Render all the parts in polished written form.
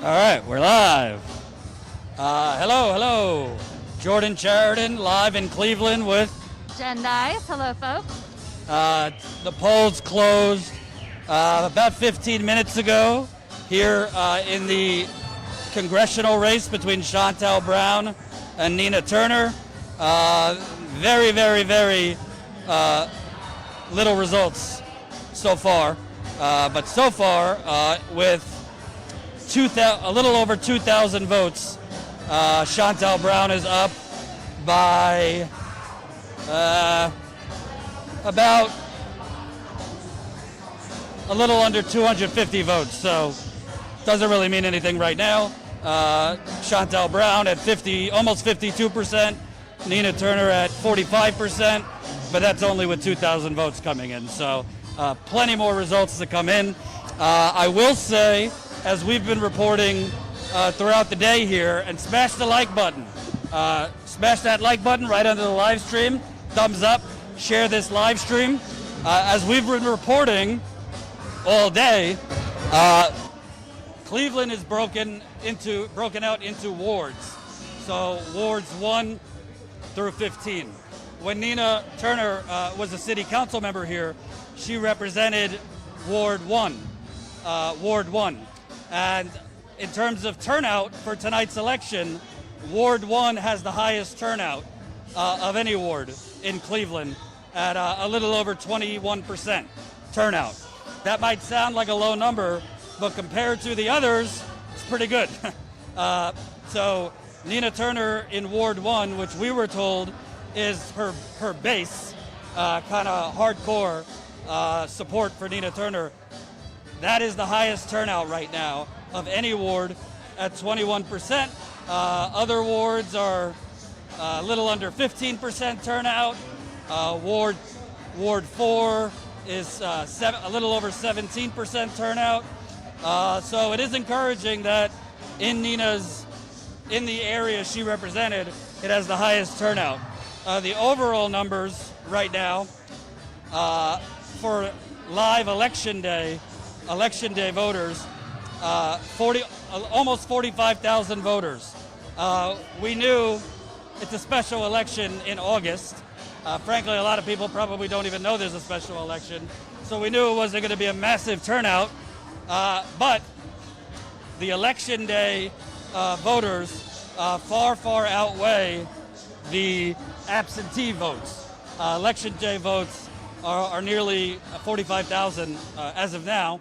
All right, we're live. Hello. Jordan Sheridan live in Cleveland with Jen Dice. Hello, folks. the polls closed about 15 minutes ago here in the congressional race between Shontel Brown and Nina Turner. Very little results so far, but so far with a little over 2,000 votes, Shontel Brown is up by about a little under 250 votes, so doesn't really mean anything right now. Shontel Brown at almost 52%, Nina Turner at 45%, but that's only with 2,000 votes coming in, so plenty more results to come in. I will say, as we've been reporting throughout the day here, and smash the like button. Smash that like button right under the live stream. Thumbs up. Share this live stream. As we've been reporting all day, Cleveland is broken out into wards. So wards 1 through 15. When Nina Turner was a city council member here, she represented Ward 1. And in terms of turnout for tonight's election, Ward 1 has the highest turnout of any ward in Cleveland at a little over 21% turnout. That might sound like a low number, but compared to the others, it's pretty good. So Nina Turner in Ward 1, which we were told is her base, kind of hardcore support for Nina Turner, that is the highest turnout right now of any ward at 21%. Other wards are a little under 15% turnout. Ward 4 is a little over 17% turnout. So it is encouraging that in the area she represented, it has the highest turnout. The overall numbers right now for live election day voters, almost 45,000 voters. We knew it's a special election in August. Frankly, a lot of people probably don't even know there's a special election. So we knew it wasn't going to be a massive turnout. But the election day voters far outweigh the absentee votes. Election day votes are nearly 45,000 as of now,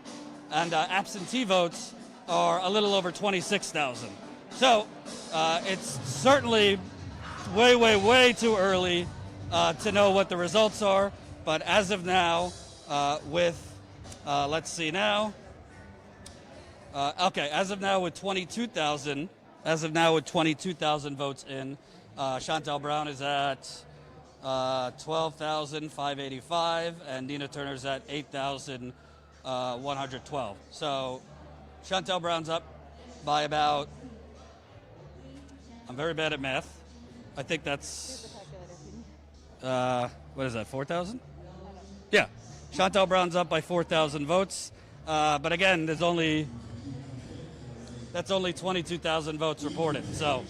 and absentee votes are a little over 26,000. So it's certainly way too early to know what the results are, but as of now, let's see now. As of now with 22,000 votes in, Shontel Brown is at 12,585, and Nina Turner's at 8,112. So Shontel Brown's up by about, I'm very bad at math. I think that's, what is that, 4,000? Yeah, Shontel Brown's up by 4,000 votes. But again, that's only 22,000 votes reported. So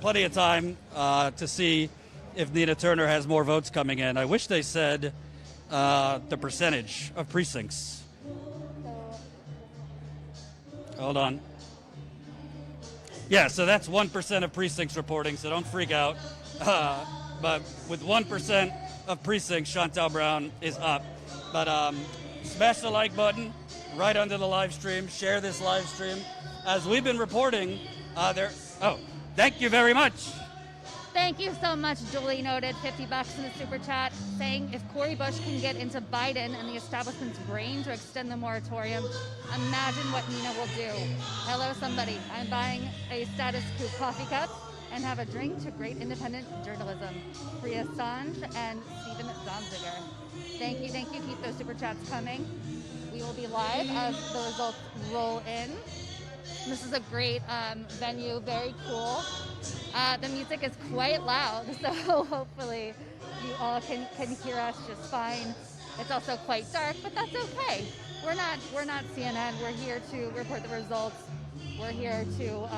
plenty of time to see if Nina Turner has more votes coming in. I wish they said the percentage of precincts. Hold on. Yeah, so that's 1% of precincts reporting, so don't freak out. But with 1% of precincts, Shontel Brown is up. But smash the like button right under the live stream. Share this live stream. As we've been reporting, thank you very much. Thank you so much, Julie noted, $50 in the super chat, saying if Cori Bush can get into Biden and the establishment's brain to extend the moratorium, imagine what Nina will do. Hello, somebody. I'm buying a status Coup coffee cup and have a drink to great independent journalism. Free Assange and Stephen Zonziger. Thank you. Keep those super chats coming. We will be live as the results roll in. This is a great venue, very cool. The music is quite loud, so hopefully you all can hear us just fine. It's also quite dark, but that's okay. We're not CNN. We're here to report the results. We're here to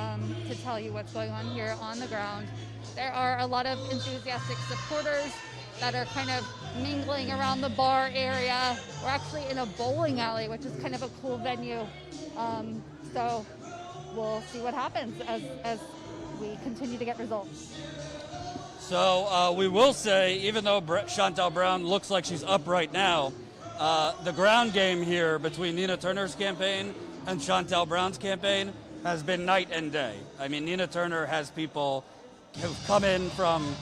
tell you what's going on here on the ground. There are a lot of enthusiastic supporters that are kind of mingling around the bar area. We're actually in a bowling alley, which is kind of a cool venue. So we'll see what happens as we continue to get results. So we will say, even though Chantal Brown looks like she's up right now, the ground game here between Nina Turner's campaign and Chantal Brown's campaign has been night and day. I mean, Nina Turner has people who've come in from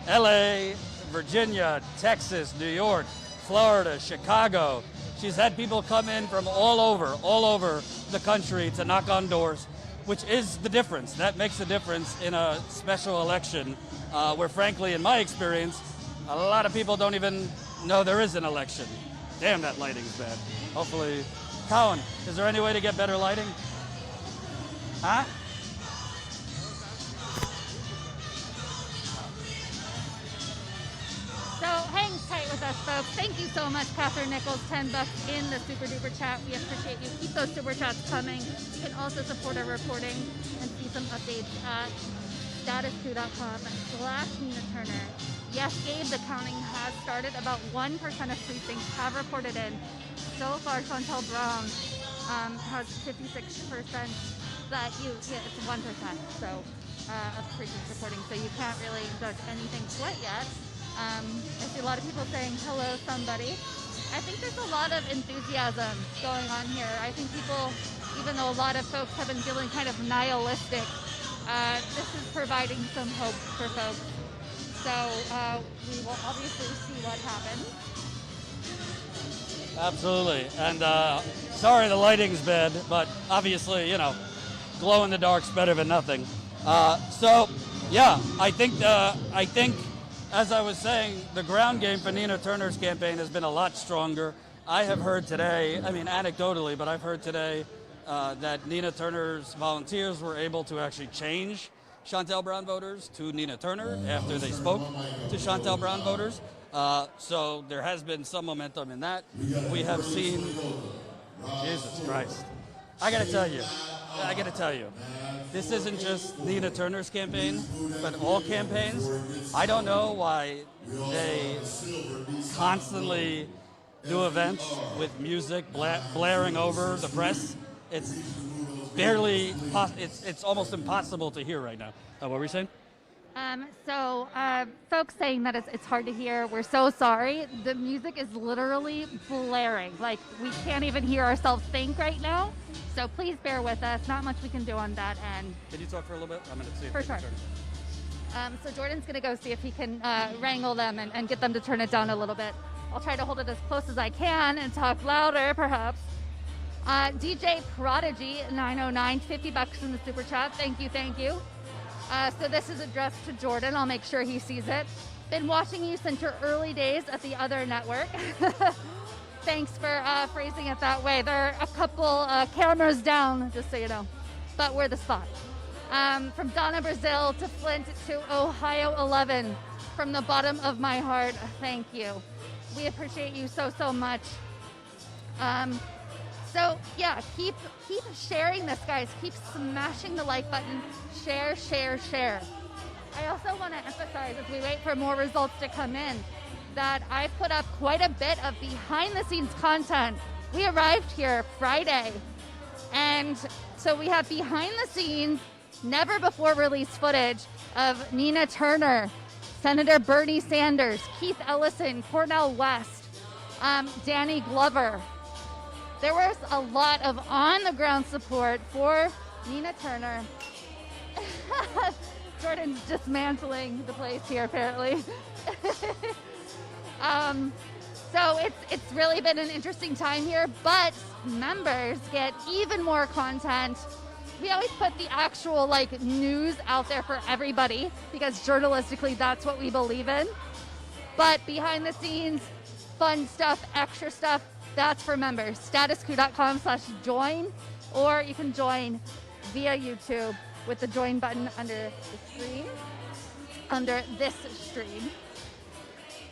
LA, Virginia, Texas, New York, Florida, Chicago. She's had people come in from all over the country to knock on doors, which is the difference. That makes a difference in a special election where, frankly, in my experience, a lot of people don't even know there is an election. Damn, that lighting's bad. Hopefully, Colin, is there any way to get better lighting? Huh? So hang tight with us, folks. Thank you so much, Catherine Nichols, $10 in the super duper chat. We appreciate you. Keep those super chats coming. You can also support our reporting and see some updates at statuscoup.com/Nina Turner. Yes, Gabe, the counting has started. About 1% of precincts have reported in. So far, Chantal Brown has 56%. But it's 1%. So of precincts reporting. So you can't really judge anything quite yet. I see a lot of people saying, hello, somebody. I think there's a lot of enthusiasm going on here. I think people, even though a lot of folks have been feeling kind of nihilistic, this is providing some hope for folks. So we will obviously see what happens. Absolutely. And sorry the lighting's bad, but obviously, glow in the dark's better than nothing. So, yeah, I think, as I was saying, the ground game for Nina Turner's campaign has been a lot stronger. I have heard today, anecdotally, but I've heard today that Nina Turner's volunteers were able to actually change Chantal Brown voters to Nina Turner after they spoke to Chantal Brown voters. So there has been some momentum in that. We have seen, Jesus Christ. I gotta tell you, this isn't just Nina Turner's campaign, but all campaigns. I don't know why they constantly do events with music blaring over the press. It's barely, it's almost impossible to hear right now. What were we saying? Folks saying that it's hard to hear. We're so sorry. The music is literally blaring. Like, we can't even hear ourselves think right now. So please bear with us. Not much we can do on that end. Can you talk for a little bit? I'm going to see if for sure. So Jordan's going to go see if he can wrangle them and get them to turn it down a little bit. I'll try to hold it as close as I can and talk louder, perhaps. DJ Prodigy 909, $50 in the super chat. Thank you. So this is addressed to Jordan. I'll make sure he sees it. Been watching you since your early days at the other network. Thanks for phrasing it that way. There are a couple cameras down, just so you know, but we're the spot. From Donna, Brazil to Flint to Ohio 11, from the bottom of my heart, thank you. We appreciate you so much. So yeah, keep sharing this, guys. Keep smashing the like button. Share. I also want to emphasize, as we wait for more results to come in, that I've put up quite a bit of behind-the-scenes content. We arrived here Friday, and so we have behind-the-scenes, never-before-released footage of Nina Turner, Senator Bernie Sanders, Keith Ellison, Cornel West, Danny Glover. There was a lot of on-the-ground support for Nina Turner. Jordan's dismantling the place here, apparently. So it's really been an interesting time here, but members get even more content. We always put the actual news out there for everybody because journalistically that's what we believe in. But behind the scenes, fun stuff, extra stuff, that's for members. statuscoup.com/join, or you can join via YouTube with the join button under the screen, under this stream.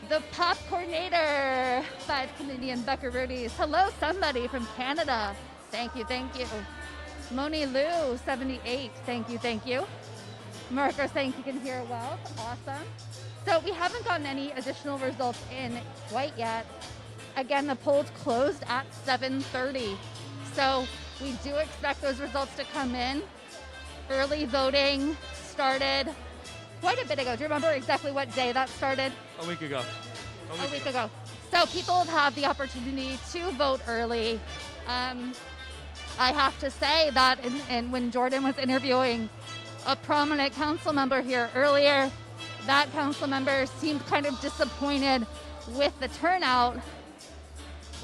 The Popcornator, 5 Canadian buckaroonies. Hello, somebody from Canada. Thank you, thank you. Moni Lou, 78. Thank you, thank you. Marco saying he can hear well. Awesome. So we haven't gotten any additional results in quite yet. Again, the polls closed at 7:30. So we do expect those results to come in. Early voting started quite a bit ago. Do you remember exactly what day that started? A week ago. A week ago. So people have had the opportunity to vote early. I have to say that and when Jordan was interviewing a prominent council member here earlier, that council member seemed kind of disappointed with the turnout.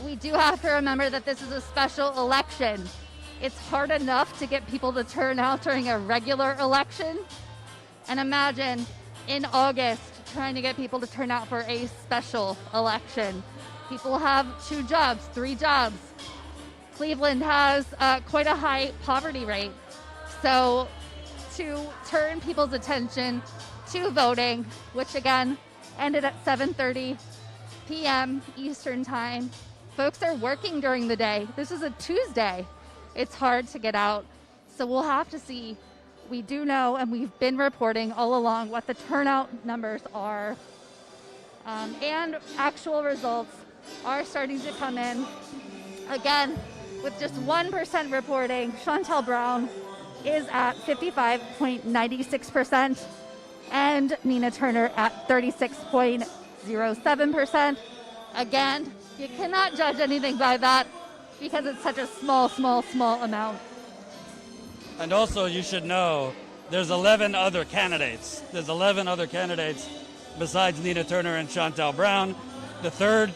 We do have to remember that this is a special election. It's hard enough to get people to turn out during a regular election. And imagine in August trying to get people to turn out for a special election. People have 2 jobs, 3 jobs. Cleveland has quite a high poverty rate. So to turn people's attention to voting, which again ended at 7:30 p.m. Eastern time, folks are working during the day. This is a Tuesday. It's hard to get out. So we'll have to see. We do know, and we've been reporting all along, what the turnout numbers are. And actual results are starting to come in. Again, with just 1% reporting, Chantel Brown is at 55.96% and Nina Turner at 36.07%. Again, you cannot judge anything by that because it's such a small amount. And also, you should know, there's 11 other candidates. There's 11 other candidates besides Nina Turner and Chantel Brown. The third,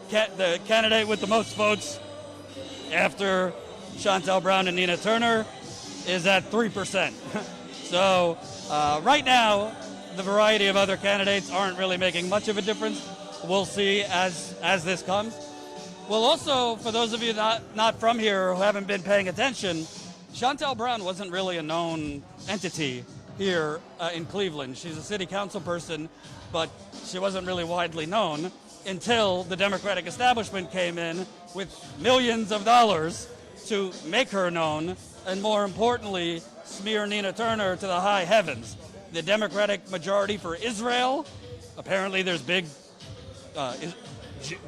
the candidate with the most votes after Chantel Brown and Nina Turner is at 3%. So right now, the variety of other candidates aren't really making much of a difference. We'll see as this comes. Well, also, for those of you not from here who haven't been paying attention, Chantel Brown wasn't really a known entity here in Cleveland. She's a city council person, but she wasn't really widely known until the Democratic establishment came in with millions of dollars to make her known, and more importantly, smear Nina Turner to the high heavens. The Democratic majority for Israel, apparently there's big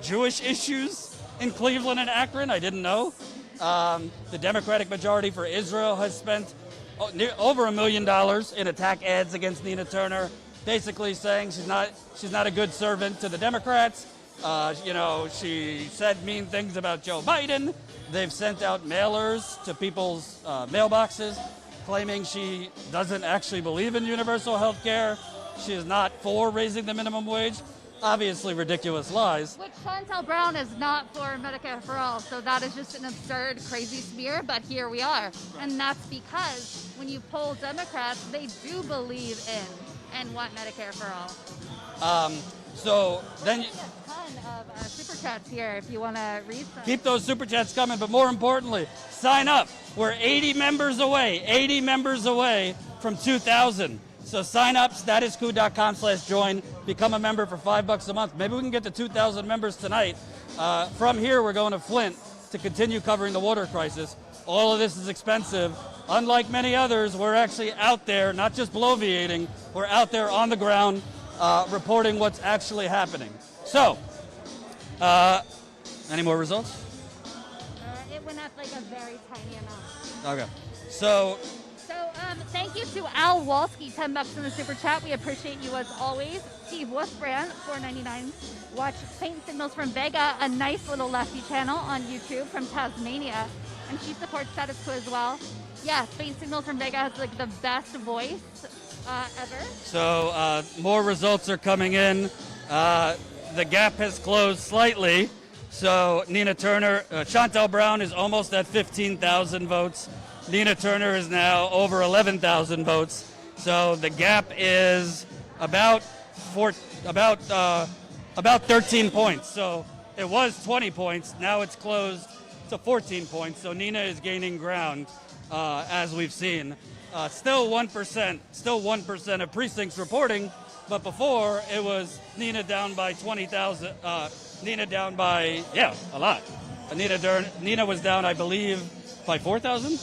Jewish issues in Cleveland and Akron, I didn't know. The Democratic majority for Israel has spent over $1 million in attack ads against Nina Turner, basically saying she's not a good servant to the Democrats. She said mean things about Joe Biden. They've sent out mailers to people's mailboxes claiming she doesn't actually believe in universal health care. She is not for raising the minimum wage. Obviously ridiculous lies. Which Chantel Brown is not for Medicare for All, so that is just an absurd, crazy smear, but here we are. Right. And that's because when you poll Democrats, they do believe in and want Medicare for all. So then a ton of super chats here if you want to read some. Keep those super chats coming, but more importantly, sign up. We're 80 members away from 2,000. So sign up, statuscoup.com/join, become a member for $5 a month. Maybe we can get to 2,000 members tonight. From here, we're going to Flint to continue covering the water crisis. All of this is expensive. Unlike many others, we're actually out there, not just bloviating, we're out there on the ground reporting what's actually happening. So, any more results? It went up like a very tiny amount. Okay. So thank you to Al Walski, $10 in the super chat. We appreciate you as always. Steve Wolfbrand, $4.99. Watch Faint Signals from Vega, a nice little lefty channel on YouTube from Tasmania, and she supports Status Quo as well. Yes, Faint Signals from Vega has like the best voice ever. So more results are coming in. The gap has closed slightly. So Nina Turner, Chantel Brown is almost at 15,000 votes. Nina Turner is now over 11,000 votes. So the gap is about 13 points. So it was 20 points. Now it's closed to 14 points. So Nina is gaining ground, as we've seen. Still 1% of precincts reporting But before, it was Nina down by 20,000. Nina down by, a lot. Nina was down, I believe, by 4,000?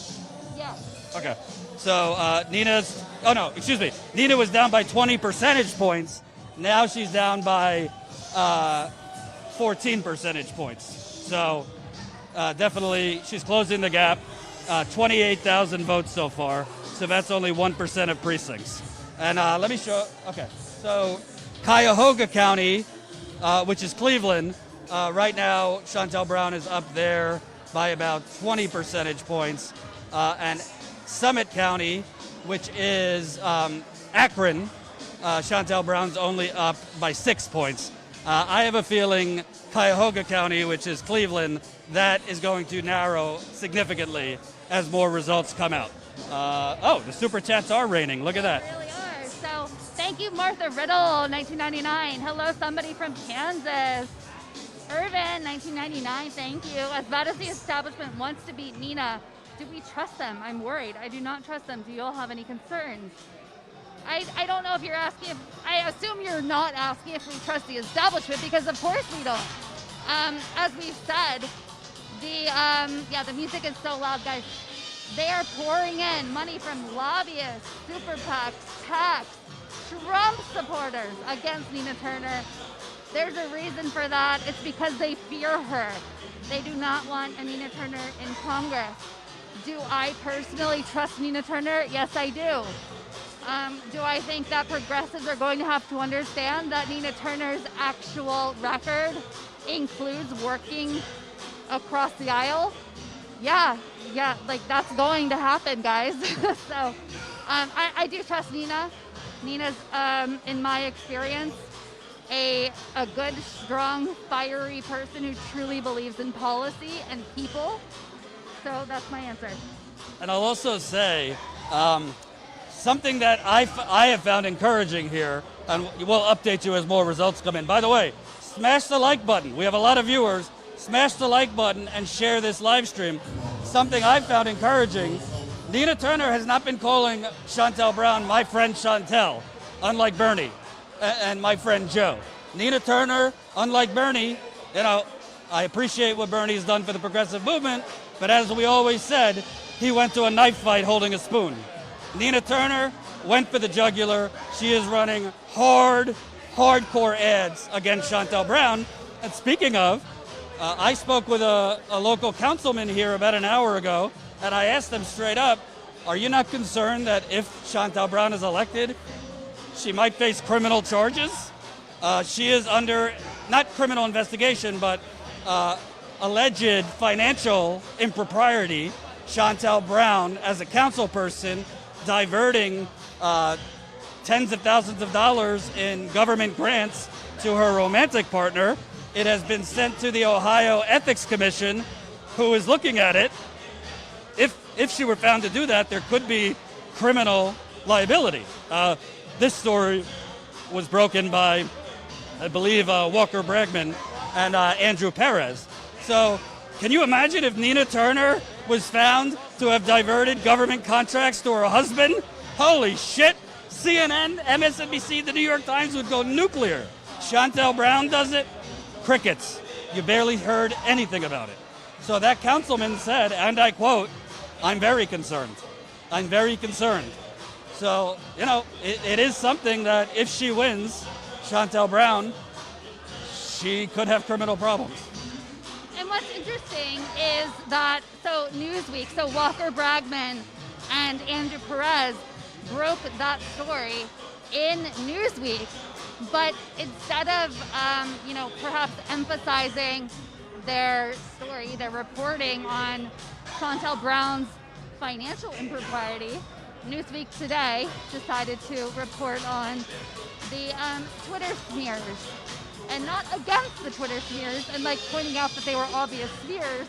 Yeah. Okay. So Nina was down by 20 percentage points. Now she's down by 14 percentage points. So definitely she's closing the gap. 28,000 votes so far. So that's only 1% of precincts. And let me show, okay. So Cuyahoga County, which is Cleveland, right now Shontel Brown is up there by about 20 percentage points. And Summit County, which is Akron, Shontel Brown's only up by 6 points. I have a feeling Cuyahoga County, which is Cleveland, that is going to narrow significantly as more results come out. The super chats are raining. Look at that. They really are. So thank you, Martha Riddle, 1999. Hello, somebody from Kansas. Irvin, 1999, thank you. As bad as the establishment wants to beat Nina, do we trust them? I'm worried. I do not trust them. Do you all have any concerns? I don't know if you're asking, I assume you're not asking if we trust the establishment, because of course we don't. As we've said, the music is so loud, guys. They are pouring in money from lobbyists, super PACs, PACs, Trump supporters against Nina Turner. There's a reason for that. It's because they fear her. They do not want a Nina Turner in Congress. Do I personally trust Nina Turner? Yes, I do. Do I think that progressives are going to have to understand that Nina Turner's actual record includes working across the aisle? Yeah, like that's going to happen, guys. So I do trust Nina. Nina's, in my experience, a good, strong, fiery person who truly believes in policy and people. So that's my answer. And I'll also say something that I have found encouraging here, and we'll update you as more results come in. By the way, smash the like button. We have a lot of viewers. Smash the like button and share this live stream. Something I've found encouraging, Nina Turner has not been calling Shontel Brown my friend Shontel, unlike Bernie and my friend Joe. Nina Turner, unlike Bernie, I appreciate what Bernie's done for the progressive movement, but as we always said, he went to a knife fight holding a spoon. Nina Turner went for the jugular. She is running hardcore ads against Shontel Brown. And speaking of, I spoke with a local councilman here about an hour ago, and I asked them straight up, are you not concerned that if Shontel Brown is elected, she might face criminal charges? She is under, not criminal investigation, but alleged financial impropriety. Shontel Brown, as a council person, diverting tens of thousands of dollars in government grants to her romantic partner. It has been sent to the Ohio Ethics Commission, who is looking at it. If she were found to do that, there could be criminal liability. This story was broken by, I believe, Walker Bragman and Andrew Perez. So can you imagine if Nina Turner was found to have diverted government contracts to her husband? Holy shit! CNN, MSNBC, the New York Times would go nuclear. Shontel Brown does it? Crickets. You barely heard anything about it. So that councilman said, and I quote, I'm very concerned. I'm very concerned. So, it is something that if she wins, Shontel Brown, she could have criminal problems. And what's interesting is that, so Newsweek, so Walker Bragman and Andrew Perez broke that story in Newsweek, but instead of, perhaps emphasizing their story, their reporting on Shontel Brown's financial impropriety, Newsweek today decided to report on the Twitter smears. And not against the Twitter smears and pointing out that they were obvious smears,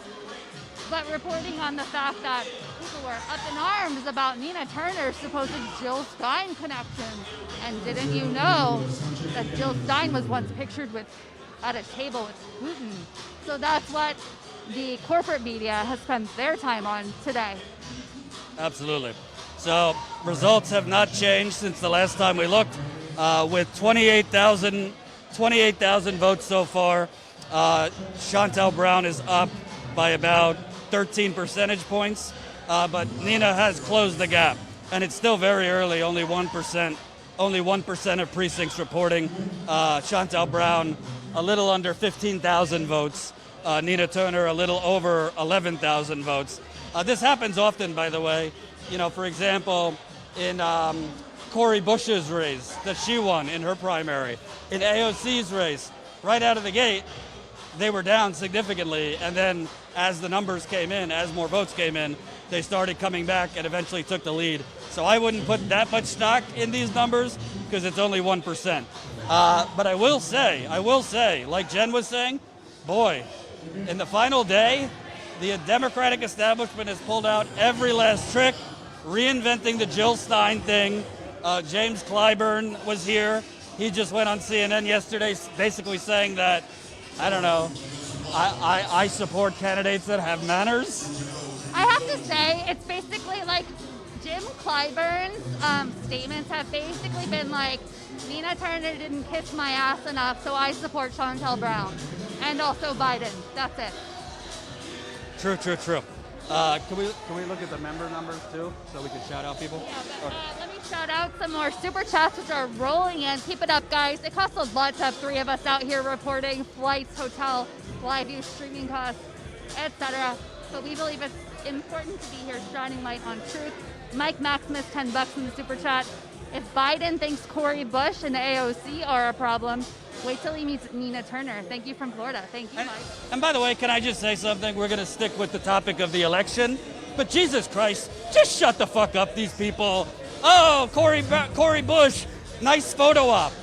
but reporting on the fact that people were up in arms about Nina Turner's supposed Jill Stein connection. And didn't you know that Jill Stein was once pictured at a table with Putin? So that's what the corporate media has spent their time on today. Absolutely. So results have not changed since the last time we looked. with 28,000 votes so far. Chantel Brown is up by about 13 percentage points, but Nina has closed the gap, and it's still very early, only 1%. Only 1% of precincts reporting. Chantel Brown, a little under 15,000 votes. Nina Turner, a little over 11,000 votes. This happens often, by the way. You know, for example, in Cori Bush's race that she won in her primary, in AOC's race, right out of the gate, they were down significantly, and then as the numbers came in, as more votes came in, they started coming back and eventually took the lead. So I wouldn't put that much stock in these numbers because it's only 1%. But I will say, like Jen was saying, boy, in the final day, the Democratic establishment has pulled out every last trick, reinventing the Jill Stein thing. James Clyburn was here. He just went on CNN yesterday basically saying that, I don't know, I support candidates that have manners. I have to say, it's basically like Jim Clyburn's statements have basically been like, Nina Turner didn't kiss my ass enough, so I support Chantel Brown. And also Biden. That's it. True. Can we look at the member numbers too, so we can shout out people? Yeah, but, let me shout out some more super chats which are rolling in. Keep it up, guys. It costs a lot to have three of us out here reporting flights, hotel, live view, streaming costs, etc. But we believe it's important to be here shining light on truth. Mike Maximus, $10 in the super chat. If Biden thinks Cori Bush and the AOC are a problem, wait till he meets Nina Turner. Thank you from Florida. Thank you, Mike. And by the way, can I just say something? We're going to stick with the topic of the election. But Jesus Christ, just shut the fuck up, these people. Oh, Cori Bush, nice photo op.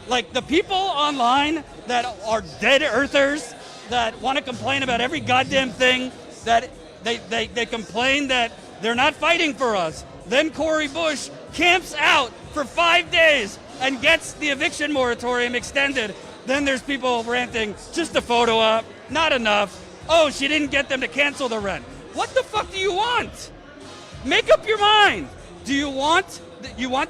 Like, the people online that are dead earthers, that want to complain about every goddamn thing, that they complain that they're not fighting for us. Then Cori Bush camps out for 5 days and gets the eviction moratorium extended. Then there's people ranting, just a photo op, not enough. Oh, she didn't get them to cancel the rent. What the fuck do you want? Make up your mind. Do you want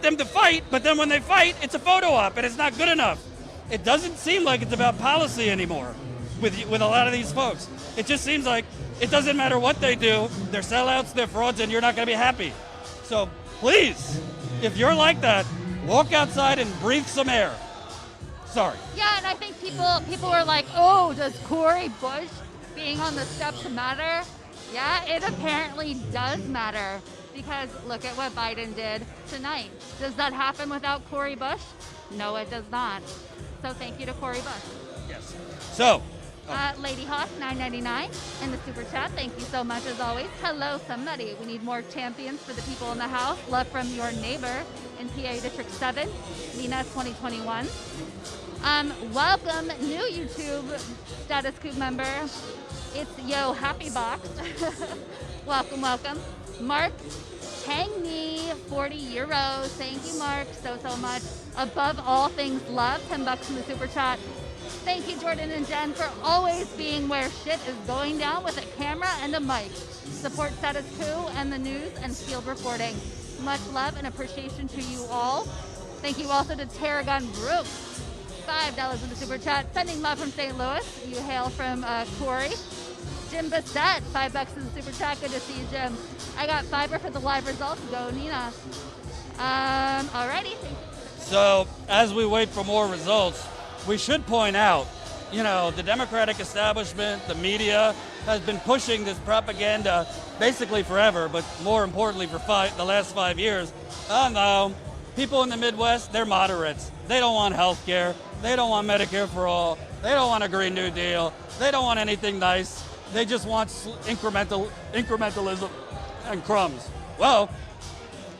them to fight, but then when they fight, it's a photo op and it's not good enough. It doesn't seem like it's about policy anymore with a lot of these folks. It just seems like it doesn't matter what they do. They're sellouts, they're frauds, and you're not going to be happy. So please, if you're like that, walk outside and breathe some air. Sorry. Yeah, and I think people are like, oh, does Cori Bush being on the steps matter? Yeah, it apparently does matter because look at what Biden did tonight. Does that happen without Cori Bush? No, it does not. So thank you to Cori Bush. Yes. So. Lady Hawk, $9.99 in the super chat. Thank you so much as always. Hello, somebody. We need more champions for the people in the house. Love from your neighbor in PA District 7, Nina 2021. Welcome, new YouTube Status Coup member. It's Yo Happy Box. welcome. Mark Tangney, 40 euros. Thank you, Mark, so much. Above all things love, $10 in the super chat. Thank you, Jordan and Jen, for always being where shit is going down with a camera and a mic. Support Status Coup and the news and field reporting. Much love and appreciation to you all. Thank you also to Tarragon Brooks, $5 in the super chat. Sending love from St. Louis. You hail from Corey. Jim Bissett, $5 in the super chat. Good to see you, Jim. I got fiber for the live results. Go, Nina. Alrighty. So as we wait for more results, we should point out, the Democratic establishment, the media, has been pushing this propaganda basically forever, but more importantly for the last 5 years. Oh no, people in the Midwest, they're moderates. They don't want health care. They don't want Medicare for all. They don't want a Green New Deal. They don't want anything nice. They just want incrementalism and crumbs. Well,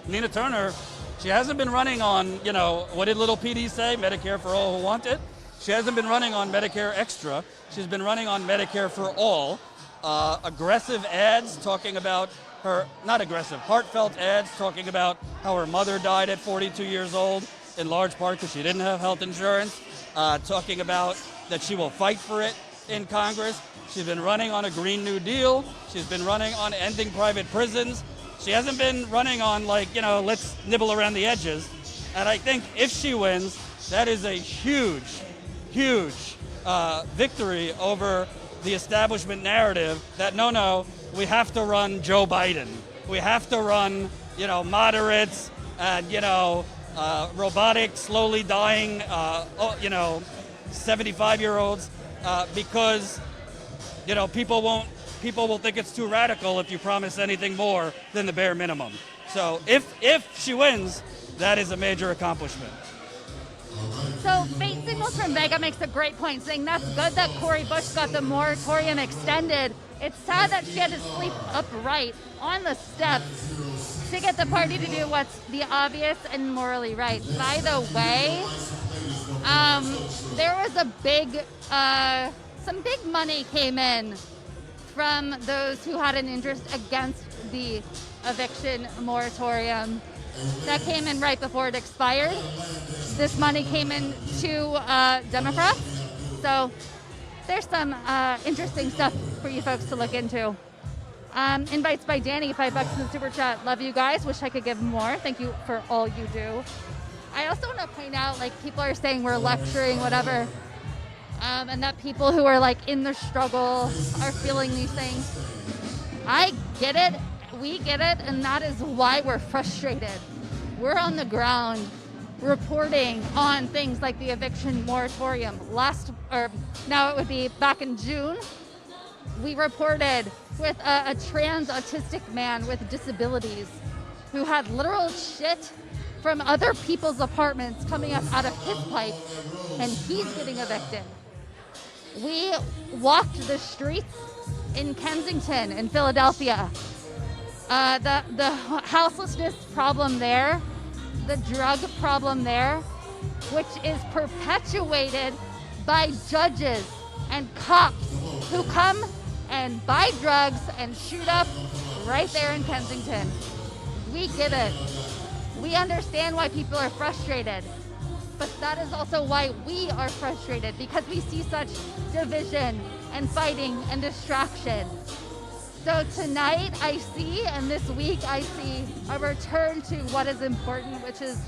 Nina Turner, she hasn't been running on, what did little PD say? Medicare for all who want it. She hasn't been running on Medicare Extra. She's been running on Medicare for all. Aggressive ads talking about heartfelt ads talking about how her mother died at 42 years old, in large part because she didn't have health insurance. Talking about that she will fight for it in Congress. She's been running on a Green New Deal. She's been running on ending private prisons. She hasn't been running on let's nibble around the edges. And I think if she wins, that is a huge, huge victory over the establishment narrative that no, we have to run Joe Biden. We have to run, moderates and, robotic, slowly dying, 75-year-olds because, people will think it's too radical if you promise anything more than the bare minimum. So if she wins, that is a major accomplishment. So Fate Signals from Vega makes a great point, saying that's good that Cori Bush got the moratorium extended. It's sad that she had to sleep upright on the steps to get the party to do what's the obvious and morally right. By the way, there was some big money came in from those who had an interest against the eviction moratorium. That came in right before it expired. This money came in to Democrats. So there's some interesting stuff for you folks to look into. Invites by Danny, $5 in the super chat. Love you guys. Wish I could give more. Thank you for all you do. I also want to point out, people are saying we're lecturing, whatever, and that people who are in the struggle are feeling these things. I get it. We get it, and that is why we're frustrated. We're on the ground reporting on things like the eviction moratorium. Now it would be back in June, we reported with a trans autistic man with disabilities who had literal shit from other people's apartments coming up out of his pipe, and he's getting evicted. We walked the streets in Kensington, in Philadelphia. The houselessness problem there, the drug problem there, which is perpetuated by judges and cops who come and buy drugs and shoot up right there in Kensington. We get it. We understand why people are frustrated, but that is also why we are frustrated, because we see such division and fighting and distraction. So tonight I see, and this week I see, a return to what is important, which is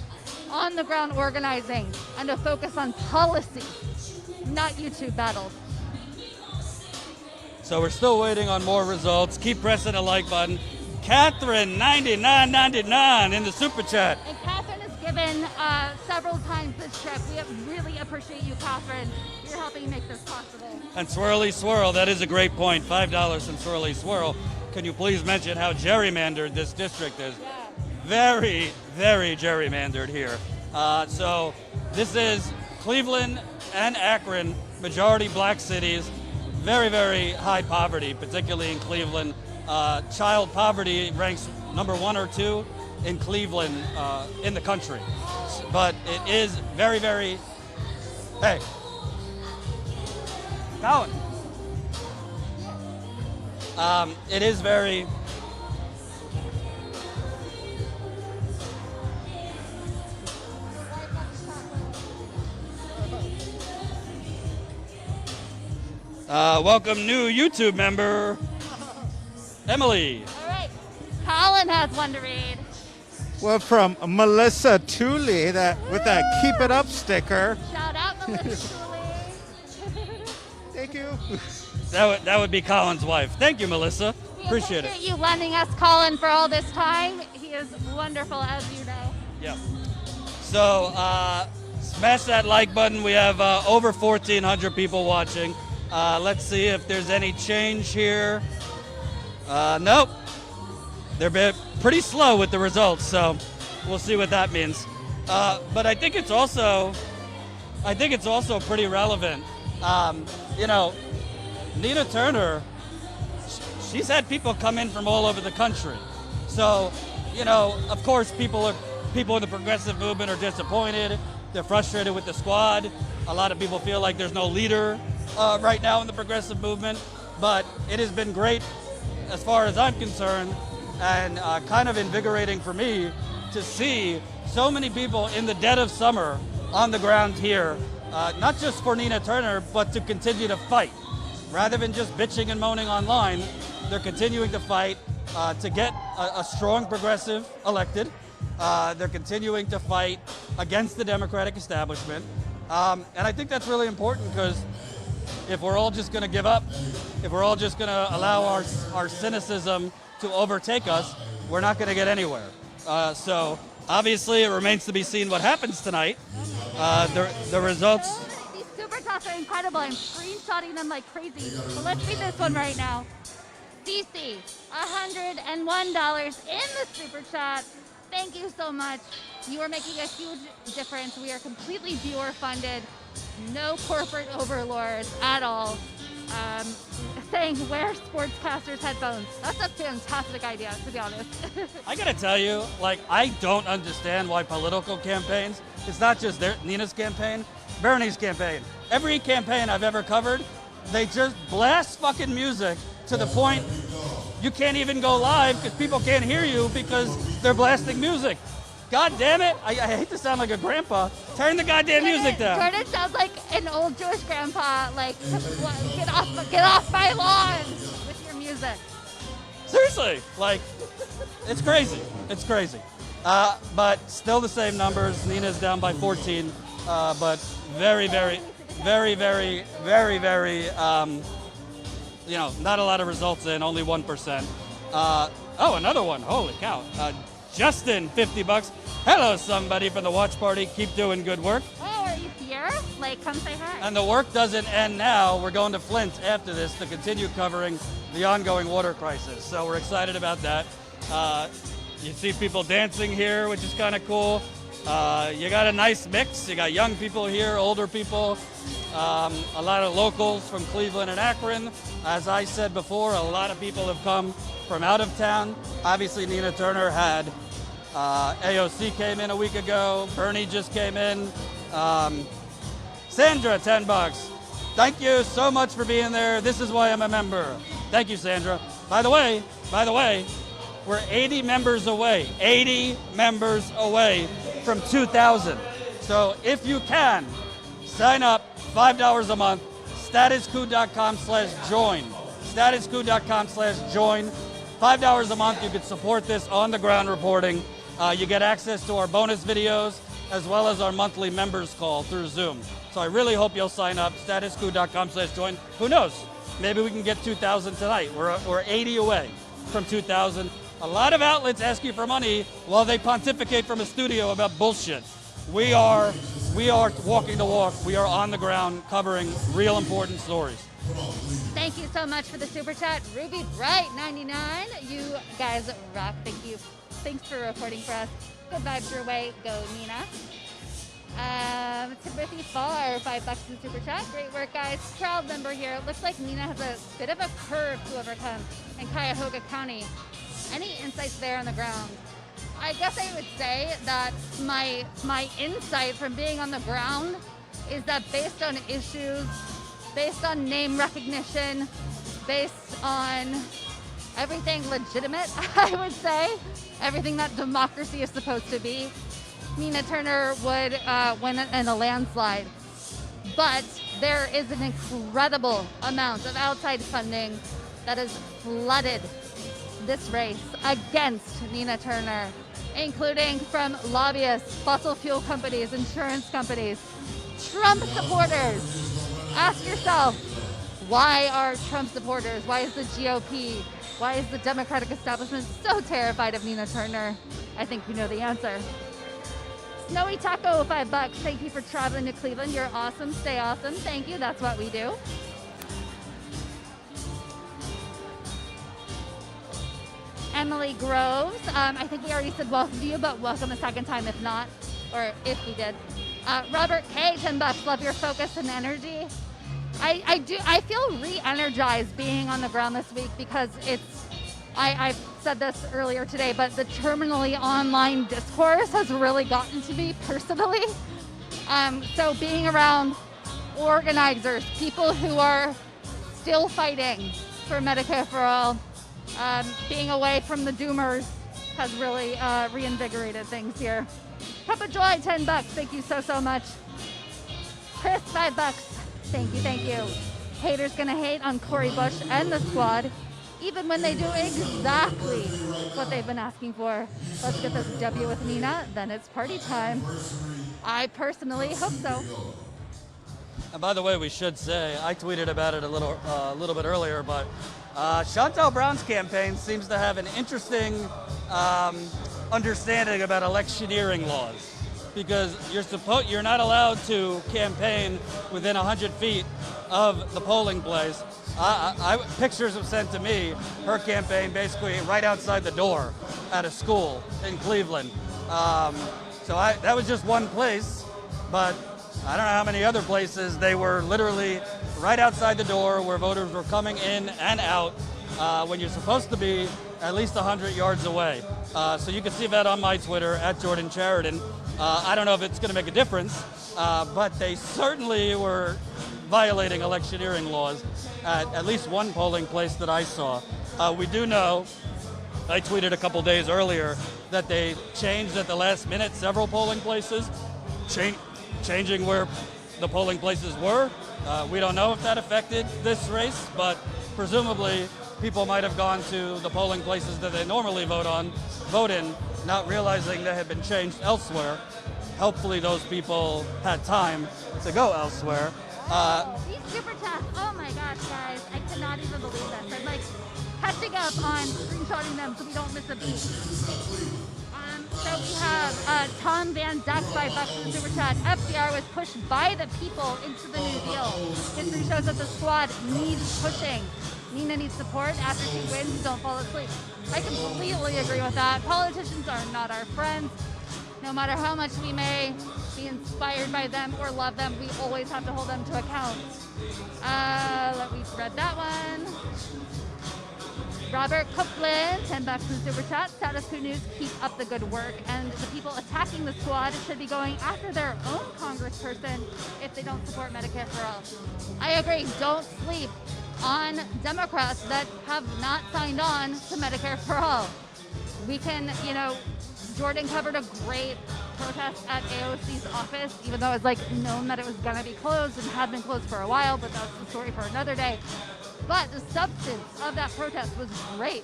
on the ground organizing and a focus on policy, not YouTube battles. So we're still waiting on more results. Keep pressing the like button. Catherine, $99.99 in the super chat. And Catherine has given several times this check. We really appreciate you, Catherine. You're helping make this possible. And Swirly Swirl, that is a great point. $5 from Swirly Swirl. Can you please mention how gerrymandered this district is? Yeah. Very, very gerrymandered here. So this is Cleveland and Akron, majority black cities. Very, very high poverty, particularly in Cleveland. Child poverty ranks number 1 or 2 in Cleveland in the country. But it is very, very, hey, Colin. It is very, welcome new YouTube member, Emily. All right. Colin has one to read. Well, from Melissa Tooley, with that Keep It Up sticker. Shout out, Melissa Tooley. Thank you. That would be Colin's wife. Thank you, Melissa. We Appreciate it. you lending us Colin for all this time. He is wonderful, as you know. Yeah. So smash that like button. We have over 1,400 people watching. Let's see if there's any change here. Nope. They're pretty slow with the results, so we'll see what that means. But I think it's also pretty relevant. Nina Turner, she's had people come in from all over the country. So, of course, people in the progressive movement are disappointed. They're frustrated with the squad. A lot of people feel like there's no leader right now in the progressive movement. But it has been great, as far as I'm concerned, and kind of invigorating for me to see so many people in the dead of summer on the ground here, not just for Nina Turner, but to continue to fight. Rather than just bitching and moaning online, they're continuing to fight to get a strong progressive elected They're continuing to fight against the Democratic establishment. And I think that's really important because if we're all just going to give up, if we're all just going to allow our cynicism to overtake us, we're not going to get anywhere. So obviously it remains to be seen what happens tonight. The results. These super chats are incredible. I'm screenshotting them like crazy. So let's read this one right now. CC, $101 in the super chat. Thank you so much. You are making a huge difference. We are completely viewer funded. No corporate overlords at all. Saying wear sportscasters headphones. That's a fantastic idea, to be honest. I gotta tell you, like, I don't understand why political campaigns, it's not just Nina's campaign, Bernie's campaign. Every campaign I've ever covered, they just blast fucking music to the point you can't even go live because people can't hear you because they're blasting music. God damn it, I hate to sound like a grandpa. Turn the goddamn music down. Jordan sounds like an old Jewish grandpa, like, get off my lawn with your music. Seriously, like, it's crazy. It's crazy. But still the same numbers. Nina's down by 14, but very, not a lot of results in, only 1%. Oh, another one, holy cow. Justin, $50. Hello, somebody from the watch party. Keep doing good work. Oh, are you here? Like, come say hi. And the work doesn't end now. We're going to Flint after this to continue covering the ongoing water crisis. So we're excited about that. You see people dancing here, which is kind of cool. You got a nice mix. You got young people here, older people, a lot of locals from Cleveland and Akron. As I said before, a lot of people have come from out of town. Obviously, Nina Turner had AOC came in a week ago. Bernie just came in. Sandra, $10. Thank you so much for being there. This is why I'm a member. Thank you, Sandra. By the way, we're 80 members away. 80 members away from 2,000. So if you can, sign up, $5 a month, statuscoup.com/join. Statuscoup.com/join. $5 a month, you can support this on-the-ground reporting. You get access to our bonus videos as well as our monthly members call through Zoom. So I really hope you'll sign up, statuscoup.com/join. Who knows? Maybe we can get 2,000 tonight. We're 80 away from 2,000. A lot of outlets ask you for money while they pontificate from a studio about bullshit. We are walking the walk. We are on the ground covering real important stories. Thank you so much for the super chat. Ruby Bright 99. You guys rock. Thank you. Thanks for reporting for us. Good vibes your way. Go Nina. Timothy Farr, $5 in the super chat. Great work, guys. Proud member here. It looks like Nina has a bit of a curve to overcome in Cuyahoga County. Any insights there on the ground? I guess I would say that my insight from being on the ground is that based on issues, based on name recognition, based on everything legitimate, I would say, everything that democracy is supposed to be, Nina Turner would win in a landslide. But there is an incredible amount of outside funding that has flooded this race against Nina Turner, including from lobbyists, fossil fuel companies, insurance companies, Trump supporters. Ask yourself, why are Trump supporters, why is the GOP, why is the Democratic establishment so terrified of Nina Turner? I think you know the answer. Snowy Taco, $5. Thank you for traveling to Cleveland. You're awesome. Stay awesome. Thank you. That's what we do. Emily Groves. I think we already said welcome to you, but welcome a second time if not, or if we did. Robert K, $10. Love your focus and energy. I feel re-energized being on the ground this week because I've said this earlier today, but the terminally online discourse has really gotten to me personally. So being around organizers, people who are still fighting for Medicare for all, being away from the doomers has really reinvigorated things here. Cup of Joy, $10. Thank you so much. Chris, $5. Thank you. Haters gonna hate on Cori Bush and the squad. even when they do exactly what they've been asking for. Let's get this W with Nina, then it's party time. I personally hope so. And by the way, we should say, I tweeted about it a little bit earlier, but Chantal Brown's campaign seems to have an interesting understanding about electioneering laws, because you're not allowed to campaign within 100 feet of the polling place. Pictures were sent to me, her campaign basically right outside the door at a school in Cleveland. So that was just one place, but I don't know how many other places they were literally right outside the door where voters were coming in and out when you're supposed to be at least 100 yards away. So you can see that on my Twitter, at Jordan Sheridan. I don't know if it's going to make a difference, but they certainly were violating electioneering laws at least one polling place that I saw. We do know, I tweeted a couple days earlier, that they changed at the last minute several polling places, changing where the polling places were. We don't know if that affected this race, but presumably people might have gone to the polling places that they normally vote in, not realizing they had been changed elsewhere. Hopefully those people had time to go elsewhere. These super chats, oh my gosh, guys, I cannot even believe this. I'm like catching up on screenshotting them so we don't miss a beat. So we have Tom Van Dyck, $5 in the super chat. FDR was pushed by the people into the New Deal. History shows that the squad needs pushing. Nina needs support. After she wins, don't fall asleep. I completely agree with that. Politicians are not our friends. No matter how much we may be inspired by them or love them, we always have to hold them to account. Let me read that one. Robert Copeland, $10 in the super chat. Status Quo News, keep up the good work. And the people attacking the squad should be going after their own congressperson if they don't support Medicare for All. I agree. Don't sleep on Democrats that have not signed on to Medicare for All. We can, Jordan covered a great protest at AOC's office, even though it was known that it was going to be closed and had been closed for a while, but that's the story for another day. But the substance of that protest was great.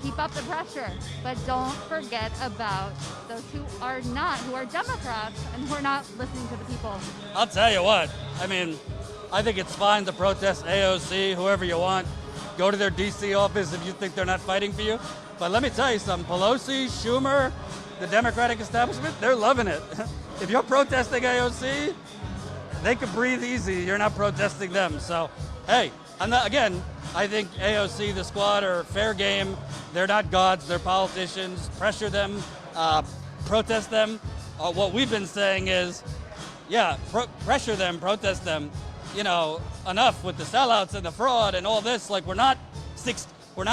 Keep up the pressure, but don't forget about those who are Democrats and who are not listening to the people. I'll tell you what, I think it's fine to protest AOC, whoever you want. Go to their DC office if you think they're not fighting for you. But let me tell you something, Pelosi, Schumer, the Democratic establishment, they're loving it. If you're protesting AOC, they can breathe easy. You're not protesting them. So, hey, I think AOC, the squad, are fair game. They're not gods, they're politicians. Pressure them, protest them. What we've been saying is, pressure them, protest them. Enough with the sellouts and the fraud and all this. We're not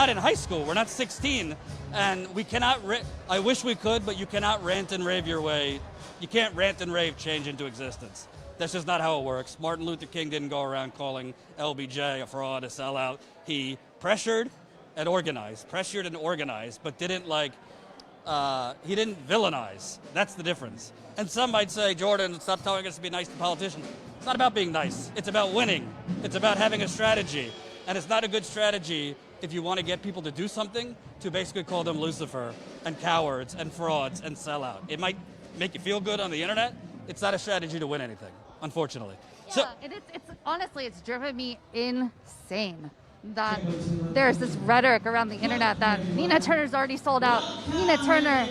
in high school. We're not 16, and we cannot. I wish we could, but you cannot rant and rave your way. You can't rant and rave change into existence. That's just not how it works. Martin Luther King didn't go around calling LBJ a fraud, a sellout. He pressured and organized, but didn't he didn't villainize. That's the difference. And some might say, Jordan, stop telling us to be nice to politicians. It's not about being nice. It's about winning. It's about having a strategy. And it's not a good strategy if you want to get people to do something to basically call them Lucifer and cowards and frauds and sellout. It might make you feel good on the internet. It's not a strategy to win anything, unfortunately. Yeah, it's honestly, it's driven me insane that there's this rhetoric around the internet that Nina Turner's already sold out. Nina Turner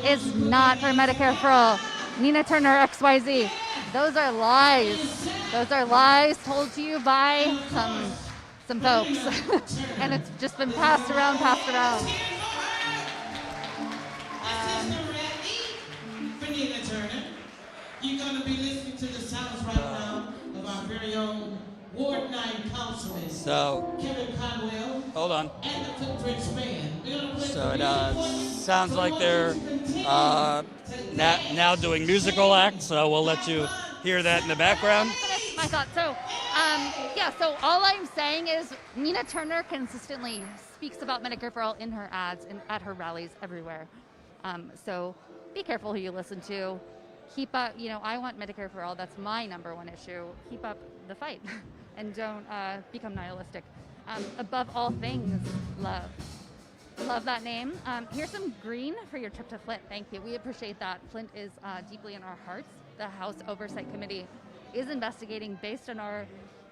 is not for Medicare for All. Nina Turner XYZ. Those are lies. Those are lies told to you by some folks. And it's just been passed around. For Nina Turner, you're going to be listening to the sounds right now of our very own Ward 9 councilman, Kevin Conwell, hold on. and the Footprints Band. So it sounds like they're now doing musical acts, so we'll let you hear that in the background. My thought. So all I'm saying is Nina Turner consistently speaks about Medicare for All in her ads and at her rallies everywhere. So be careful who you listen to. Keep up, I want Medicare for All. That's my number one issue. Keep up the fight and don't become nihilistic. above all things, love. Love that name. Here's some green for your trip to Flint. Thank you. We appreciate that. Flint is deeply in our hearts. The House Oversight Committee is investigating based on our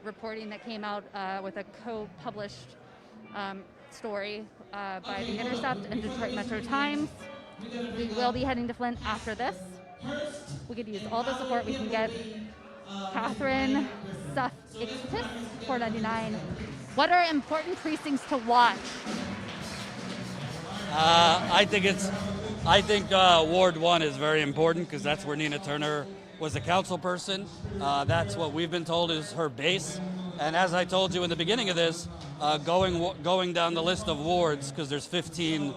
reporting that came out with a co-published story by The Intercept and Detroit Metro Times. We will be heading to Flint after this. We could use all the support we can get. Catherine Suff Ixtis, $4.99. What are important precincts to watch? I think Ward 1 is very important because that's where Nina Turner was a council person. That's what we've been told is her base. And as I told you in the beginning of this, going down the list of wards, because there's 15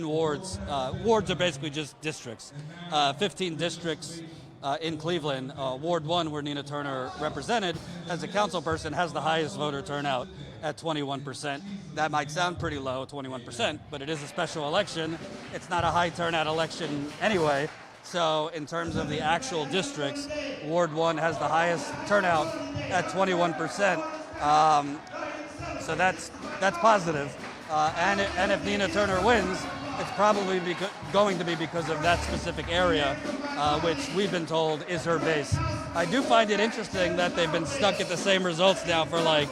wards. Wards are basically just districts. 15 districts in Cleveland. Ward 1, where Nina Turner represented as a council person, has the highest voter turnout at 21%. That might sound pretty low, 21%, but it is a special election. It's not a high turnout election anyway. So in terms of the actual districts, Ward 1 has the highest turnout at 21%. So that's positive. And if Nina Turner wins, it's probably going to be because of that specific area, which we've been told is her base. I do find it interesting that they've been stuck at the same results now for like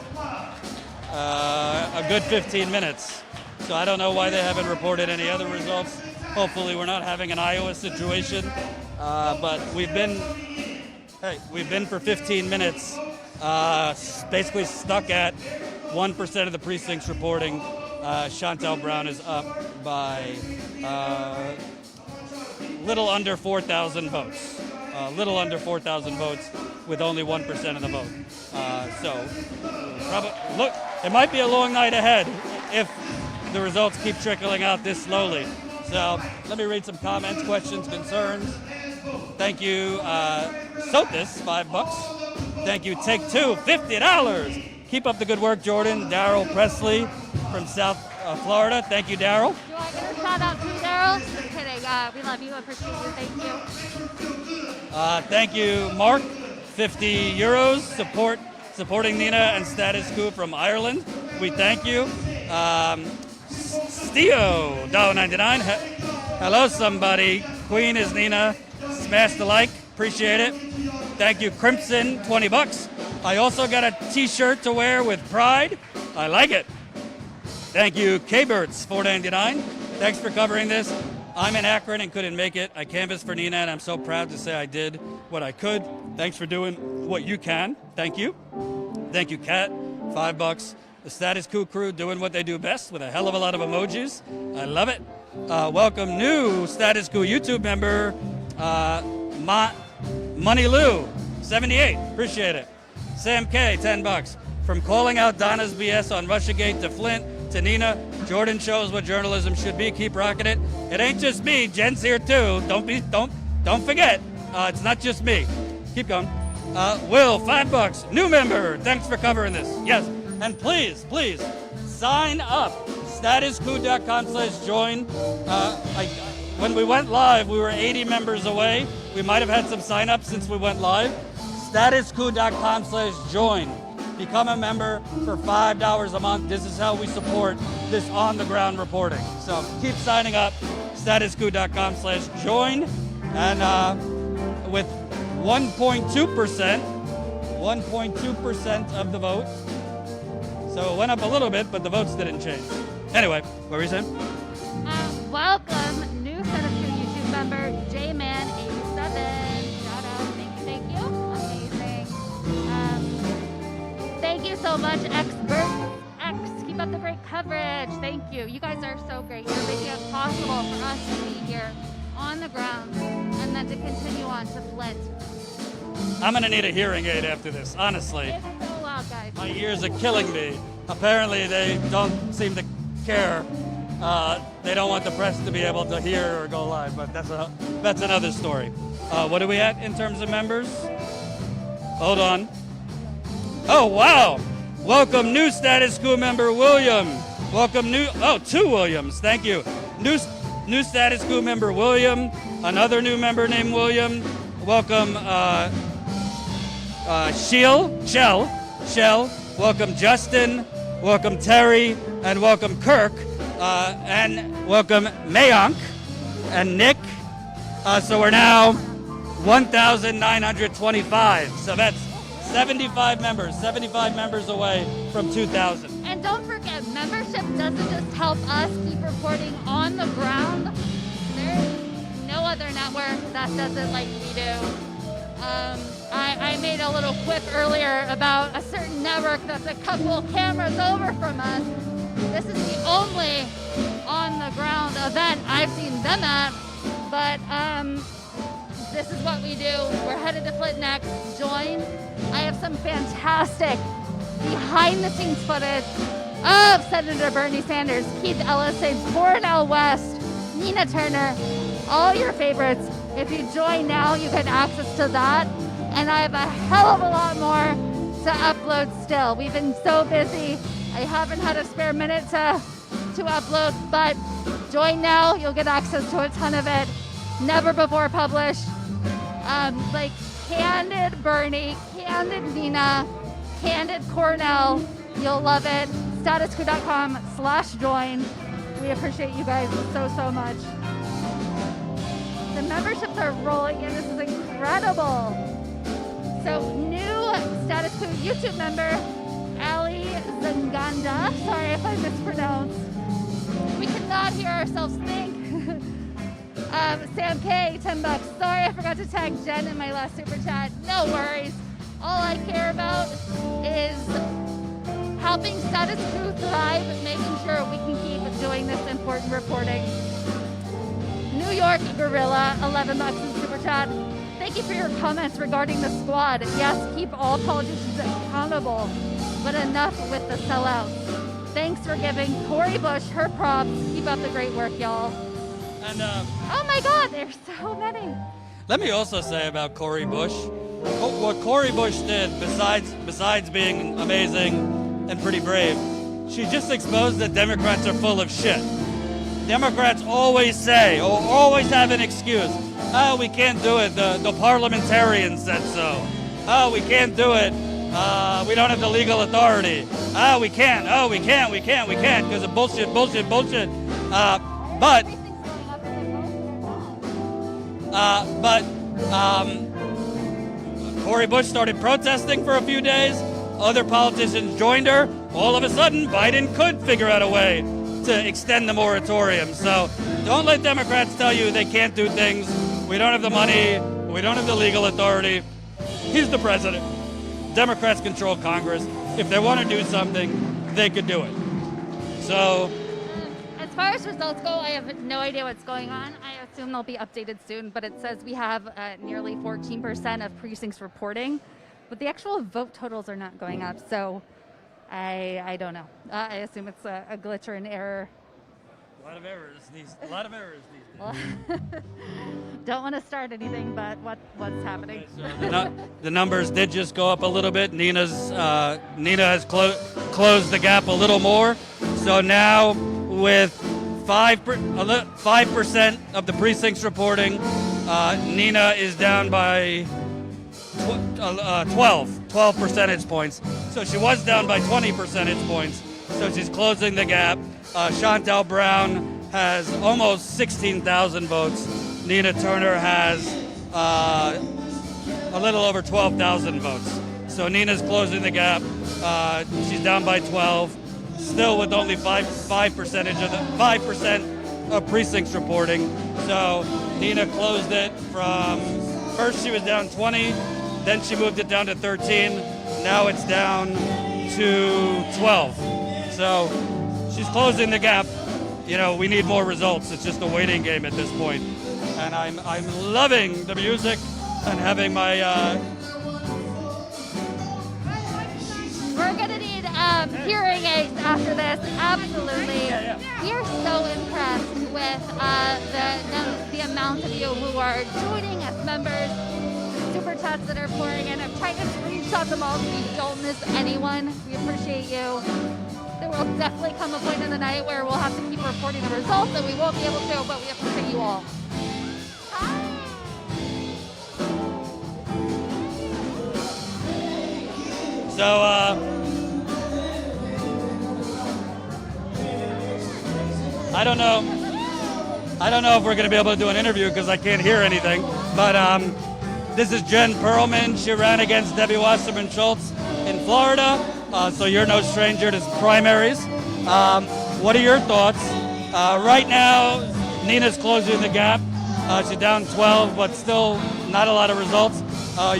a good 15 minutes. So I don't know why they haven't reported any other results. Hopefully we're not having an Iowa situation, but we've been for 15 minutes basically stuck at 1% of the precincts reporting. Chantel Brown is up by little under 4,000 votes. Little under 4,000 votes with only 1% of the vote. Look, it might be a long night ahead if the results keep trickling out this slowly. So let me read some comments, questions, concerns. Thank you, Sotis, $5. Thank you, Take Two, $50. Keep up the good work, Jordan. Daryl Presley from South Florida. Thank you, Daryl. Do I get a shout out too, Daryl? Just kidding. We love you. Appreciate you. Thank you. Thank you, Mark. €50. Supporting Nina and Status Coup from Ireland. We thank you. Steo, $1.99. Hello, somebody. Queen is Nina. Smash the like. Appreciate it. Thank you, Crimson, $20. I also got a t-shirt to wear with pride. I like it. Thank you, K-Birds, $4.99. Thanks for covering this. I'm in Akron and couldn't make it. I canvassed for Nina and I'm so proud to say I did what I could. Thanks for doing what you can. Thank you. Thank you, Kat, $5. The Status Coup crew doing what they do best with a hell of a lot of emojis. I love it. Welcome new Status Coup YouTube member, Money Lou, 78. Appreciate it. Sam K, $10. From calling out Donna's BS on Russiagate to Flint to Nina, Jordan shows what journalism should be. Keep rocking it. It ain't just me. Jen's here too. Don't forget. It's not just me. Keep going. Will, $5. New member. Thanks for covering this. Yes. And please sign up. Statuscoup.com/join. When we went live, we were 80 members away. We might have had some sign-ups since we went live. Statuscoup.com/join. Become a member for $5 a month. This is how we support this on-the-ground reporting. So keep signing up. Statuscoup.com/join. And with 1.2% of the vote. So it went up a little bit, but the votes didn't change. Anyway, what were you saying? Welcome, new Status Coup YouTube member, Jman87. Shout out, thank you. Amazing. Thank you so much, Expert X. Keep up the great coverage. Thank you. You guys are so great. You're making it possible for us to be here on the ground and then to continue on to Flint. I'm going to need a hearing aid after this, honestly. It's so loud, guys. My ears are killing me. Apparently, they don't seem to care. They don't want the press to be able to hear or go live, but that's another story. What are we at in terms of members? Hold on. Oh, wow. Welcome, new Status Coup member, William. Welcome, two Williams. Thank you. New Status Coup member, William. Another new member named William. Welcome, Shell. Welcome, Justin. welcome Terry, and welcome Kirk, and welcome Mayank and Nick. So we're now 1,925. So that's 75 members away from 2,000. And don't forget, membership doesn't just help us keep reporting on the ground. There's no other network that does it like we do. I made a little quip earlier about a certain network that's a couple cameras over from us. This is the only on-the-ground event I've seen them at, but this is what we do. We're headed to Flint next. Join. I have some fantastic behind-the-scenes footage of Senator Bernie Sanders, Keith Ellison, Cornel West, Nina Turner, all your favorites. If you join now, you get access to that. And I have a hell of a lot more to upload still. We've been so busy. I haven't had a spare minute to upload, but join now. You'll get access to a ton of it. Never before published. Like Candid Bernie, Candid Nina, Candid Cornell. You'll love it. Statuscoup.com/join. We appreciate you guys so much. The memberships are rolling in. This is incredible. So new Status Coup YouTube member, Ali Zanganda. Sorry if I mispronounced. We cannot hear ourselves think. Sam K, $10. Sorry, I forgot to tag Jen in my last super chat. No worries. All I care about is helping Status Coup thrive, making sure we can keep doing this important reporting. New York Gorilla, $11 in super chat. Thank you for your comments regarding the squad. Yes, keep all politicians accountable, but enough with the sellouts. Thanks for giving Cori Bush her props. Keep up the great work, y'all. And oh my God, there's so many. let me also say about Cori Bush, what Cori Bush did, besides being amazing and pretty brave, she just exposed that Democrats are full of shit. Democrats always say, or always have an excuse. Oh, we can't do it. The parliamentarians said so. Oh, we can't do it. We don't have the legal authority. Oh, we can't. Oh, we can't because of bullshit. But Cori Bush started protesting for a few days. Other politicians joined her. All of a sudden, Biden could figure out a way to extend the moratorium. So don't let Democrats tell you they can't do things. We don't have the money. We don't have the legal authority. He's the president. Democrats control Congress. If they want to do something, they could do it. So as far as results go, I have no idea what's going on. I assume they'll be updated soon, but it says we have nearly 14% of precincts reporting, but the actual vote totals are not going up. So I don't know. I assume it's a glitch or an error. a lot of errors these days. Don't want to start anything, but what's happening? Okay, so the numbers did just go up a little bit. Nina has closed the gap a little more. So now with 5% of the precincts reporting, Nina is down by 12 percentage points. So she was down by 20 percentage points. So she's closing the gap. Chantel Brown has almost 16,000 votes. Nina Turner has a little over 12,000 votes. So Nina's closing the gap. She's down by 12, still with only 5% of precincts reporting. So Nina closed it from, first she was down 20, then she moved it down to 13. Now it's down to 12. So she's closing the gap. You know, we need more results. It's just a waiting game at this point. And I'm loving the music and having my... We're going to need hearing aids after this, absolutely. Yeah. We are so impressed with the amount of you who are joining as members, the super chats that are pouring in. I'm trying to screenshot them all so we don't miss anyone. We appreciate you. There will definitely come a point in the night where we'll have to keep reporting the results and we won't be able to, but we appreciate you all. I don't know. I don't know if we're going to be able to do an interview because I can't hear anything. But this is Jen Perlman. She ran against Debbie Wasserman Schultz in Florida. So you're no stranger to primaries. What are your thoughts? Right now, Nina's closing the gap. She's down 12, but still not a lot of results.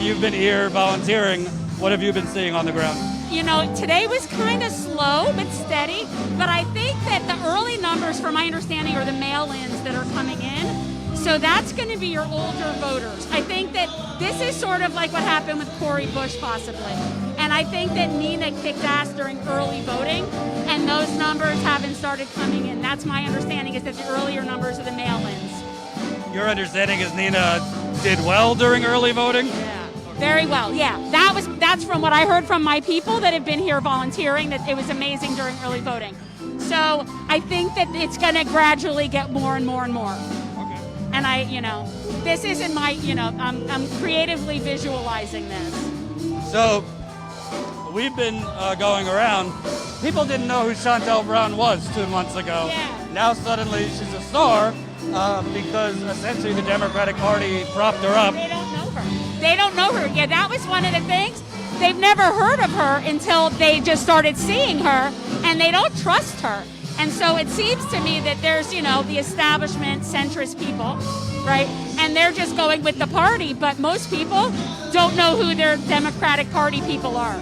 You've been here volunteering. What have you been seeing on the ground? You know, today was kind of slow but steady, but I think that the early numbers, from my understanding, are the mail-ins that are coming in. So that's going to be your older voters. I think that this is sort of like what happened with Cori Bush, possibly. And I think that Nina kicked ass during early voting, and those numbers haven't started coming in. That's my understanding, is that the earlier numbers are the mail-ins. Your understanding is Nina did well during early voting? Yeah. Very well, yeah. That's from what I heard from my people that have been here volunteering, that it was amazing during early voting. So I think that it's going to gradually get more and more and more. Okay. And this isn't my, I'm creatively visualizing this. So we've been going around. People didn't know who Chantel Brown was 2 months ago. Yeah. Now suddenly she's a star because essentially the Democratic Party propped her up. They don't know her. They don't know her. Yeah, that was one of the things. They've never heard of her until they just started seeing her, and they don't trust her. And so it seems to me that there's, the establishment centrist people, right? And they're just going with the party, but most people don't know who their Democratic Party people are.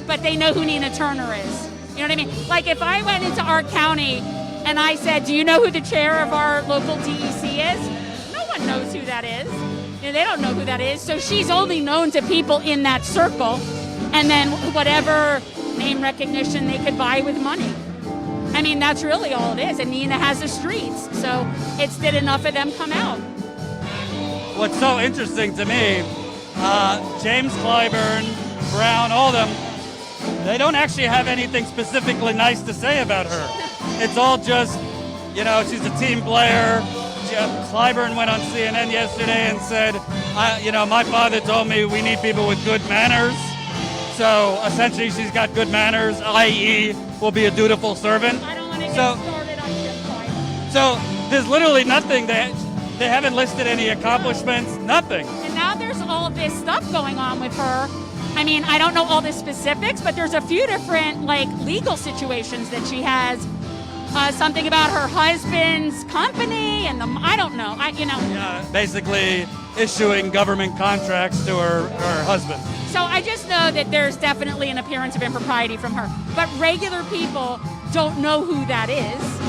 But they know who Nina Turner is. You know what I mean? Like if I went into our county and I said, do you know who the chair of our local DEC is? No one knows who that is. They don't know who that is. So she's only known to people in that circle, and then whatever name recognition they could buy with money. I mean, that's really all it is. And Nina has the streets, so did enough of them come out. What's so interesting to me, James Clyburn, Brown, all of them, they don't actually have anything specifically nice to say about her. It's all just, she's a team player. Clyburn went on CNN yesterday and said, my father told me we need people with good manners. So essentially she's got good manners, i.e. will be a dutiful servant. I don't want to get started on this point. So there's literally nothing. They haven't listed any accomplishments, nothing. And now there's all this stuff going on with her. I mean, I don't know all the specifics, but there's a few different legal situations that she has. Something about her husband's company and I don't know. Yeah, basically issuing government contracts to her husband. So I just know that there's definitely an appearance of impropriety from her. But regular people don't know who that is.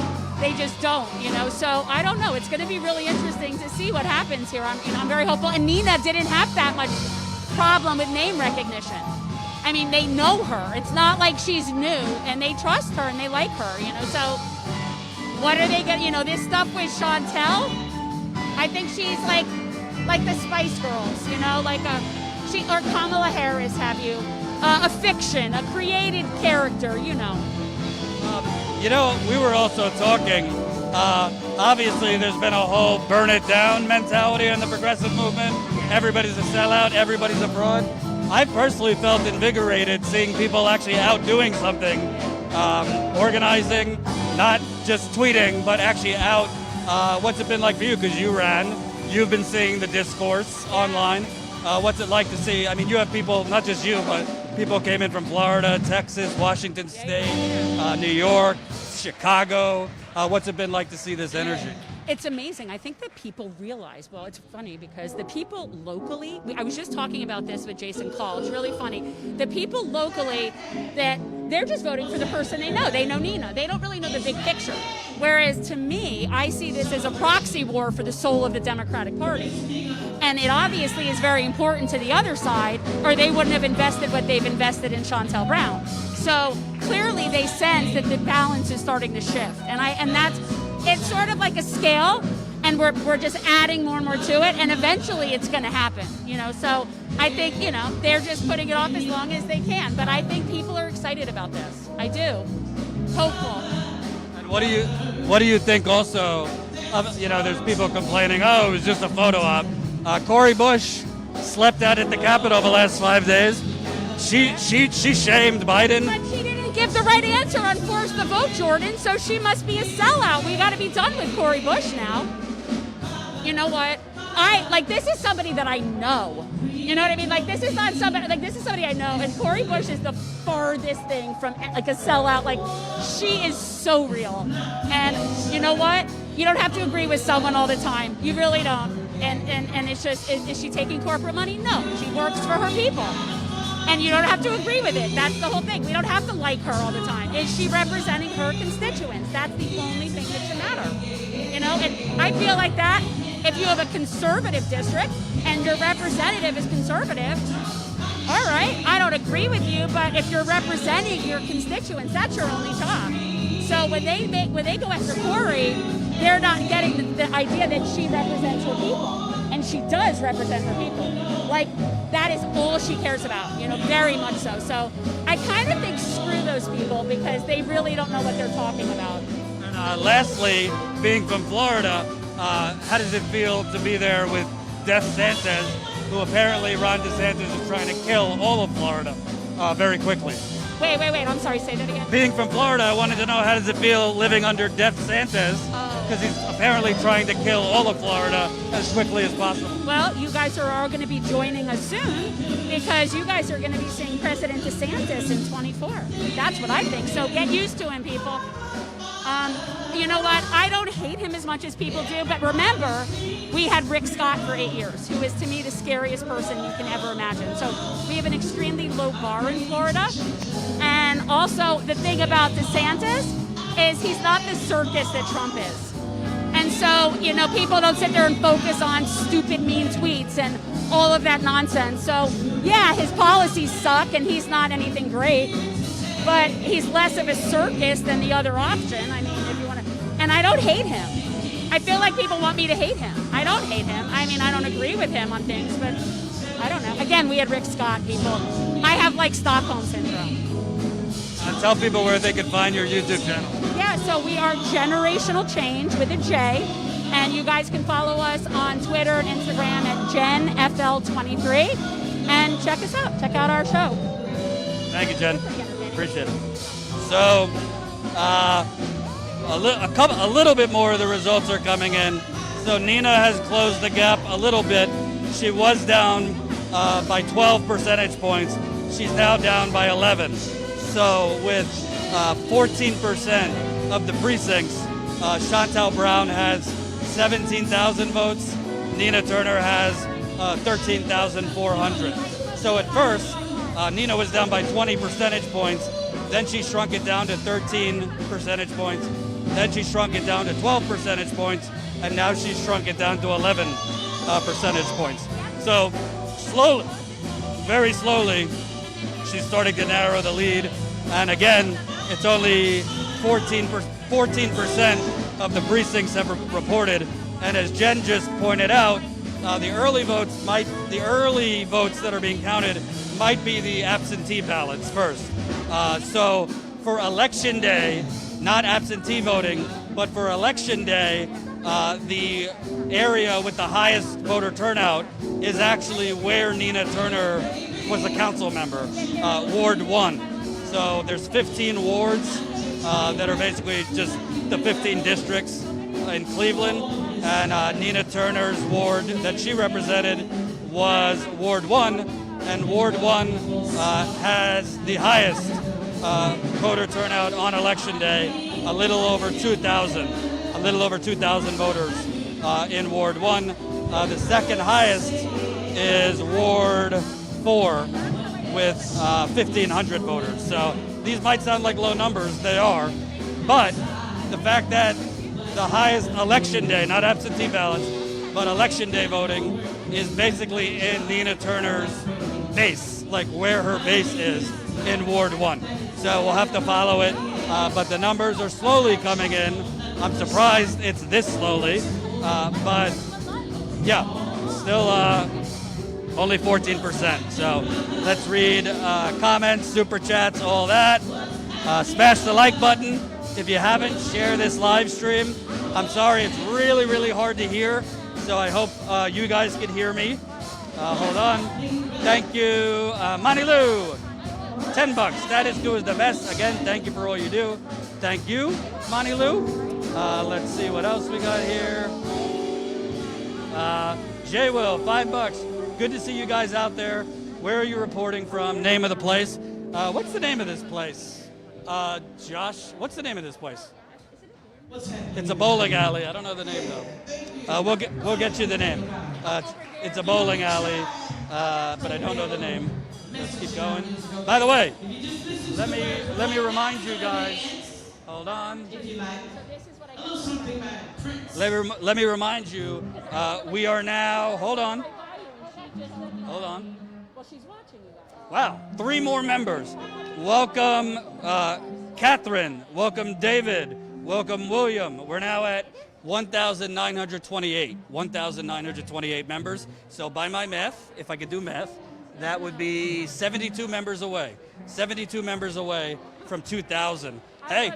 They just don't, So I don't know. It's going to be really interesting to see what happens here. I'm very hopeful. And Nina didn't have that much problem with name recognition. I mean, they know her. It's not like she's new, and they trust her and they like her, So what are they going to, this stuff with Chantel? I think she's like the Spice Girls, or Kamala Harris, have you? A fiction, a created character, we were also talking. Obviously, there's been a whole burn it down mentality in the progressive movement. Everybody's a sellout. Everybody's a fraud. I personally felt invigorated seeing people actually out doing something, organizing, not just tweeting, but actually out. What's it been like for you? Because you ran. You've been seeing the discourse online. What's it like to see? I mean, you have people, not just you, but people came in from Florida, Texas, Washington State, New York, Chicago. What's it been like to see this energy? It's amazing. I think that people realize, well, it's funny because the people locally, I was just talking about this with Jason Call, it's really funny. The people locally, that they're just voting for the person they know. They know Nina. They don't really know the big picture. Whereas to me, I see this as a proxy war for the soul of the Democratic Party. And it obviously is very important to the other side, or they wouldn't have invested what they've invested in Chantel Brown. So clearly they sense that the balance is starting to shift. It's sort of like a scale, and we're just adding more and more to it, and eventually it's going to happen, So I think, they're just putting it off as long as they can. But I think people are excited about this. I do. Hopeful. And what do you think also of, there's people complaining, it was just a photo op. Cori Bush slept out at the Capitol the last 5 days. She shamed Biden. But she didn't didn't give the right answer on Force the Vote, Jordan, so she must be a sellout. We got to be done with Cori Bush now. You know what? This is somebody that I know. You know what I mean? Like, this is not somebody, like, this is somebody I know, and Cori Bush is the farthest thing from, like, a sellout. Like, she is so real. And you know what? You don't have to agree with someone all the time. You really don't. And it's just, is she taking corporate money? No. She works for her people. And you don't have to agree with it. That's the whole thing. We don't have to like her all the time. Is she representing her constituents? That's the only thing that should matter. You know, and I feel like that, if you have a conservative district and your representative is conservative, all right, I don't agree with you, but if you're representing your constituents, that's your only job. So when they go after Cori, they're not getting the idea that she represents her people. And she does represent her people. Like, that is all she cares about, you know, very much so. So I kind of think screw those people because they really don't know what they're talking about. And lastly, being from Florida, how does it feel to be there with Death Santas, who apparently Ron DeSantis is trying to kill all of Florida very quickly? Wait, I'm sorry, say that again. Being from Florida, I wanted to know, how does it feel living under Death Santas? Because he's apparently trying to kill all of Florida as quickly as possible. Well, you guys are all going to be joining us soon because you guys are going to be seeing President DeSantis in 24. That's what I think. So get used to him, people. You know what? I don't hate him as much as people do, but remember, we had Rick Scott for 8 years, who is, to me, the scariest person you can ever imagine. So we have an extremely low bar in Florida. And also, the thing about DeSantis is he's not the circus that Trump is. And so, you know, people don't sit there and focus on stupid, mean tweets and all of that nonsense. So, yeah, his policies suck and he's not anything great, but he's less of a circus than the other option. I mean, if you want to, and I don't hate him. I feel like people want me to hate him. I don't hate him. I mean, I don't agree with him on things, but I don't know. Again, we had Rick Scott, people. I have like Stockholm syndrome. Tell people where they can find your YouTube channel. Yeah, so we are Generational Change with a J, and you guys can follow us on Twitter and Instagram at GenFL23, and check us out. Check out our show. Thank you, Jen. Appreciate it. So, a little bit more of the results are coming in. So Nina has closed the gap a little bit. She was down by 12 percentage points. She's now down by 11. So with 14% of the precincts, Chantal Brown has 17,000 votes. Nina Turner has 13,400. So at first, Nina was down by 20 percentage points. Then she shrunk it down to 13 percentage points. Then she shrunk it down to 12 percentage points. And now she's shrunk it down to 11 percentage points. So slowly, very slowly, she's starting to narrow the lead. And again, it's only 14% of the precincts have reported. And as Jen just pointed out, the early votes that are being counted might be the absentee ballots first. So for election day, not absentee voting, but for election day, the area with the highest voter turnout is actually where Nina Turner was a council member, Ward 1. So there's 15 wards that are basically just the 15 districts in Cleveland, and Nina Turner's ward that she represented was Ward 1, and Ward 1 has the highest voter turnout on election day, a little over 2,000 voters in Ward 1. The second highest is Ward 4 with 1,500 voters. So these might sound like low numbers, they are, but the fact that the highest election day, not absentee ballots, but election day voting is basically in Nina Turner's base, like where her base is in Ward 1. So we'll have to follow it, but the numbers are slowly coming in. I'm surprised it's this slowly, but yeah, still only 14%. So let's read comments, super chats, all that. Smash the like button. If you haven't, share this live stream. I'm sorry, it's really, really hard to hear, so I hope you guys can hear me. Hold on. Thank you, Manilu. $10. Status Coup is the best. Again, thank you for all you do. Thank you, Monty Lou. Let's see what else we got here. J Will, $5. Good to see you guys out there. Where are you reporting from? Name of the place. What's the name of this place? Josh, what's the name of this place? It's a bowling alley. I don't know the name though. We'll get you the name. It's a bowling alley, but I don't know the name. Let's keep going. By the way, let me remind you guys. Hold on. Let me remind you. We are now. Hold on. Hold on. Wow, 3 more members. Welcome, Catherine. Welcome, David. Welcome, William. We're now at 1,928. 1,928 members. So by my math, if I could do math, that would be 72 members away. 72 members away from 2,000. Hey,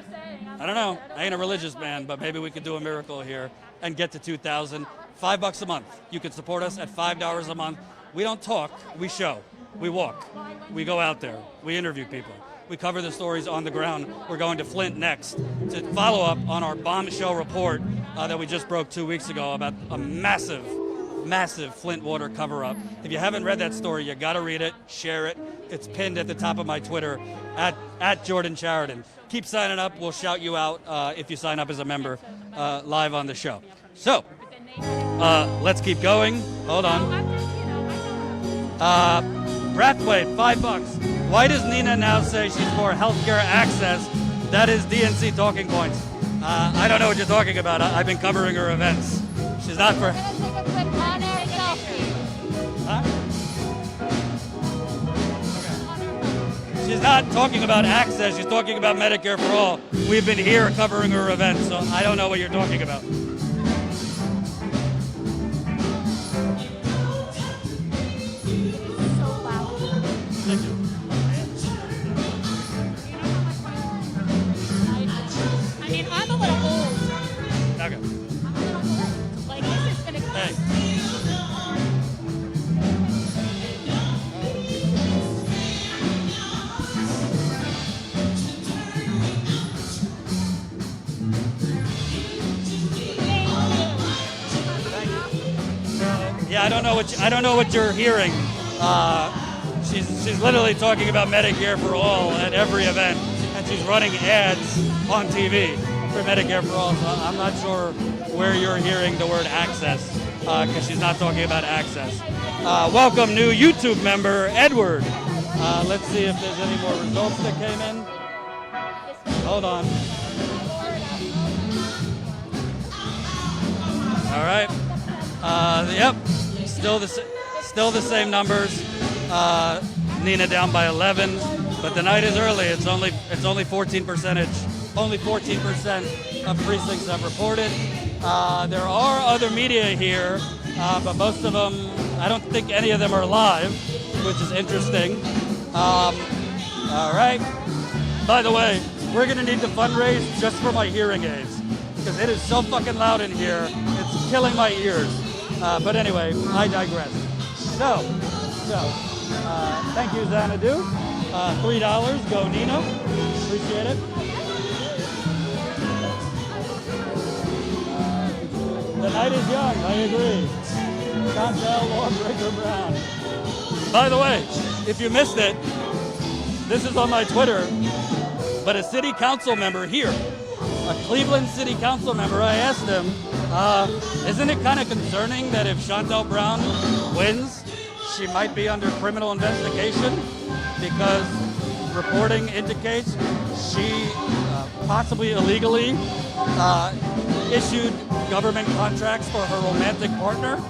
I don't know. I ain't a religious man, but maybe we could do a miracle here and get to 2,000. $5 a month. You can support us at $5 a month. We don't talk, we show. We walk. We go out there. We interview people. We cover the stories on the ground. We're going to Flint next to follow up on our bombshell report that we just broke 2 weeks ago about a massive Flint water cover-up. If you haven't read that story, you got to read it, share it. It's pinned at the top of my Twitter, at Jordan Sheridan. Keep signing up. We'll shout you out if you sign up as a member live on the show. So, let's keep going. Hold on. Brathwaite, $5. Why does Nina now say she's for healthcare access? That is DNC talking points. I don't know what you're talking about. I've been covering her events. She's not for... Huh? She's not talking about access. She's talking about Medicare for all. We've been here covering her events, so I don't know what you're talking about. Thank you. I mean, I'm a little old. Okay. Like, this is going to... Hey. Yeah, I don't know what you're hearing. She's literally talking about Medicare for all at every event, and she's running ads on TV for Medicare for all. So I'm not sure where you're hearing the word access, because she's not talking about access. Welcome, new YouTube member Edward. Let's see if there's any more results that came in. Hold on. All right. Yep. Still the same numbers. Nina down by 11, but the night is early. It's only 14%. Only 14% of precincts have reported. There are other media here, but most of them, I don't think any of them are live, which is interesting. All right. By the way, we're gonna need to fundraise just for my hearing aids because it is so fucking loud in here. It's killing my ears. But anyway, I digress. So, thank you, Xanadu. $3, go Nina. Appreciate it. The night is young, I agree. Chantel Lawbreaker Brown. By the way, if you missed it, this is on my Twitter, but a city council member here, a Cleveland city council member, I asked him, isn't it kind of concerning that if Chantel Brown wins, she might be under criminal investigation because reporting indicates she possibly illegally issued government contracts for her romantic partner,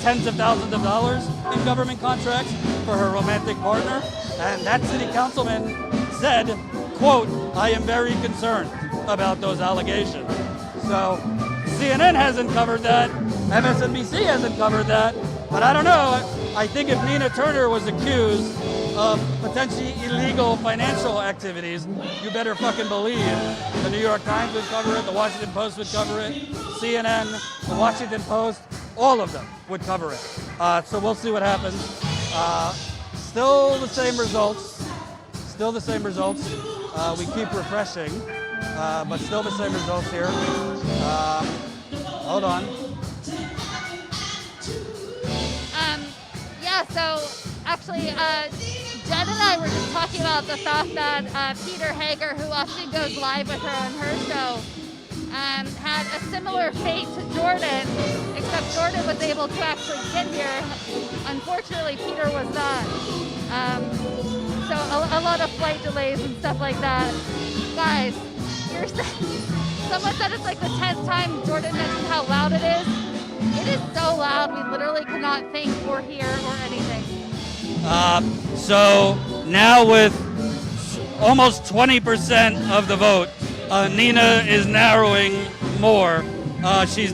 tens of thousands of dollars in government contracts for her romantic partner. And that city councilman said, quote, "I am very concerned about those allegations." So CNN hasn't covered that, MSNBC hasn't covered that, but I don't know. I think if Nina Turner was accused of potentially illegal financial activities, you better fucking believe the New York Times would cover it, the Washington Post would cover it, CNN, the Washington Post, all of them would cover it. So we'll see what happens. Still the same results. Still the same results. We keep refreshing, but still the same results here. Hold on. Yeah, so actually, Jen and I were just talking about the fact that Peter Hager, who often goes live with her on her show, had a similar fate to Jordan, except Jordan was able to actually get here. Unfortunately, Peter was not. So a lot of flight delays and stuff like that. Guys, someone said it's like the 10th time Jordan mentioned how loud it is. It is so loud, we literally cannot think or hear or anything. So now with almost 20% of the vote, Nina is narrowing more. She's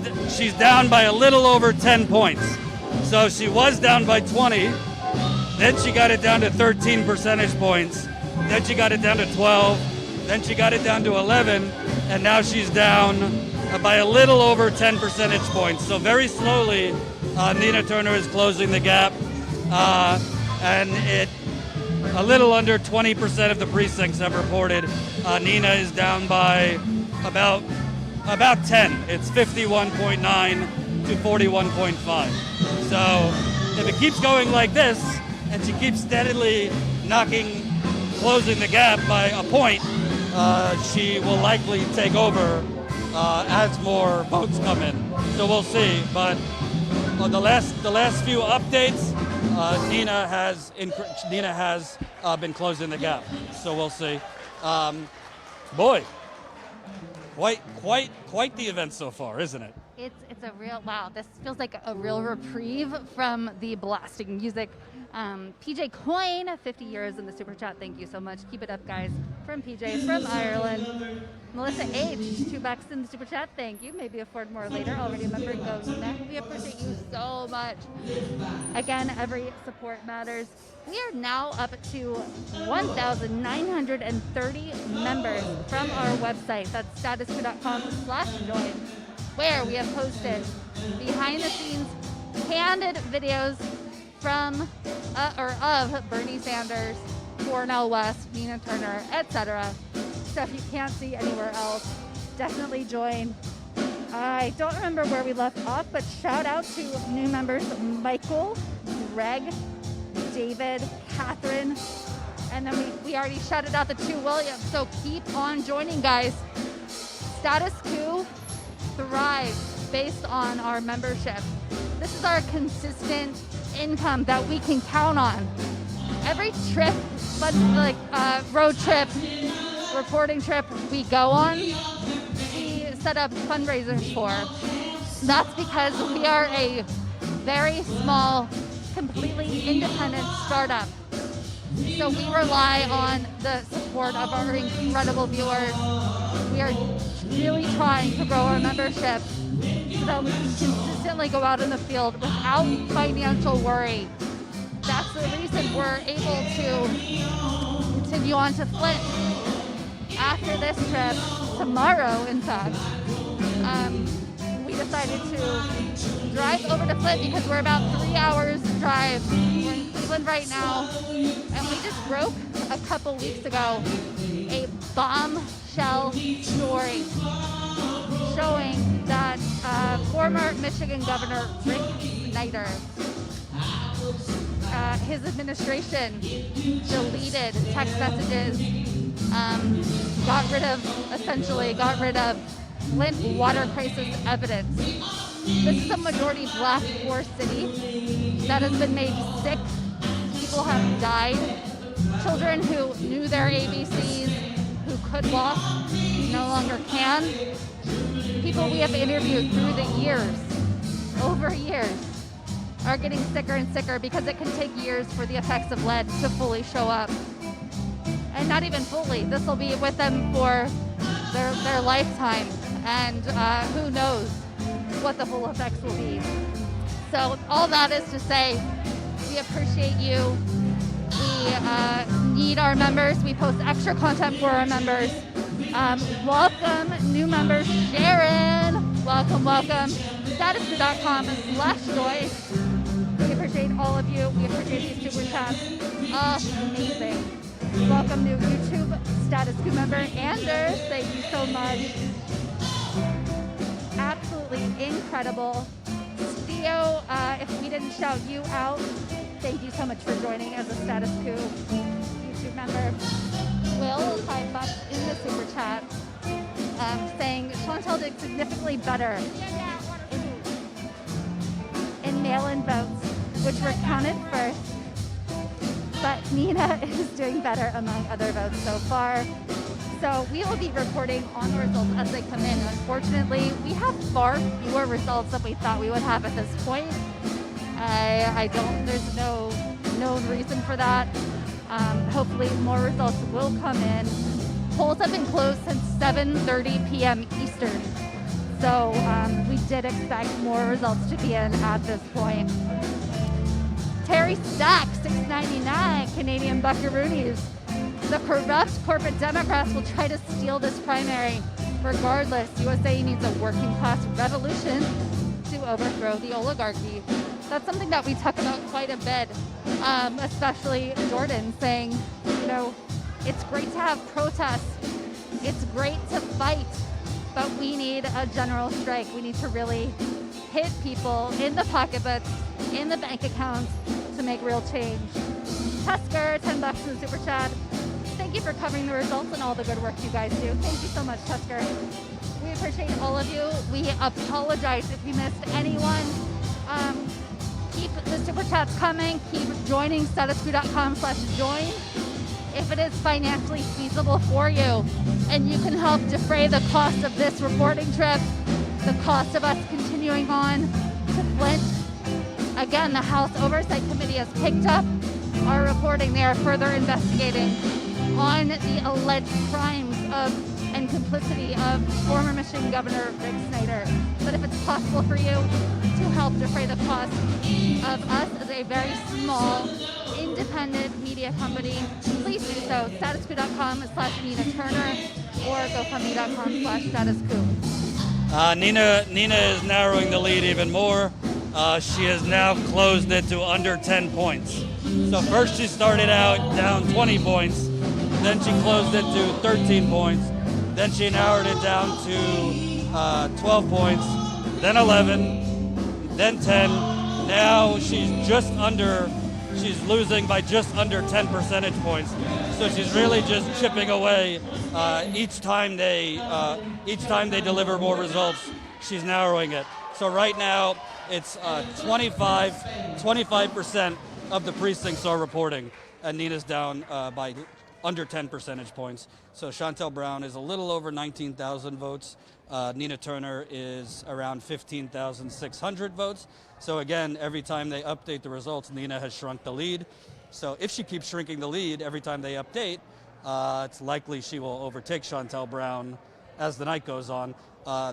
down by a little over 10 points. So she was down by 20, then she got it down to 13 percentage points, then she got it down to 12, then she got it down to 11, and now she's down by a little over 10 percentage points. So very slowly, Nina Turner is closing the gap, and a little under 20% of the precincts have reported Nina is down by about 10. It's 51.9 to 41.5. So if it keeps going like this, and she keeps steadily closing the gap by a point, she will likely take over as more votes come in. So we'll see. But the last few updates, Nina has been closing the gap. So we'll see. Boy, quite the event so far, isn't it? It's a real, wow, this feels like a real reprieve from the blasting music. PJ Coyne, 50 years in the super chat. Thank you so much. Keep it up, guys. From PJ, from Ireland. Melissa H, $2 in the super chat. Thank you. Maybe afford more later. Already a member. Go Nina. We appreciate you so much. Again, every support matters. We are now up to 1,930 members from our website. That's statusquo.com/join, where we have posted behind-the-scenes candid videos from or of Bernie Sanders, Cornel West, Nina Turner, etc. Stuff you can't see anywhere else. Definitely join. I don't remember where we left off, but shout out to new members Michael, Greg, David, Catherine, and then we already shouted out the two Williams. So keep on joining, guys. Status Coup thrives based on our membership. This is our consistent income that we can count on. Every trip, road trip, reporting trip we go on, we set up fundraisers for. That's because we are a very small, completely independent startup. So we rely on the support of our incredible viewers. We are really trying to grow our membership so that we can consistently go out in the field without financial worry. That's the reason we're able to continue on to Flint. After this trip, tomorrow in fact, we decided to drive over to Flint because we're about 3 hours drive. We're in Cleveland right now, and we just broke a couple weeks ago a bombshell story showing that former Michigan Governor Rick Snyder, his administration deleted text messages, got rid of Flint water crisis evidence. This is a majority black poor city that has been made sick. People have died. Children who knew their ABCs, who could walk, no longer can. People we have interviewed through the years, over years, are getting sicker and sicker because it can take years for the effects of lead to fully show up. And not even fully. This will be with them for their lifetime. And who knows what the full effects will be. So all that is to say, we appreciate you. We need our members. We post extra content for our members. Welcome, new members. Sharon, welcome. Statusquo.com/joy. We appreciate all of you. We appreciate these super chats. Amazing. Welcome new YouTube Status Coup member, Anders. Thank you so much. Absolutely incredible. Theo, if we didn't shout you out, thank you so much for joining as a Status Coup YouTube member. Will, $5 in the super chat, saying Chantal did significantly better in mail-in votes, which were counted first, but Nina is doing better among other votes so far. So we will be reporting on the results as they come in. Unfortunately, we have far fewer results than we thought we would have at this point. There's no known reason for that. Hopefully more results will come in. Polls have been closed since 7:30 p.m. Eastern. So we did expect more results to be in at this point. Terry Stack, $6.99, Canadian Buckaroonies. The corrupt corporate Democrats will try to steal this primary. Regardless, USA needs a working class revolution to overthrow the oligarchy. That's something that we talk about quite a bit, especially Jordan saying, it's great to have protests. It's great to fight, but we need a general strike. We need to really hit people in the pocketbooks, in the bank accounts to make real change. Tusker, $10 in the super chat. Thank you for covering the results and all the good work you guys do. Thank you so much, Tusker. We appreciate all of you. We apologize if we missed anyone. Keep the super chats coming. Keep joining statuscoup.com/join if it is financially feasible for you. And you can help defray the cost of this reporting trip, the cost of us continuing on to Flint. Again, the House Oversight Committee has picked up our reporting. They are further investigating on the alleged crimes and complicity of former Michigan Governor Rick Snyder. But if it's possible for you to help defray the cost of us as a very small, independent media company, please do so. Statuscoup.com/Nina Turner or GoFundMe.com/statuscoup. Nina is narrowing the lead even more. She has now closed it to under 10 points. So first she started out down 20 points, then she closed it to 13 points, then she narrowed it down to 12 points, then 11, then 10. Now she's losing by just under 10 percentage points. So she's really just chipping away each time they deliver more results. She's narrowing it. So right now it's 25% of the precincts are reporting, and Nina's down by under 10 percentage points. So Chantal Brown is a little over 19,000 votes. Nina Turner is around 15,600 votes. So again, every time they update the results, Nina has shrunk the lead. So if she keeps shrinking the lead every time they update, it's likely she will overtake Chantal Brown as the night goes on.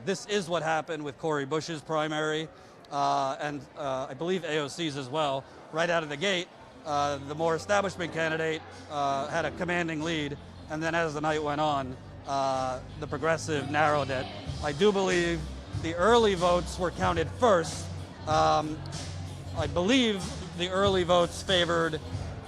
This is what happened with Cori Bush's primary, and I believe AOC's as well. Right out of the gate, the more establishment candidate had a commanding lead, and then as the night went on, the progressive narrowed it. I do believe the early votes were counted first. I believe the early votes favored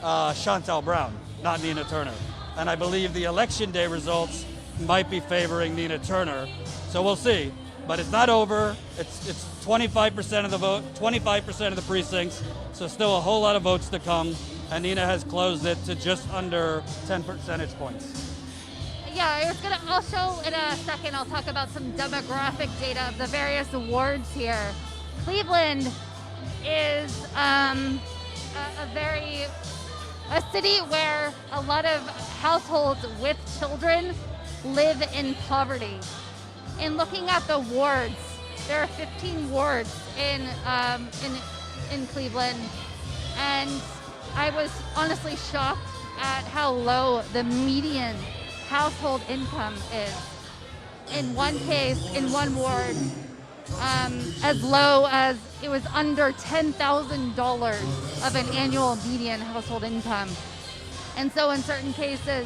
Chantal Brown, not Nina Turner. And I believe the election day results might be favoring Nina Turner. So we'll see. But it's not over. It's 25% of the vote, 25% of the precincts. So still a whole lot of votes to come. And Nina has closed it to just under 10 percentage points. Yeah, I'll show in a second. I'll talk about some demographic data of the various wards here. Cleveland is a city where a lot of households with children live in poverty. In looking at the wards, there are 15 wards in Cleveland, and I was honestly shocked at how low the median household income is. In one case, in one ward, as low as it was under $10,000 of an annual median household income. And so in certain cases,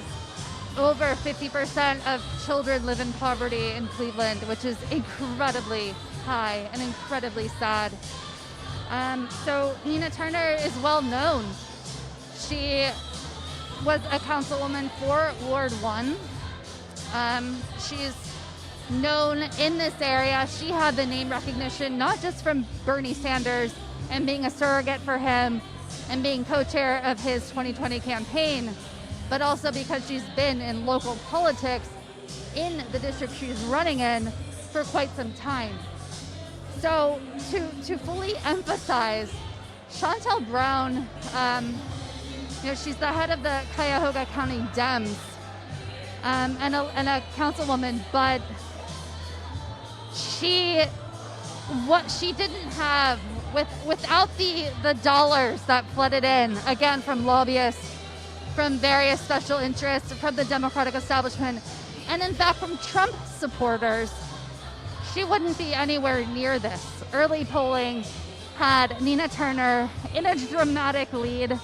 over 50% of children live in poverty in Cleveland, which is incredibly high and incredibly sad. So Nina Turner is well known. She was a councilwoman for Ward 1. She's known in this area. She had the name recognition, not just from Bernie Sanders and being a surrogate for him and being co-chair of his 2020 campaign, but also because she's been in local politics in the district she's running in for quite some time. So to fully emphasize, Chantel Brown, she's the head of the Cuyahoga County Dems and a councilwoman, but what she didn't have without the dollars that flooded in, again, from lobbyists, from various special interests, from the Democratic establishment, and in fact from Trump supporters, she wouldn't be anywhere near this. Early polling had Nina Turner in a dramatic lead.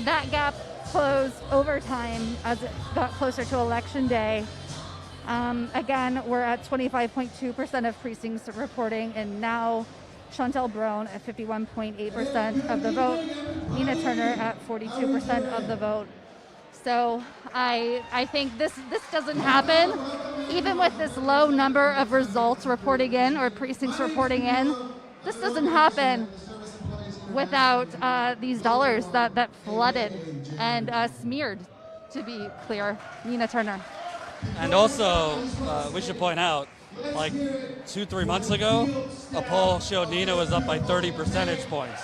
That gap closed over time as it got closer to Election Day. Again, we're at 25.2% of precincts reporting, and now Chantel Brown at 51.8% of the vote, Nina Turner at 42% of the vote. So I think this doesn't happen, even with this low number of results reporting in or precincts reporting in. This doesn't happen without these dollars that flooded and smeared, to be clear, Nina Turner. And also, we should point out, like 2-3 months ago, a poll showed Nina was up by 30 percentage points.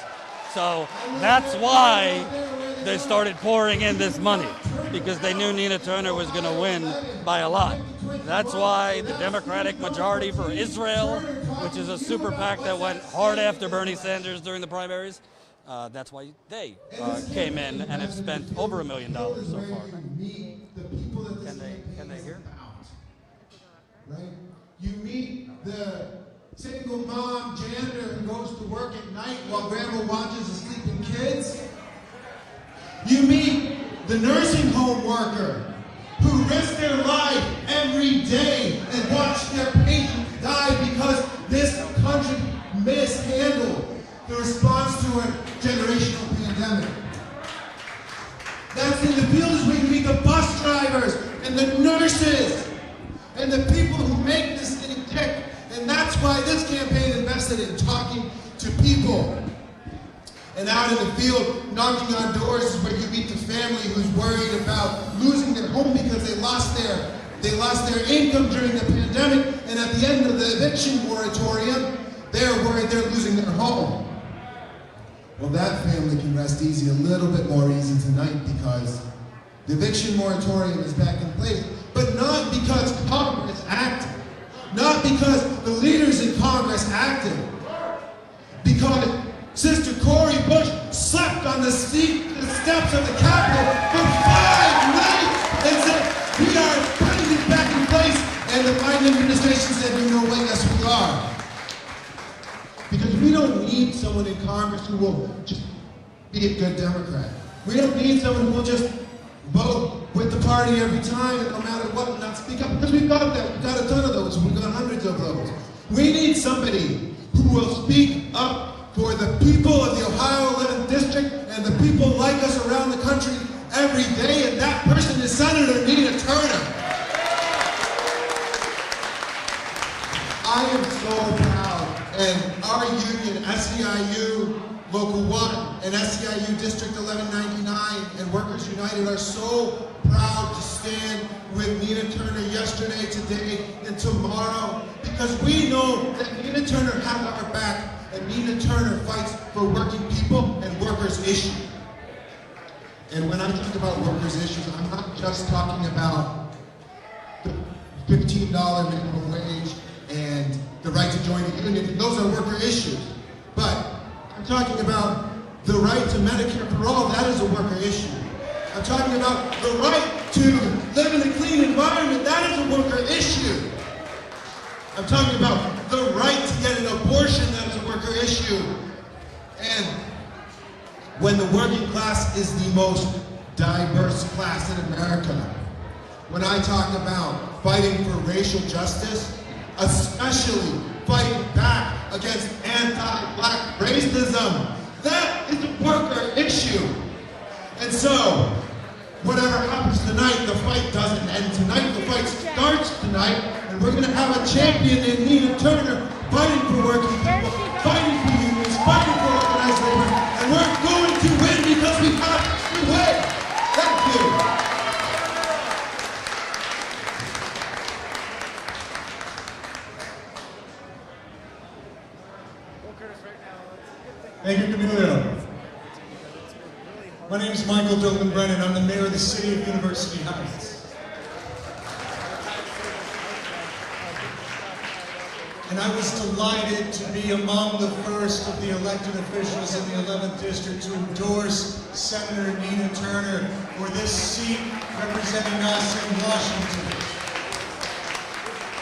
So that's why they started pouring in this money, because they knew Nina Turner was going to win by a lot. That's why the Democratic Majority for Israel, which is a super PAC that went hard after Bernie Sanders during the primaries, that's why they came in and have spent over $1 million so far. Can they hear? Right? You meet the single mom janitor who goes to work at night while grandma watches the sleeping kids. You meet the nursing home worker who risks their life every day and watch their patients die because this country mishandled the response to a generational pandemic. That's in the field is where you meet the bus drivers and the nurses and the people who make this thing tick. And that's why this campaign invested in talking to people. And out in the field, knocking on doors is where you meet the family who's worried about losing their home because they lost their income during the pandemic, and at the end of the eviction moratorium, they're worried they're losing their home. Well, that family can rest easy, a little bit more easy tonight, because the eviction moratorium is back in place, but not because Congress acted, not because the leaders in Congress acted, because Sister Cori Bush slept on the steps of the Capitol for 5 nights and said, we are putting it back in place, and the Biden administration said, you know what, yes we are. Because we don't need someone in Congress who will just be a good Democrat. We don't need someone who will just vote with the party every time and no matter what and not speak up, because we've got that. We've got a ton of those. We've got hundreds of those. We need somebody who will speak up for the people of the Ohio 11th District and the people like us around the country every day, and that person is Senator Nina Turner. I am so proud, and our union, SEIU Local 1 and SEIU District 1199 and Workers United are so proud to stand with Nina Turner yesterday, today, and tomorrow, because we know that Nina Turner has our back, and Nina Turner fights for working people and workers' issues. And when I talk about workers' issues, I'm not just talking about the $15 minimum wage and the right to join the union. Those are worker issues. But I'm talking about the right to Medicare for all. That is a worker issue. I'm talking about the right to live in a clean environment. That is a worker issue. I'm talking about the right to get an abortion. That is a worker issue. And when the working class is the most diverse class in America, when I talk about fighting for racial justice, especially fighting back against anti-black racism, that is a worker issue. And so, Whatever happens tonight, the fight doesn't end tonight. The fight starts tonight, and we're going to have a champion in Nina Turner fighting for working people, fighting for unions, fighting for organized labor, and we're going to win because we have to win. Thank you. Thank you, Camilo. My name is Michael Dolan Brennan. I'm the mayor of the city of University Heights. And I was delighted to be among the first of the elected officials in the 11th District to endorse Senator Nina Turner for this seat representing us in Washington.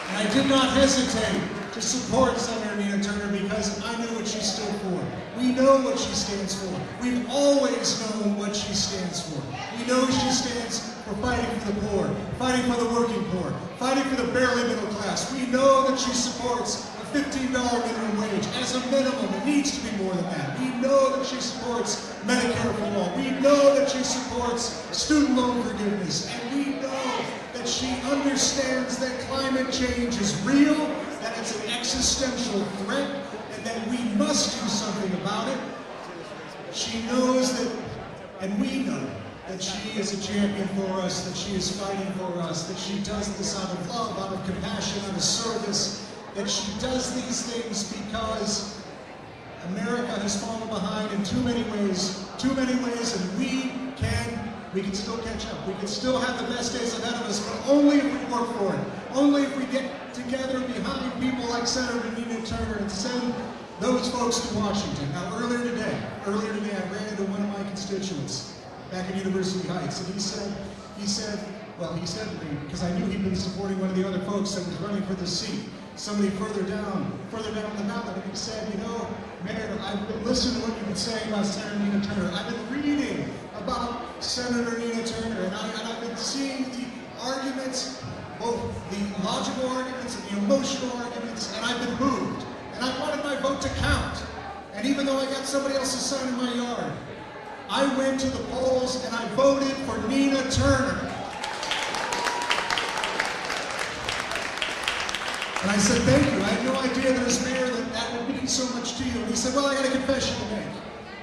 And I did not hesitate to support Senator Nina Turner because I knew what she stood for. We know what she stands for. We've always known what she stands for. We know she stands for fighting for the poor, fighting for the working poor, fighting for the barely middle class. We know that she supports a $15 minimum wage. As a minimum, it needs to be more than that. We know that she supports Medicare for all. We know that she supports student loan forgiveness. And we know that she understands that climate change is real, that it's an existential threat, and that we must do something about it. She knows that, and we know, that she is a champion for us, that she is fighting for us, that she does this out of love, out of compassion, out of service, that she does these things because America has fallen behind in too many ways, and we can still catch up. We can still have the best days ahead of us, but only if we work for it. Only if we get together behind people like Senator Nina Turner and send those folks to Washington. Now, earlier today, I ran into one of my constituents back in University Heights, and he said to me, because I knew he'd been supporting one of the other folks that was running for the seat, somebody further down the ballot, and he said, you know, Mayor, I've been listening to what you've been saying about Senator Nina Turner. I've been reading about Senator Nina Turner, and I've been seeing the arguments, both the logical arguments and the emotional arguments, and I've been moved. And I wanted my vote to count. And even though I got somebody else's sign in my yard, I went to the polls and I voted for Nina Turner. And I said, thank you. I had no idea that as mayor that would mean so much to you. And he said, well, I got a confession to make.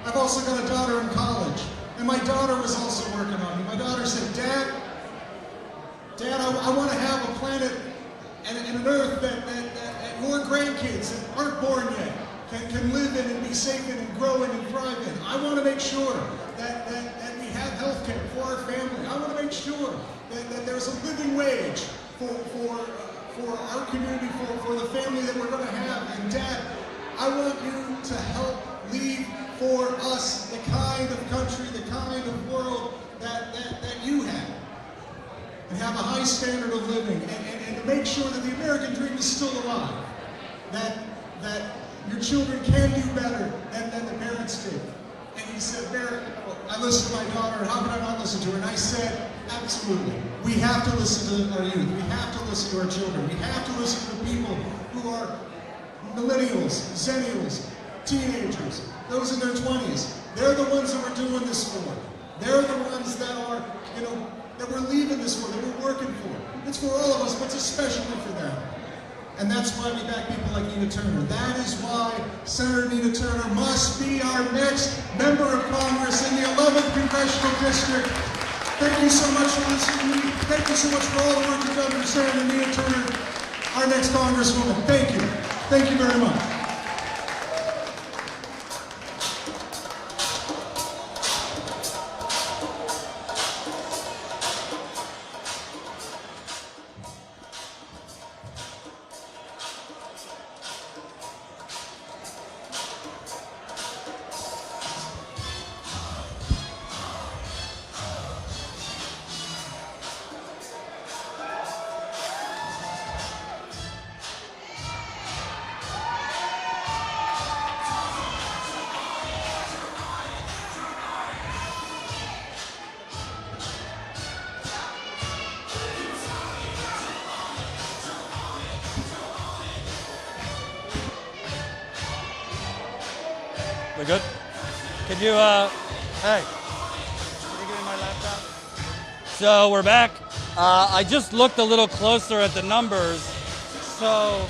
I've also got a daughter in college. And my daughter was also working on me. My daughter said, Dad, I want to have a planet and an earth that your grandkids that aren't born yet can live in and be safe in and grow in and thrive in. I want to make sure that we have health care for our family. I want to make sure that there's a living wage for our community, for the family that we're going to have. And Dad, I want you to help lead for us the kind of country, the kind of world that you have. And have a high standard of living, and to make sure that the American dream is still alive. That your children can do better than the parents did. And he said, Barrett, I listened to my daughter, how could I not listen to her? And I said, absolutely. We have to listen to our youth. We have to listen to our children. We have to listen to the people who are millennials, zennials, teenagers, those in their 20s. They're the ones that we're doing this for. They're the ones that are, that we're leaving this for, that we're working for. It's for all of us, but it's especially for them. And that's why we back people like Nina Turner. That is why Senator Nina Turner must be our next member of Congress in the 11th Congressional District. Thank you so much for listening to me. Thank you so much for all the work you've done for Senator Nina Turner, our next Congresswoman. Thank you. Thank you very much. We good? Could you, hey, can you give me my laptop? So we're back. I just looked a little closer at the numbers. So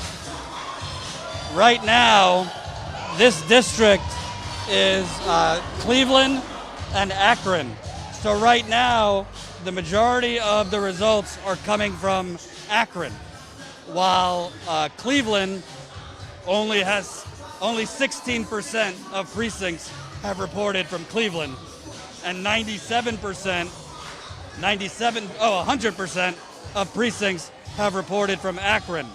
right now, this district is Cleveland and Akron. So right now, the majority of the results are coming from Akron, while Cleveland only 16% of precincts have reported from Cleveland, and 100% of precincts have reported from Akron.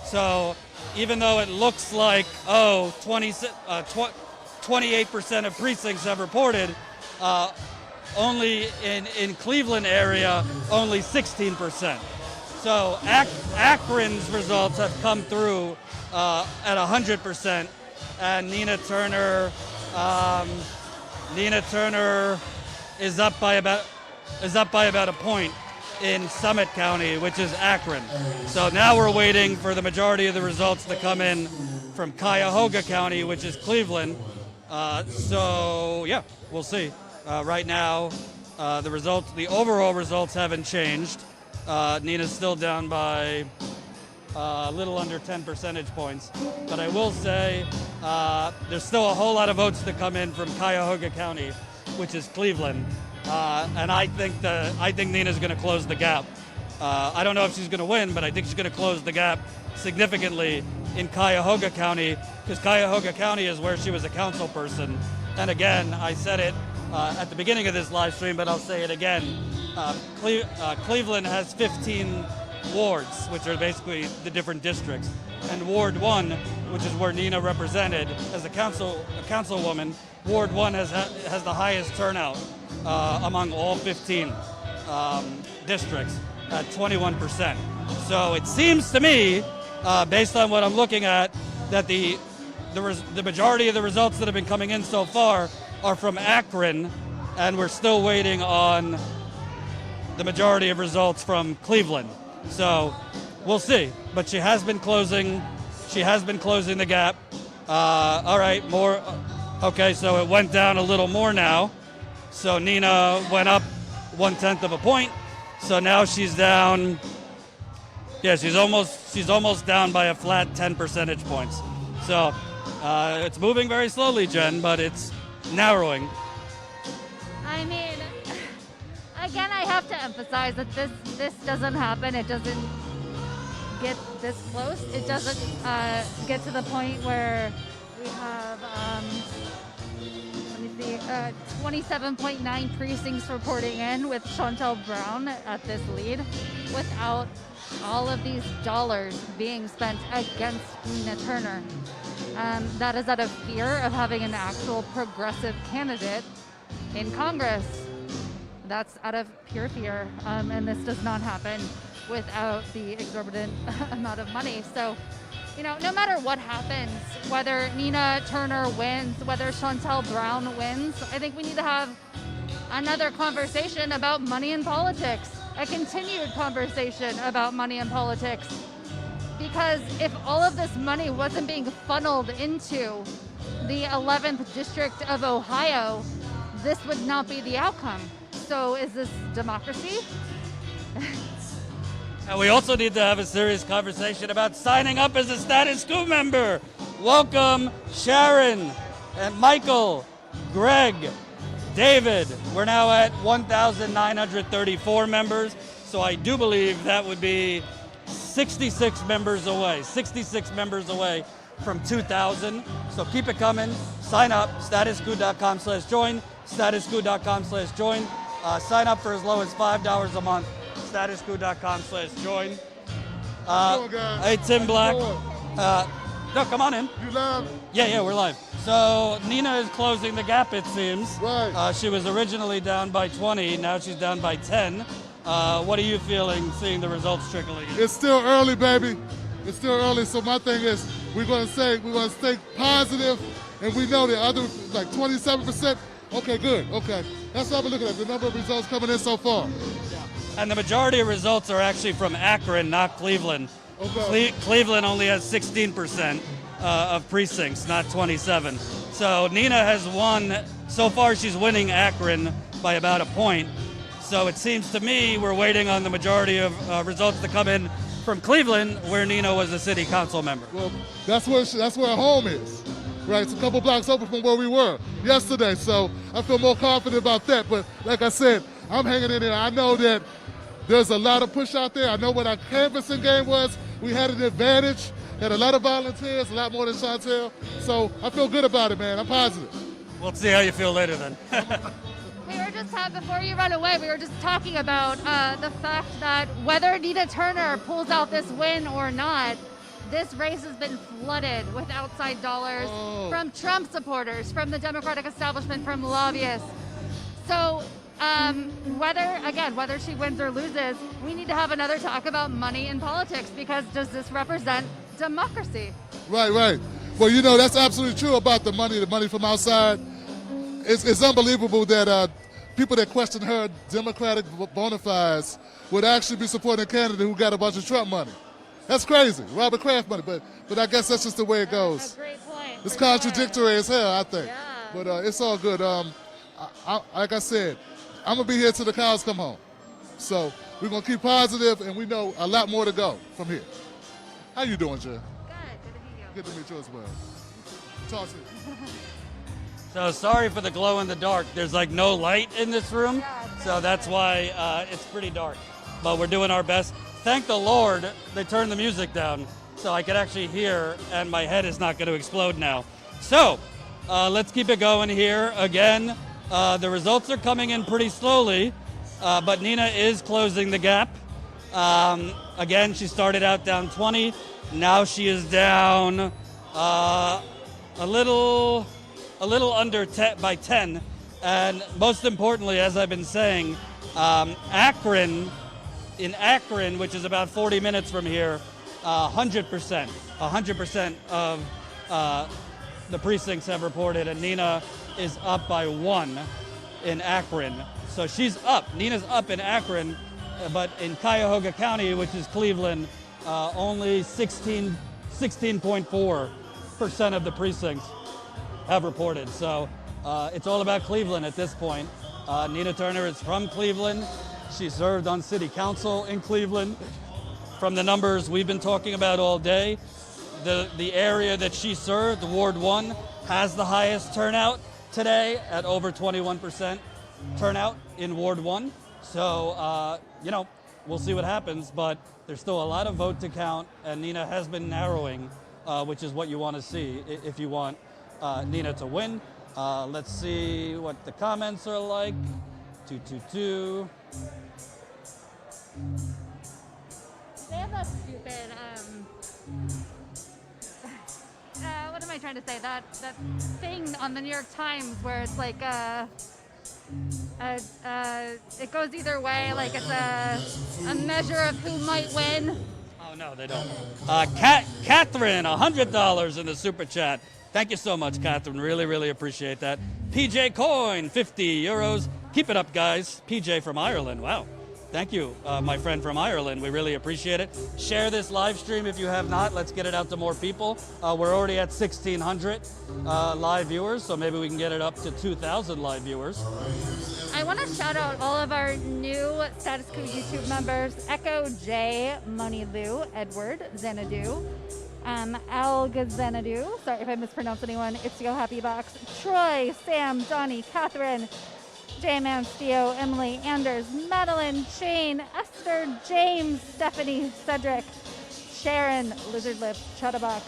So even though it looks like 28% of precincts have reported, only in Cleveland area, only 16%. So Akron's results have come through at 100%, and Nina Turner is up by about a point in Summit County, which is Akron. So now we're waiting for the majority of the results to come in from Cuyahoga County, which is Cleveland. So yeah, we'll see. Right now, the overall results haven't changed. Nina's still down by a little under 10 percentage points. But I will say there's still a whole lot of votes to come in from Cuyahoga County, which is Cleveland. And I think Nina's going to close the gap. I don't know if she's going to win, but I think she's going to close the gap significantly in Cuyahoga County, because Cuyahoga County is where she was a council person. And again, I said it at the beginning of this live stream, but I'll say it again. Cleveland has 15 wards, which are basically the different districts. And Ward 1, which is where Nina represented as a councilwoman, Ward 1 has the highest turnout among all 15 districts at 21%. So it seems to me, based on what I'm looking at, that the majority of the results that have been coming in so far are from Akron, and we're still waiting on the majority of results from Cleveland. So we'll see. But she has been closing the gap. All right, more. Okay, so it went down a little more now. So Nina went up 1/10 of a point. So now she's down. Yeah, she's almost down by a flat 10 percentage points. So it's moving very slowly, Jen, but it's narrowing. I mean, again, I have to emphasize that this doesn't happen. It doesn't get this close. It doesn't get to the point where we have 27.9 precincts reporting in with Chantel Brown at this lead, without all of these dollars being spent against Nina Turner. That is out of fear of having an actual progressive candidate in Congress. That's out of pure fear, and this does not happen without the exorbitant amount of money. So, no matter what happens, whether Nina Turner wins, whether Chantel Brown wins, I think we need to have another conversation about money in politics, a continued conversation about money in politics. Because if all of this money wasn't being funneled into the 11th District of Ohio, this would not be the outcome. So is this democracy? And we also need to have a serious conversation about signing up as a Status Coup member. Welcome, Sharon and Michael, Greg, David. We're now at 1,934 members. So I do believe that would be 66 members away from 2,000. So keep it coming. Sign up, statuscoup.com/join, statuscoup.com/join. Sign up for as low as $5 a month, statuscoup.com/join. Hey, Tim Black. No, come on in. You live? Yeah, we're live. So Nina is closing the gap, it seems. Right. She was originally down by 20, now she's down by 10. What are you feeling seeing the results trickling in? It's still early, baby. It's still early. So my thing is, we're gonna stay positive, and we know the other like 27%. Okay, good. Okay, that's what I'm looking at. The number of results coming in so far. And the majority of results are actually from Akron, not Cleveland. Okay. Cleveland only has 16% of precincts, not 27. So Nina has won. So far, she's winning Akron by about a point. So it seems to me we're waiting on the majority of results to come in from Cleveland, where Nina was a city council member. Well, that's where home is, right? It's a couple blocks over from where we were yesterday, so I feel more confident about that. But like I said, I'm hanging in there. I know that there's a lot of push out there. I know what our canvassing game was. We had an advantage, had a lot of volunteers, a lot more than Chantel. So I feel good about it, man. I'm positive. We'll see how you feel later then. We were just before you run away, we were just talking about the fact that whether Nina Turner pulls out this win or not, this race has been flooded with outside dollars from Trump supporters, from the Democratic establishment, from lobbyists. So whether she wins or loses, we need to have another talk about money in politics, because does this represent democracy? Right. Well, you know, that's absolutely true about the money from outside. It's unbelievable that people that question her Democratic bona fides would actually be supporting a candidate who got a bunch of Trump money. That's crazy, Robert Kraft money, but I guess that's just the way it goes. That's a great point. It's contradictory as hell, I think. Yeah. But it's all good. Like I said, I'm going to be here till the cows come home. So we're going to keep positive, and we know a lot more to go from here. How you doing, Jay? Good to meet you. Good to meet you as well. Talk to you. So sorry for the glow in the dark. There's like no light in this room, so that's why it's pretty dark. But we're doing our best. Thank the Lord they turned the music down so I could actually hear, and my head is not going to explode now. So let's keep it going here. Again, the results are coming in pretty slowly, but Nina is closing the gap. Again, she started out down 20. Now she is down a little under 10 by 10. And most importantly, as I've been saying, in Akron, which is about 40 minutes from here, 100% of the precincts have reported, and Nina is up by 1 in Akron. So she's up. Nina's up in Akron, but in Cuyahoga County, which is Cleveland, only 16.4% of the precincts have reported. So it's all about Cleveland at this point. Nina Turner is from Cleveland. She served on city council in Cleveland. From the numbers we've been talking about all day, the area that she served, Ward 1, has the highest turnout today at over 21% turnout in Ward 1. So, we'll see what happens, but there's still a lot of vote to count, and Nina has been narrowing, which is what you want to see if you want Nina to win. Let's see what the comments are like. 222. They have that stupid, what am I trying to say? That thing on the New York Times where it's like it goes either way, like it's a measure of who might win. Oh, no, they don't. Catherine, $100 in the super chat. Thank you so much, Catherine. Really, really appreciate that. PJ Coin, 50 euros. Keep it up, guys. PJ from Ireland. Wow. Thank you, my friend from Ireland. We really appreciate it. Share this live stream if you have not. Let's get it out to more people. We're already at 1,600 live viewers, so maybe we can get it up to 2,000 live viewers. I want to shout out all of our new Status Coup YouTube members: Echo J, Money Lou, Edward, Xanadu, Al Xanadu, sorry if I mispronounced anyone, Itzio Happy Box, Troy, Sam, Donnie, Catherine, J-Man, Theo, Emily, Anders, Madeline, Shane, Esther, James, Stephanie, Cedric, Sharon, Lizard Lips, Chuddabox,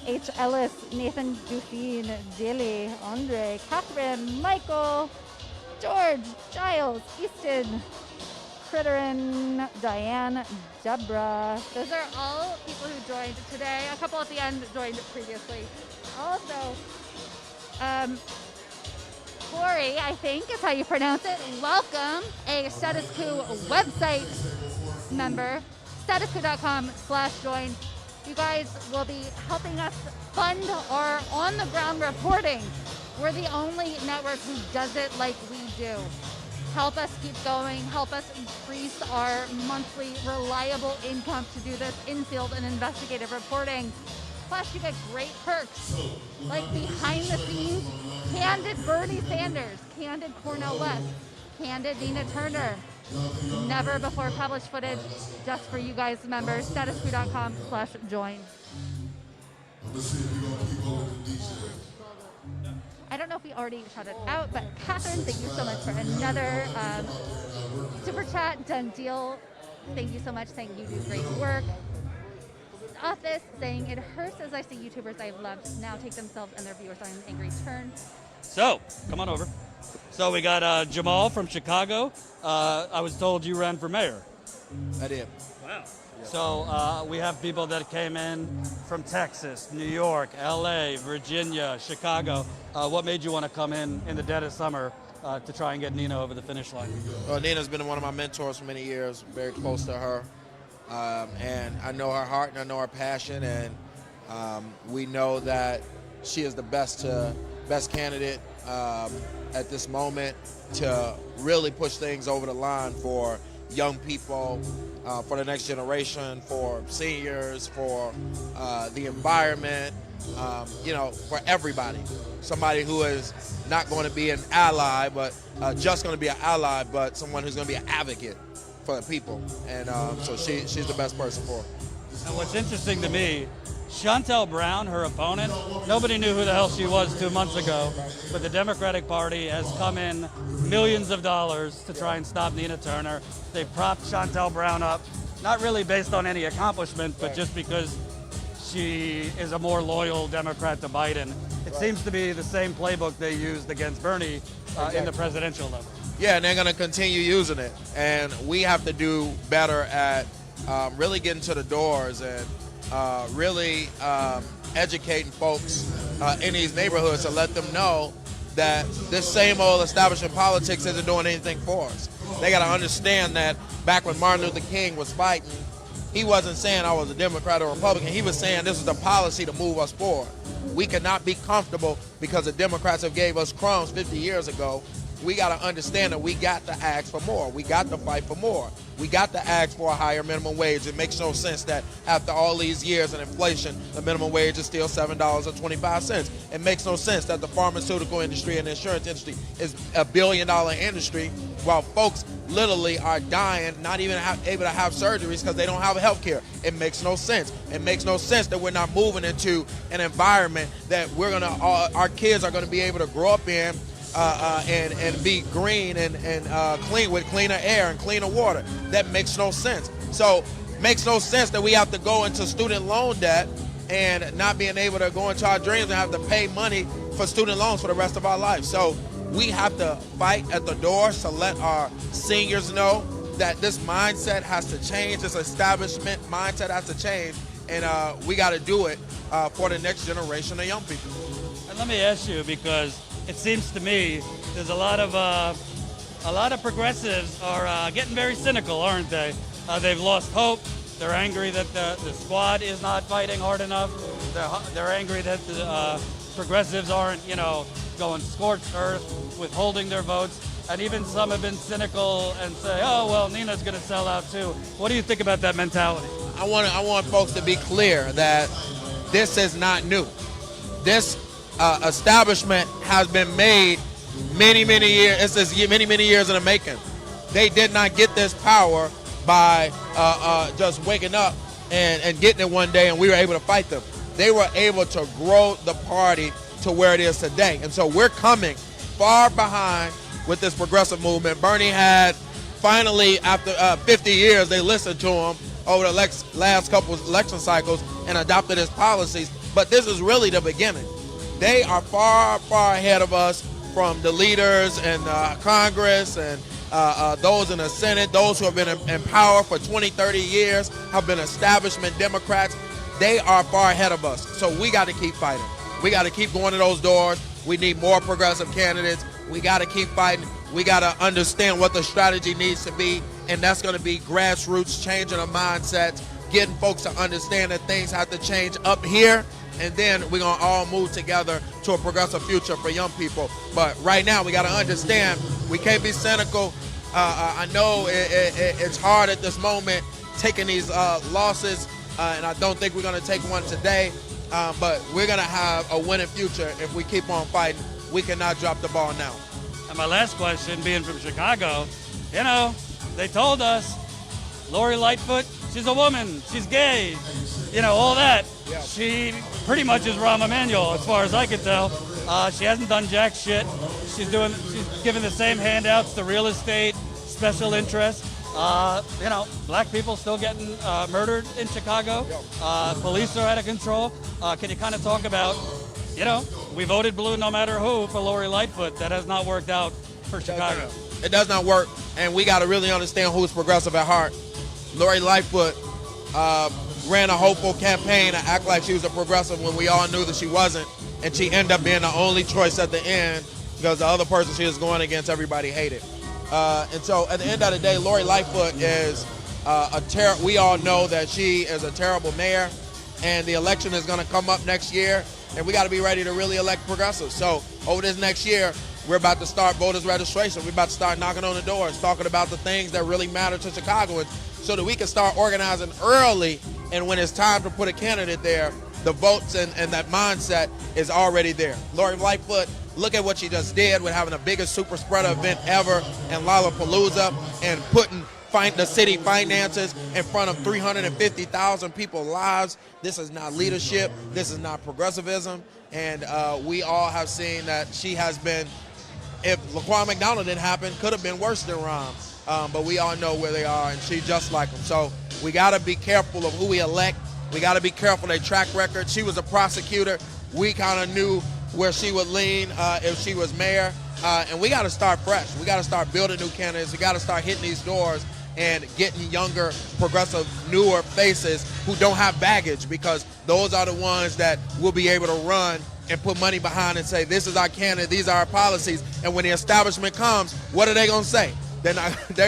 H. Ellis, Nathan Dufine, Dilly, Andre, Catherine, Michael, George, Giles, Easton, Critterin, Diane, Deborah. Those are all people who joined today. A couple at the end joined previously. Also, Corey, I think is how you pronounce it. Welcome, a Status Coup website member, statuscoup.com/join. You guys will be helping us fund our on-the-ground reporting. We're the only network who does it like we do. Help us keep going. Help us increase our monthly reliable income to do this in-field and investigative reporting. Plus, you get great perks, like behind the scenes, candid Bernie Sanders, candid Cornel West, candid Nina Turner, Never before published footage, just for you guys members. Statuscrew.com/join. I don't know if we already shouted out, but Catherine, thank you so much for another super chat. Done deal. Thank you so much. Saying you do great work. Office saying it hurts as I see YouTubers I've loved now take themselves and their viewers on an angry turn. So, come on over. So we got Jamal from Chicago. I was told you ran for mayor. I did. Wow. So we have people that came in from Texas, New York, LA, Virginia, Chicago. What made you want to come in the dead of summer to try and get Nina over the finish line? Well, Nina's been one of my mentors for many years, very close to her. And I know her heart and I know her passion, and we know that she is the best candidate at this moment to really push things over the line for young people, for the next generation, for seniors, for the environment, for everybody. Somebody who is not going to be an ally, but just going to be an ally, but someone who's going to be an advocate for the people. And so she's the best person for it. And what's interesting to me, Chantel Brown, her opponent, nobody knew who the hell she was 2 months ago, but the Democratic Party has come in millions of dollars to try and stop Nina Turner. They propped Chantel Brown up, not really based on any accomplishment, but just because she is a more loyal Democrat to Biden. It seems to be the same playbook they used against Bernie in the presidential level. Yeah, and they're going to continue using it. And we have to do better at really getting to the doors and really educating folks in these neighborhoods to let them know that this same old establishment politics isn't doing anything for us. They got to understand that back when Martin Luther King was fighting, he wasn't saying I was a Democrat or Republican. He was saying this is the policy to move us forward. We cannot be comfortable because the Democrats have gave us crumbs 50 years ago. We got to understand that we got to ask for more. We got to fight for more. We got to ask for a higher minimum wage. It makes no sense that after all these years of inflation, the minimum wage is still $7.25. It makes no sense that the pharmaceutical industry and the insurance industry is $1 billion industry while folks literally are dying, not even able to have surgeries because they don't have health care. It makes no sense. It makes no sense that we're not moving into an environment that our kids are going to be able to grow up in and be green and clean with cleaner air and cleaner water. That makes no sense. So it makes no sense that we have to go into student loan debt and not being able to go into our dreams and have to pay money for student loans for the rest of our life. So we have to fight at the doors to let our seniors know that this mindset has to change, this establishment mindset has to change, and we got to do it for the next generation of young people. And let me ask you, because it seems to me there's a lot of progressives are getting very cynical, aren't they? They've lost hope. They're angry that the squad is not fighting hard enough. They're angry that the progressives aren't, going scorched earth, withholding their votes. And even some have been cynical and say, oh, well, Nina's going to sell out too. What do you think about that mentality? I want folks to be clear that this is not new. This establishment has been made many years. It's many years in the making. They did not get this power by just waking up and getting it one day, and we were able to fight them. They were able to grow the party to where it is today, and so we're coming far behind with this progressive movement. Bernie had finally, after 50 years, they listened to him over the last couple of election cycles and adopted his policies. But this is really the beginning. They are far ahead of us, from the leaders in Congress and those in the Senate, those who have been in power for 20, 30 years, have been establishment Democrats. They are far ahead of us. So we got to keep fighting. We got to keep going to those doors. We need more progressive candidates. We got to keep fighting. We got to understand what the strategy needs to be, and that's going to be grassroots, changing the mindsets, getting folks to understand that things have to change up here, and then we're going to all move together to a progressive future for young people. But right now, we got to understand we can't be cynical. I know it's hard at this moment taking these losses, and I don't think we're going to take one today, but we're going to have a winning future if we keep on fighting. We cannot drop the ball now. And my last question, being from Chicago, They told us Lori Lightfoot, she's a woman, she's gay, all that. Yeah. She pretty much is Rahm Emanuel, as far as I can tell. She hasn't done jack shit. She's giving the same handouts to real estate, special interests. Black people still getting murdered in Chicago. Police are out of control. Can you kind of talk about, we voted blue no matter who for Lori Lightfoot. That has not worked out for Chicago. It does not work, and we got to really understand who's progressive at heart. Lori Lightfoot ran a hopeful campaign to act like she was a progressive when we all knew that she wasn't, and she ended up being the only choice at the end because the other person she was going against, everybody hated. And so at the end of the day, Lori Lightfoot is we all know that she is a terrible mayor, and the election is going to come up next year, and we got to be ready to really elect progressives. So over this next year, we're about to start voters registration. We're about to start knocking on the doors, talking about the things that really matter to Chicagoans so that we can start organizing early, and when it's time to put a candidate there, the votes and that mindset is already there. Lori Lightfoot, look at what she just did with having the biggest super spreader event ever in Lollapalooza and putting the city finances in front of 350,000 people's lives. This is not leadership. This is not progressivism. And we all have seen that she has been, if Laquan McDonald didn't happen, could have been worse than Rahm. But we all know where they are, and she's just like them. So we got to be careful of who we elect. We got to be careful of their track record. She was a prosecutor. We kind of knew where she would lean if she was mayor. And we got to start fresh. We got to start building new candidates. We got to start hitting these doors and getting younger, progressive, newer faces who don't have baggage, because those are the ones that will be able to run and put money behind and say, this is our candidate, these are our policies. And when the establishment comes, what are they going to say? They're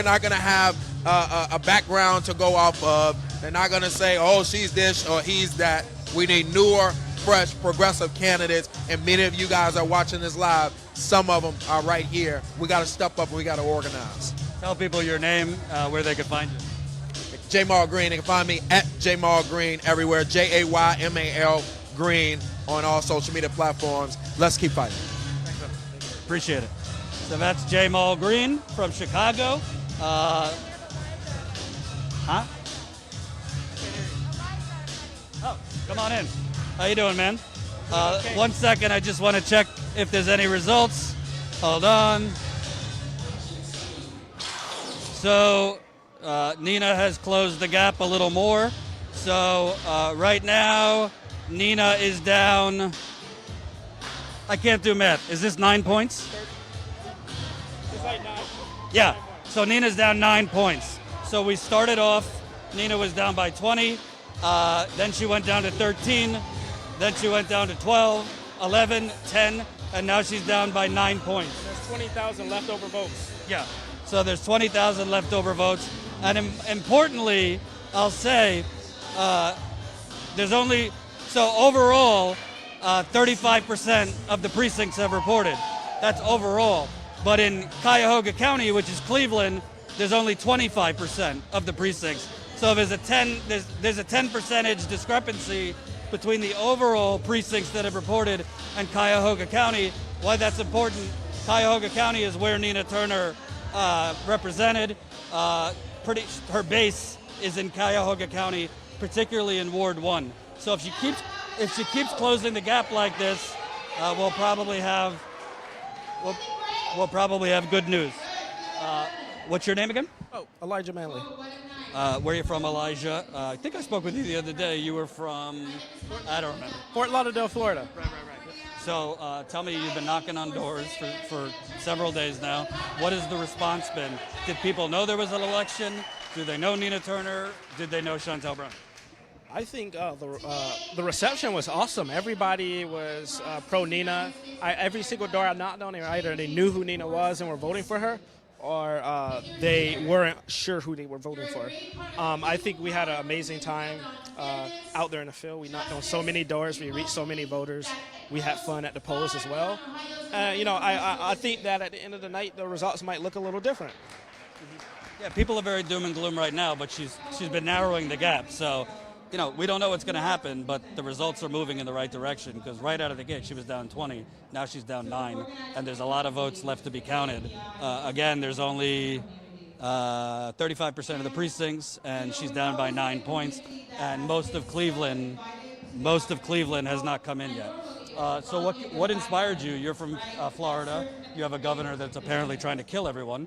not going to have a background to go off of. They're not going to say, oh, she's this or he's that. We need newer, fresh, progressive candidates, and many of you guys are watching this live. Some of them are right here. We got to step up and we got to organize. Tell people your name, where they can find you. Jaymal Green. They can find me at Jaymal Green everywhere. Jaymal Green on all social media platforms. Let's keep fighting. Appreciate it. So that's Jaymal Green from Chicago. Oh, come on in. How you doing, man? 1 second, I just want to check if there's any results. Hold on. So Nina has closed the gap a little more. So right now, Nina is down. I can't do math. Is this 9 points? It's like 9. Yeah. So Nina's down 9 points. So we started off, Nina was down by 20. Then she went down to 13. Then she went down to 12, 11, 10, and now she's down by 9 points. There's 20,000 leftover votes. Yeah. So there's 20,000 leftover votes. And importantly, I'll say, there's only, so overall, 35% of the precincts have reported. That's overall. But in Cuyahoga County, which is Cleveland, there's only 25% of the precincts. So there's a 10 percentage discrepancy between the overall precincts that have reported and Cuyahoga County. Why that's important, Cuyahoga County is where Nina Turner represented. Her base is in Cuyahoga County, particularly in Ward 1. So if she keeps closing the gap like this, we'll probably have good news. What's your name again? Oh, Elijah Manley. Where are you from, Elijah? I think I spoke with you the other day. You were from, I don't remember. Fort Lauderdale, Florida. Right. So tell me, you've been knocking on doors for several days now. What has the response been? Did people know there was an election? Do they know Nina Turner? Did they know Chantel Brown? I think the reception was awesome. Everybody was pro Nina. Every single door I knocked on, either they knew who Nina was and were voting for her, or they weren't sure who they were voting for. I think we had an amazing time out there in the field. We knocked on so many doors. We reached so many voters. We had fun at the polls as well. I think that at the end of the night, the results might look a little different. Yeah, people are very doom and gloom right now, but she's been narrowing the gap. So, we don't know what's going to happen, but the results are moving in the right direction, because right out of the gate, she was down 20. Now she's down 9, and there's a lot of votes left to be counted. Again, there's only 35% of the precincts, and she's down by 9 points. And most of Cleveland has not come in yet. So what inspired you? You're from Florida. You have a governor that's apparently trying to kill everyone,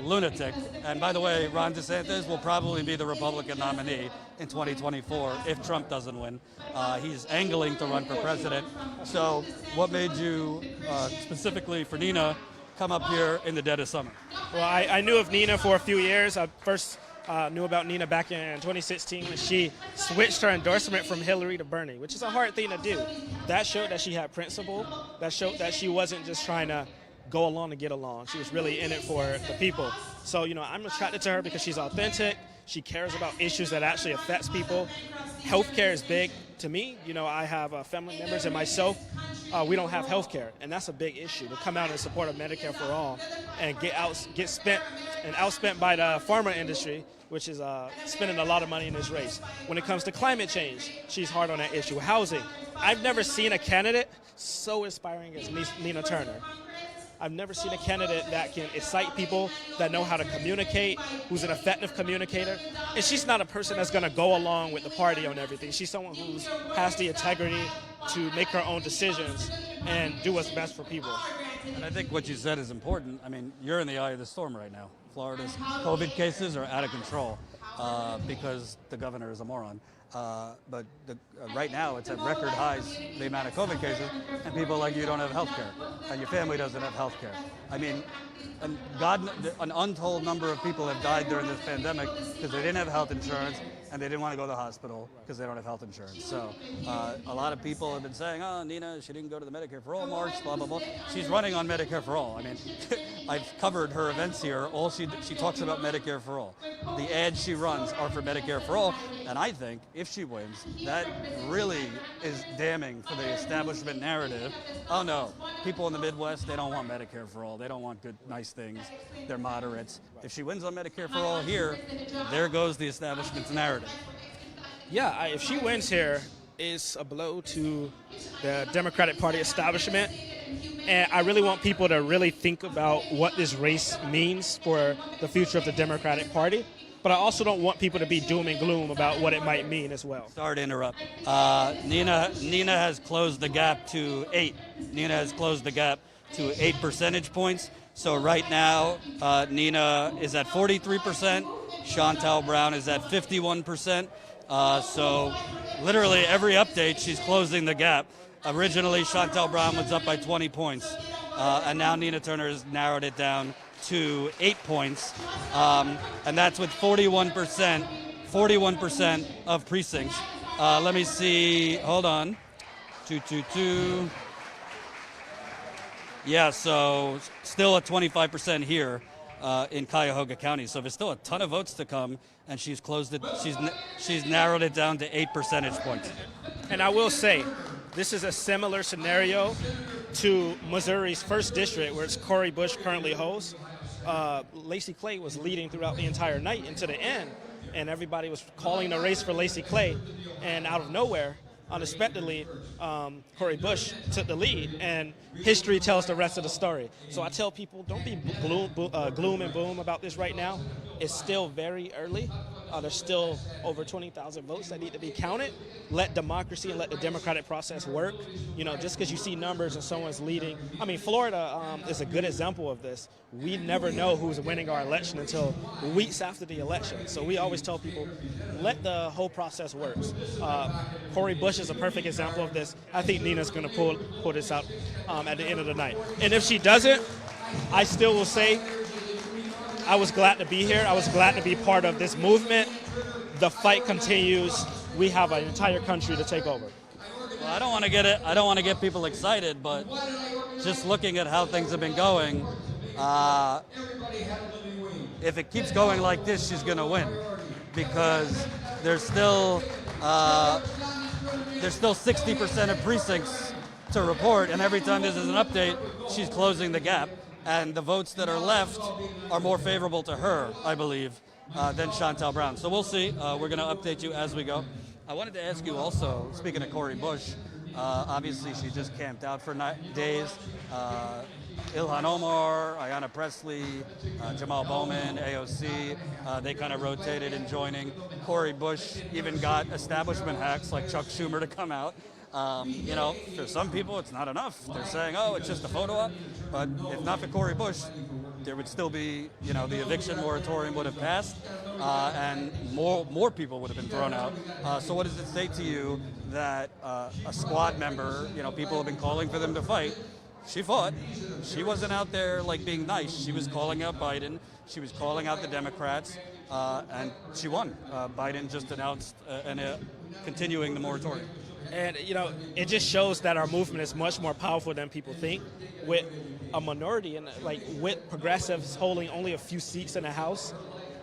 lunatic. And by the way, Ron DeSantis will probably be the Republican nominee in 2024 if Trump doesn't win. He's angling to run for president. So what made you, specifically for Nina, come up here in the dead of summer? Well, I knew of Nina for a few years. I first knew about Nina back in 2016 when she switched her endorsement from Hillary to Bernie, which is a hard thing to do. That showed that she had principle. That showed that she wasn't just trying to go along to get along. She was really in it for the people. So, I'm attracted to her because she's authentic. She cares about issues that actually affects people. Healthcare is big to me. I have family members and myself. We don't have healthcare, and that's a big issue. To come out in support of Medicare for all and get outspent by the pharma industry, which is spending a lot of money in this race. When it comes to climate change, she's hard on that issue. Housing, I've never seen a candidate so inspiring as Nina Turner. I've never seen a candidate that can excite people, that know how to communicate, who's an effective communicator. And she's not a person that's going to go along with the party on everything. She's someone who has the integrity to make her own decisions and do what's best for people. And I think what you said is important. I mean, you're in the eye of the storm right now. Florida's COVID cases are out of control because the governor is a moron. But right now, it's at record highs, the amount of COVID cases, and people like you don't have health care, and your family doesn't have health care. I mean, an untold number of people have died during this pandemic because they didn't have health insurance, and they didn't want to go to the hospital because they don't have health insurance. So a lot of people have been saying, oh, Nina, she didn't go to the Medicare for All march, blah, blah, blah. She's running on Medicare for All. I mean, I've covered her events here. She talks about Medicare for All. The ads she runs are for Medicare for All, and I think if she wins, that really is damning for the establishment narrative. Oh no, people in the Midwest, they don't want Medicare for All. They don't want good, nice things. They're moderates. If she wins on Medicare for All here, there goes the establishment's narrative. Yeah, if she wins here, it's a blow to the Democratic Party establishment. And I really want people to really think about what this race means for the future of the Democratic Party. But I also don't want people to be doom and gloom about what it might mean as well. Sorry to interrupt. Nina has closed the gap to 8. Nina has closed the gap to 8 percentage points. So right now, Nina is at 43%. Chantal Brown is at 51%. So literally every update, she's closing the gap. Originally, Chantal Brown was up by 20 points. And now Nina Turner has narrowed it down to 8 points. And that's with 41% of precincts. Let me see. Hold on. 222. Yeah, so still at 25% here in Cuyahoga County. So there's still a ton of votes to come, and she's closed it. She's narrowed it down to 8 percentage points. And I will say, this is a similar scenario to Missouri's 1st district, where it's Cori Bush currently holds. Lacey Clay was leading throughout the entire night into the end, and everybody was calling the race for Lacey Clay, and out of nowhere, unexpectedly, Cori Bush took the lead, and history tells the rest of the story. So I tell people, don't be gloom and boom about this right now. It's still very early. There's still over 20,000 votes that need to be counted. Let democracy and let the democratic process work. Just because you see numbers and someone's leading. I mean, Florida is a good example of this. We never know who's winning our election until weeks after the election. So we always tell people, let the whole process work. Cori Bush is a perfect example of this. I think Nina's going to pull this out at the end of the night. And if she doesn't, I still will say, I was glad to be here. I was glad to be part of this movement. The fight continues. We have an entire country to take over. Well, I don't want to get people excited, but just looking at how things have been going, if it keeps going like this, she's going to win, because there's still 60% of precincts to report, and every time this is an update, she's closing the gap. And the votes that are left are more favorable to her, I believe, than Chantal Brown. So we'll see. We're going to update you as we go. I wanted to ask you also, speaking of Cori Bush, obviously she just camped out for days. Ilhan Omar, Ayanna Pressley, Jamal Bowman, AOC, they kind of rotated in joining. Cori Bush even got establishment hacks like Chuck Schumer to come out. You know, for some people, it's not enough. They're saying, oh, it's just a photo op. But if not for Cori Bush, there would still be, you know, the eviction moratorium would have passed, and more people would have been thrown out. So what does it say to you that a squad member, you know, people have been calling for them to fight, she fought. She wasn't out there like being nice. She was calling out Biden. She was calling out the Democrats, and she won. Biden just announced continuing the moratorium. And, you know, it just shows that our movement is much more powerful than people think. With a minority and, like, with progressives holding only a few seats in the House,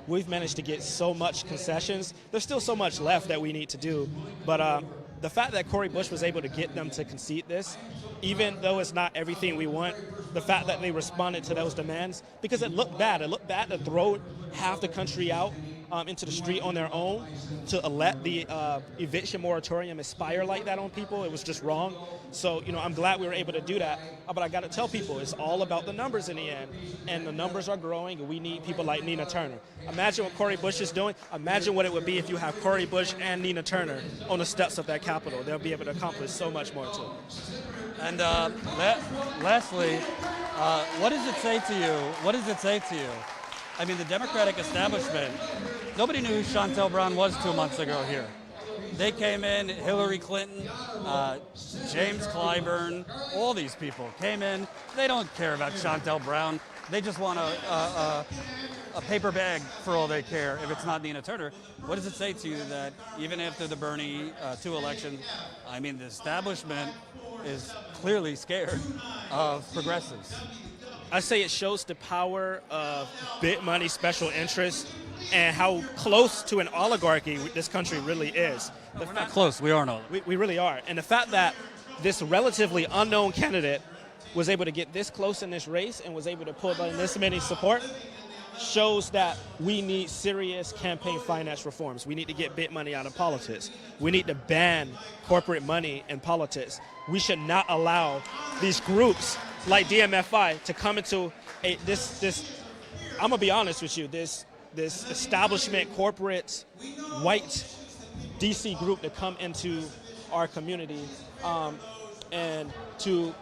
we've managed to get so much concessions. There's still so much left that we need to do. But the fact that Cori Bush was able to get them to concede this, even though it's not everything we want, the fact that they responded to those demands, because it looked bad. It looked bad to throw half the country out into the street on their own, to let the eviction moratorium expire like that on people. It was just wrong. So, you know, I'm glad we were able to do that. But I got to tell people, it's all about the numbers in the end. And the numbers are growing, and we need people like Nina Turner. Imagine what Cori Bush is doing. Imagine what it would be if you have Cori Bush and Nina Turner on the steps of that Capitol. They'll be able to accomplish so much more, too. And lastly, what does it say to you? What does it say to you? I mean, the Democratic establishment, nobody knew who Shontel Brown was 2 months ago here. They came in, Hillary Clinton, James Clyburn, all these people came in. They don't care about Shontel Brown. They just want a paper bag for all they care if it's not Nina Turner. What does it say to you that even after the Bernie 2 election, I mean, the establishment is clearly scared of progressives? I say it shows the power of big money special interests and how close to an oligarchy this country really is. We're not close. We are an oligarchy. We really are. And the fact that this relatively unknown candidate was able to get this close in this race and was able to pull in this many support shows that we need serious campaign finance reforms. We need to get big money out of politics. We need to ban corporate money in politics. We should not allow these groups like DMFI to come into this. I'm gonna be honest with you. This establishment, corporate, white DC group to come into our community and to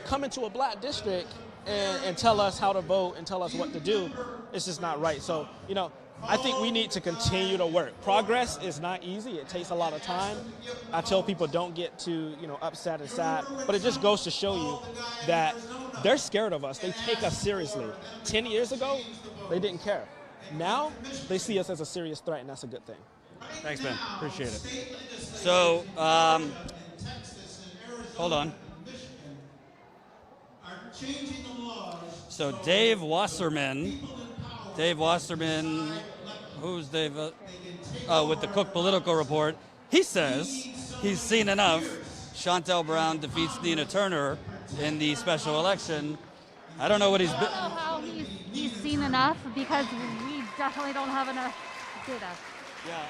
come into a black district and tell us how to vote and tell us what to do, it's just not right. So, you know, I think we need to continue to work. Progress is not easy. It takes a lot of time. I tell people don't get too, you know, upset and sad, but it just goes to show you that they're scared of us. They take us seriously. 10 years ago, they didn't care. Now, they see us as a serious threat, and that's a good thing. Thanks, Ben. Appreciate it. So, hold on. So Dave Wasserman, who's Dave? With the Cook Political Report, he says he's seen enough. Shontel Brown defeats Nina Turner in the special election. I don't know what I don't know how he's seen enough, because we definitely don't have enough data. Yeah,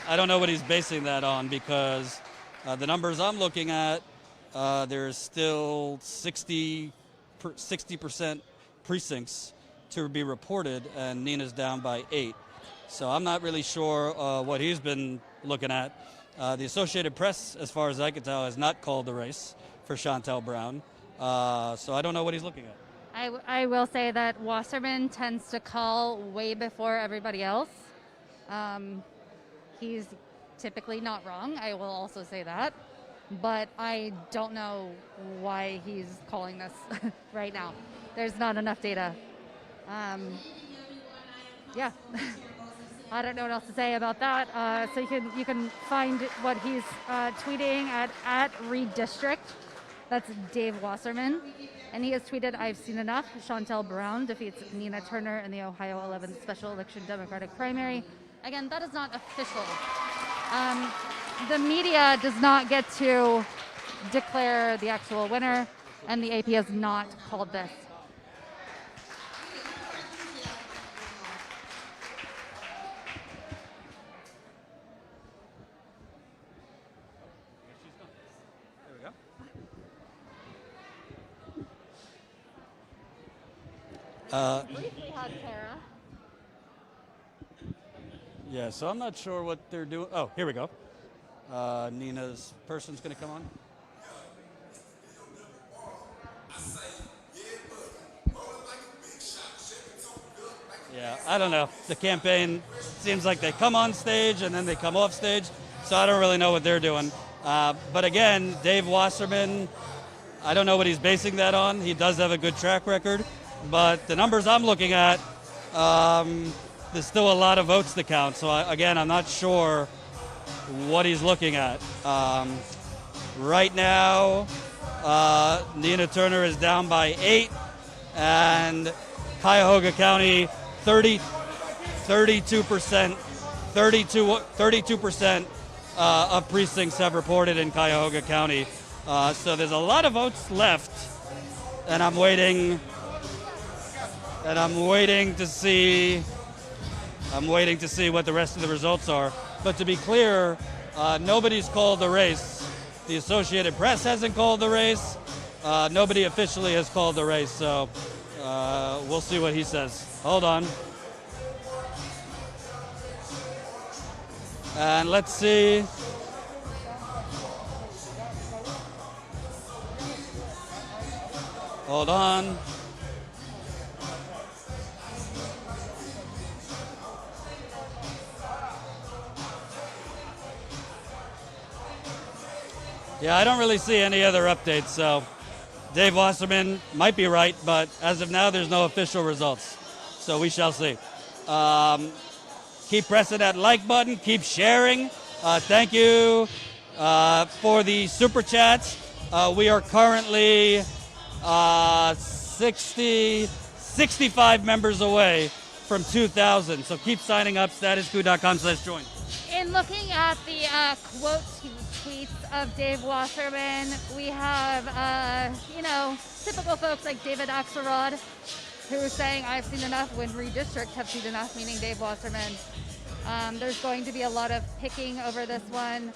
I don't know what he's basing that on, because the numbers I'm looking at, there's still 60% precincts to be reported, and Nina's down by 8. So I'm not really sure what he's been looking at. The Associated Press, as far as I can tell, has not called the race for Shontel Brown. So I don't know what he's looking at. I will say that Wasserman tends to call way before everybody else. He's typically not wrong. I will also say that. But I don't know why he's calling this right now. There's not enough data. Yeah. I don't know what else to say about that. So you can find what he's tweeting at Redistrict. That's Dave Wasserman. And he has tweeted, "I've seen enough. Shontel Brown defeats Nina Turner in the Ohio 11th special election Democratic primary." Again, that is not official. The media does not get to declare the actual winner, and the AP has not called this. There we go. Briefly had Kara. Yeah, so I'm not sure what they're doing. Oh, here we go. Nina's person's going to come on. Yeah, I don't know. The campaign seems like they come on stage and then they come off stage, so I don't really know what they're doing. But again, Dave Wasserman, I don't know what he's basing that on. He does have a good track record, but the numbers I'm looking at, there's still a lot of votes to count. So again, I'm not sure what he's looking at. Right now, Nina Turner is down by 8, and Cuyahoga County 32% of precincts have reported in Cuyahoga County. So there's a lot of votes left, and I'm waiting to see what the rest of the results are. But to be clear, nobody's called the race. The Associated Press hasn't called the race. Nobody officially has called the race, so we'll see what he says. Hold on. And let's see. Hold on. Yeah, I don't really see any other updates, so Dave Wasserman might be right, but as of now, there's no official results. So we shall see. Keep pressing that like button. Keep sharing. Thank you for the super chats. We are currently 65 members away from 2,000. So keep signing up. Statuscoup.com/join. In looking at the quote tweets of Dave Wasserman, we have, typical folks like David Axelrod, who's saying, I've seen enough when redistricts have seen enough, meaning Dave Wasserman. There's going to be a lot of picking over this one.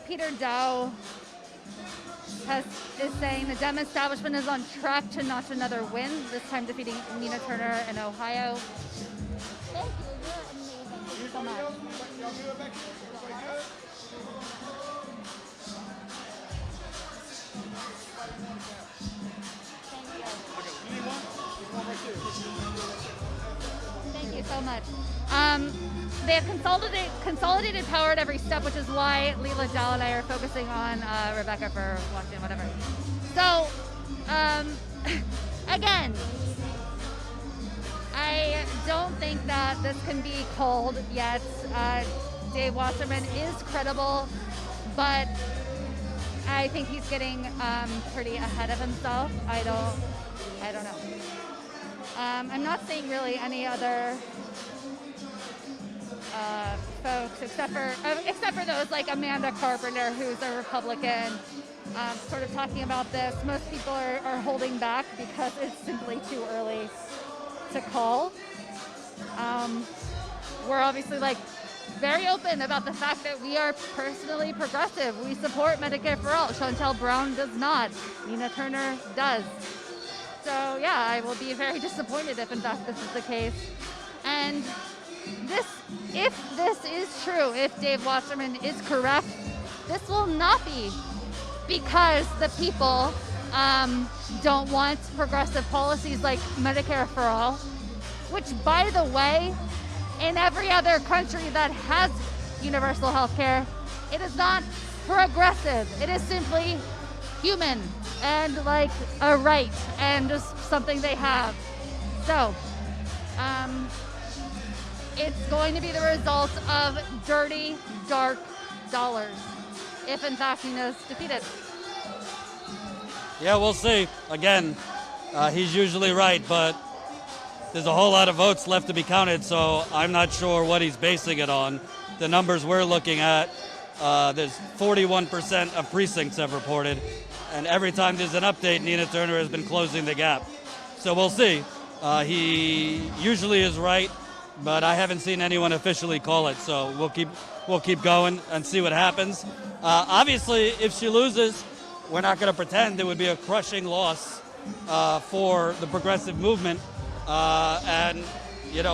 Peter Dow is saying the Dem establishment is on track to notch another win, this time defeating Nina Turner in Ohio. Thank you. You're amazing. Thank you so much. Thank you so much. They have consolidated power at every step, which is why Leela Jal and I are focusing on Rebecca for watching, whatever. So, again, I don't think that this can be called yet. Dave Wasserman is credible, but I think he's getting pretty ahead of himself. I don't know. I'm not seeing really any other folks except for those like Amanda Carpenter, who's a Republican, sort of talking about this. Most people are holding back because it's simply too early to call. We're obviously very open about the fact that we are personally progressive. We support Medicare for all. Chantel Brown does not. Nina Turner does. So yeah, I will be very disappointed if in fact this is the case. And if this is true, if Dave Wasserman is correct, this will not be because the people don't want progressive policies like Medicare for all, which, by the way, in every other country that has universal health care, it is not progressive. It is simply human and like a right and just something they have. So, it's going to be the result of dirty, dark dollars if in fact Nina's defeated. Yeah, we'll see. Again, he's usually right, but there's a whole lot of votes left to be counted, so I'm not sure what he's basing it on. The numbers we're looking at, there's 41% of precincts have reported, and every time there's an update, Nina Turner has been closing the gap. So we'll see. He usually is right, but I haven't seen anyone officially call it, so we'll keep going and see what happens. Obviously, if she loses, we're not going to pretend it would be a crushing loss for the progressive movement, and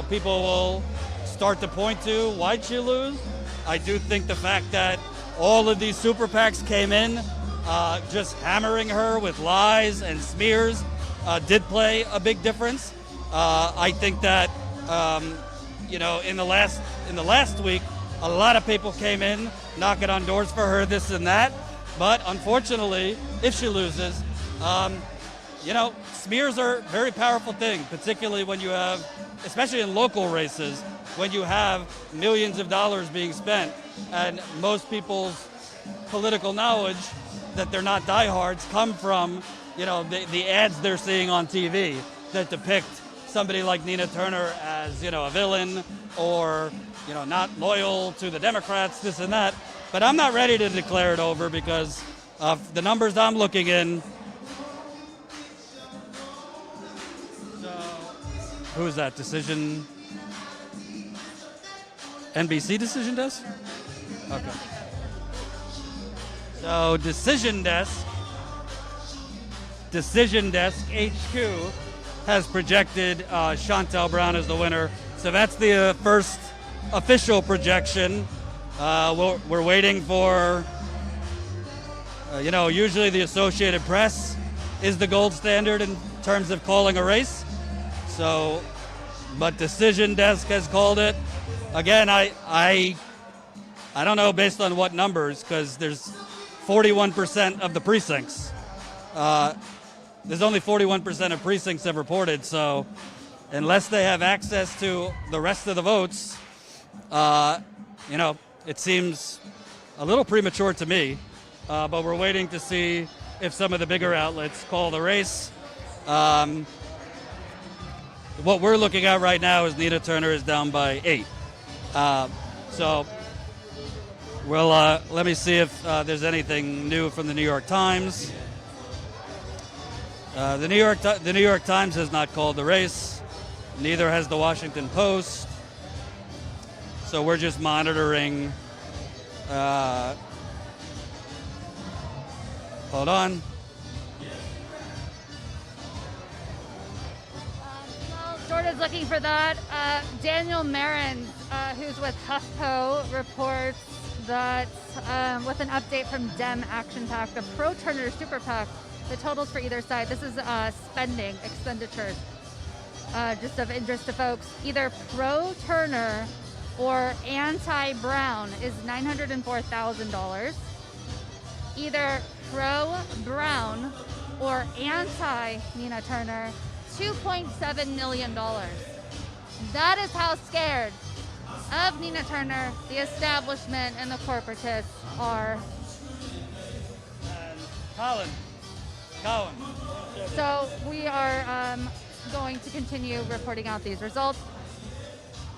people will start to point to why'd she lose. I do think the fact that all of these super PACs came in, just hammering her with lies and smears, did play a big difference. I think that in the last week, a lot of people came in knocking on doors for her, this and that. But unfortunately, if she loses, smears are a very powerful thing, particularly when you have, especially in local races, when you have millions of dollars being spent, and most people's political knowledge that they're not diehards come from, the ads they're seeing on TV that depict somebody like Nina Turner as, a villain or, not loyal to the Democrats, this and that. But I'm not ready to declare it over because of the numbers I'm looking in. So, who is that? Decision? NBC Decision Desk? Okay. So Decision Desk HQ has projected Chantel Brown as the winner. So that's the first official projection. We're waiting for, usually the Associated Press is the gold standard in terms of calling a race. So, but Decision Desk has called it. Again, I don't know based on what numbers, because there's 41% of the precincts. There's only 41% of precincts have reported, so unless they have access to the rest of the votes, it seems a little premature to me, but we're waiting to see if some of the bigger outlets call the race. What we're looking at right now is Nina Turner is down by 8. So we'll let me see if there's anything new from the New York Times. The New York Times has not called the race. Neither has the Washington Post. So we're just monitoring. Hold on. While Jordan's looking for that, Daniel Marin, who's with HuffPo, reports that with an update from Dem Action PAC, the pro-Turner Super PAC, the totals for either side, this is spending, expenditures, just of interest to folks, either pro-Turner or anti-Brown is $904,000. Either pro-Brown or anti-Nina Turner, $2.7 million. That is how scared of Nina Turner the establishment and the corporatists are. Colin. So we are going to continue reporting out these results.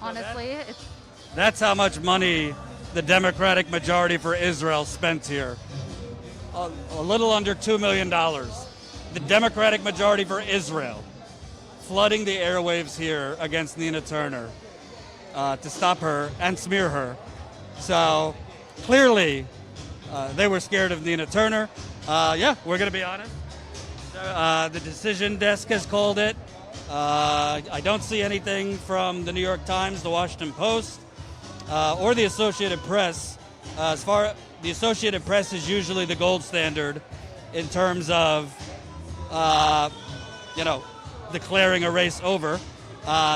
Honestly, that's how much money the Democratic majority for Israel spent here. A little under $2 million. The Democratic majority for Israel flooding the airwaves here against Nina Turner to stop her and smear her. So clearly they were scared of Nina Turner. We're going to be honest. The Decision Desk has called it. I don't see anything from the New York Times, the Washington Post, or the Associated Press. The Associated Press is usually the gold standard in terms of, declaring a race over.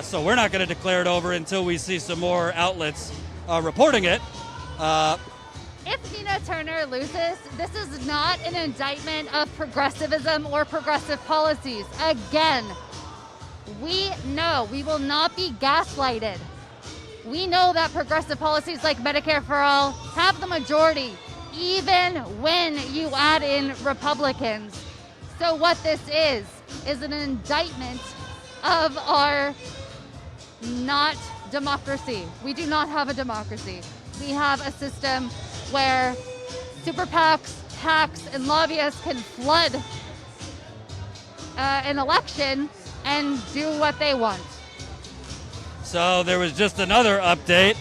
So we're not going to declare it over until we see some more outlets reporting it. If Nina Turner loses, this is not an indictment of progressivism or progressive policies. Again, we know we will not be gaslighted. We know that progressive policies like Medicare for All have the majority, even when you add in Republicans. So what this is an indictment of our not democracy. We do not have a democracy. We have a system where super PACs, PACs, and lobbyists can flood an election and do what they want. So there was just another update.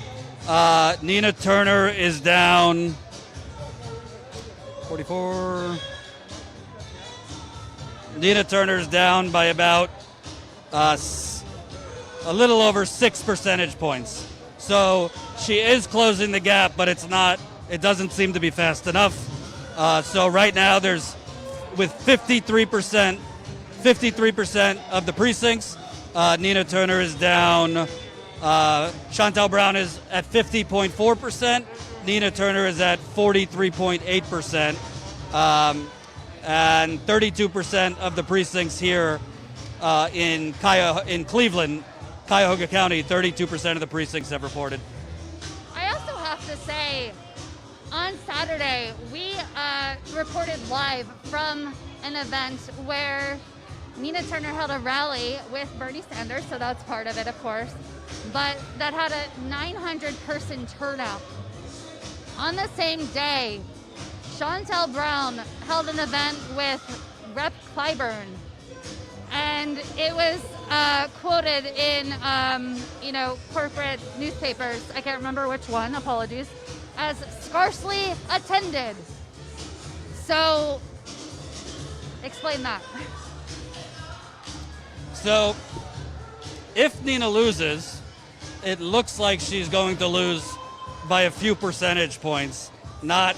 Nina Turner is down 44. Nina Turner's down by about a little over 6 percentage points. So she is closing the gap, but it doesn't seem to be fast enough. So right now with 53% of the precincts, Nina Turner is down. Chantal Brown is at 50.4%. Nina Turner is at 43.8%. And 32% of the precincts here in Cleveland, Cuyahoga County, 32% of the precincts have reported. I also have to say, on Saturday, we reported live from an event where Nina Turner held a rally with Bernie Sanders, so that's part of it, of course, but that had a 900-person turnout. On the same day, Chantal Brown held an event with Rep. Clyburn, and it was quoted in, corporate newspapers, I can't remember which one, apologies, as scarcely attended. So, explain that. So, if Nina loses, it looks like she's going to lose by a few percentage points, not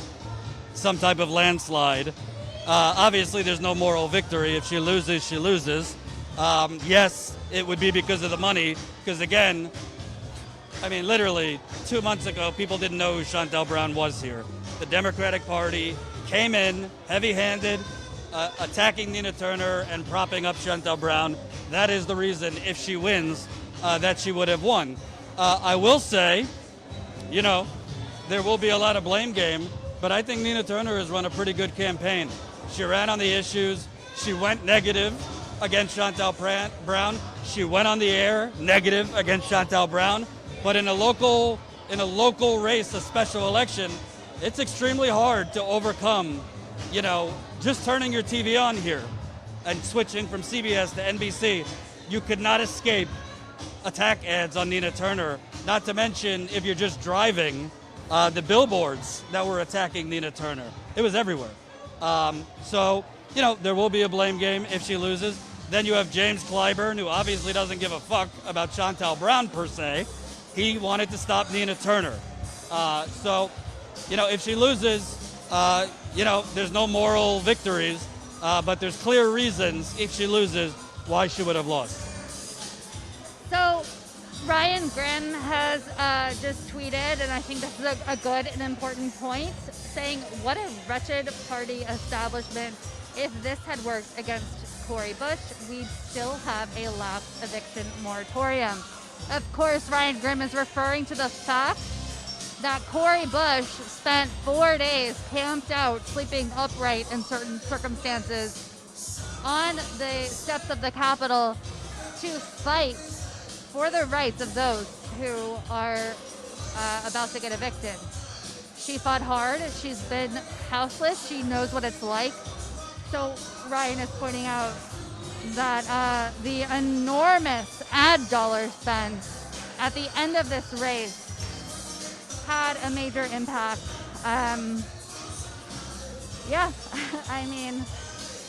some type of landslide. Obviously, there's no moral victory. If she loses, she loses. Yes, it would be because of the money, because again, I mean, literally 2 months ago, people didn't know who Chantal Brown was here. The Democratic Party came in heavy-handed, attacking Nina Turner and propping up Chantal Brown. That is the reason, if she wins, that she would have won. I will say, there will be a lot of blame game, but I think Nina Turner has run a pretty good campaign. She ran on the issues. She went negative against Chantal Brown. She went on the air negative against Chantal Brown. But in a local race, a special election, it's extremely hard to overcome, just turning your TV on here and switching from CBS to NBC. You could not escape attack ads on Nina Turner, not to mention if you're just driving, the billboards that were attacking Nina Turner. It was everywhere. So, there will be a blame game if she loses. Then you have James Clyburn, who obviously doesn't give a fuck about Chantal Brown per se. He wanted to stop Nina Turner. So, if she loses, there's no moral victories, but there's clear reasons if she loses why she would have lost. So, Ryan Grimm has just tweeted, and I think this is a good and important point, saying, what a wretched party establishment. If this had worked against Cori Bush, we'd still have a lapsed eviction moratorium. Of course, Ryan Grimm is referring to the fact that Cori Bush spent 4 days camped out, sleeping upright in certain circumstances on the steps of the Capitol to fight for the rights of those who are about to get evicted. She fought hard. She's been houseless. She knows what it's like. So Ryan is pointing out that the enormous ad dollar spend at the end of this race had a major impact. Yeah, I mean,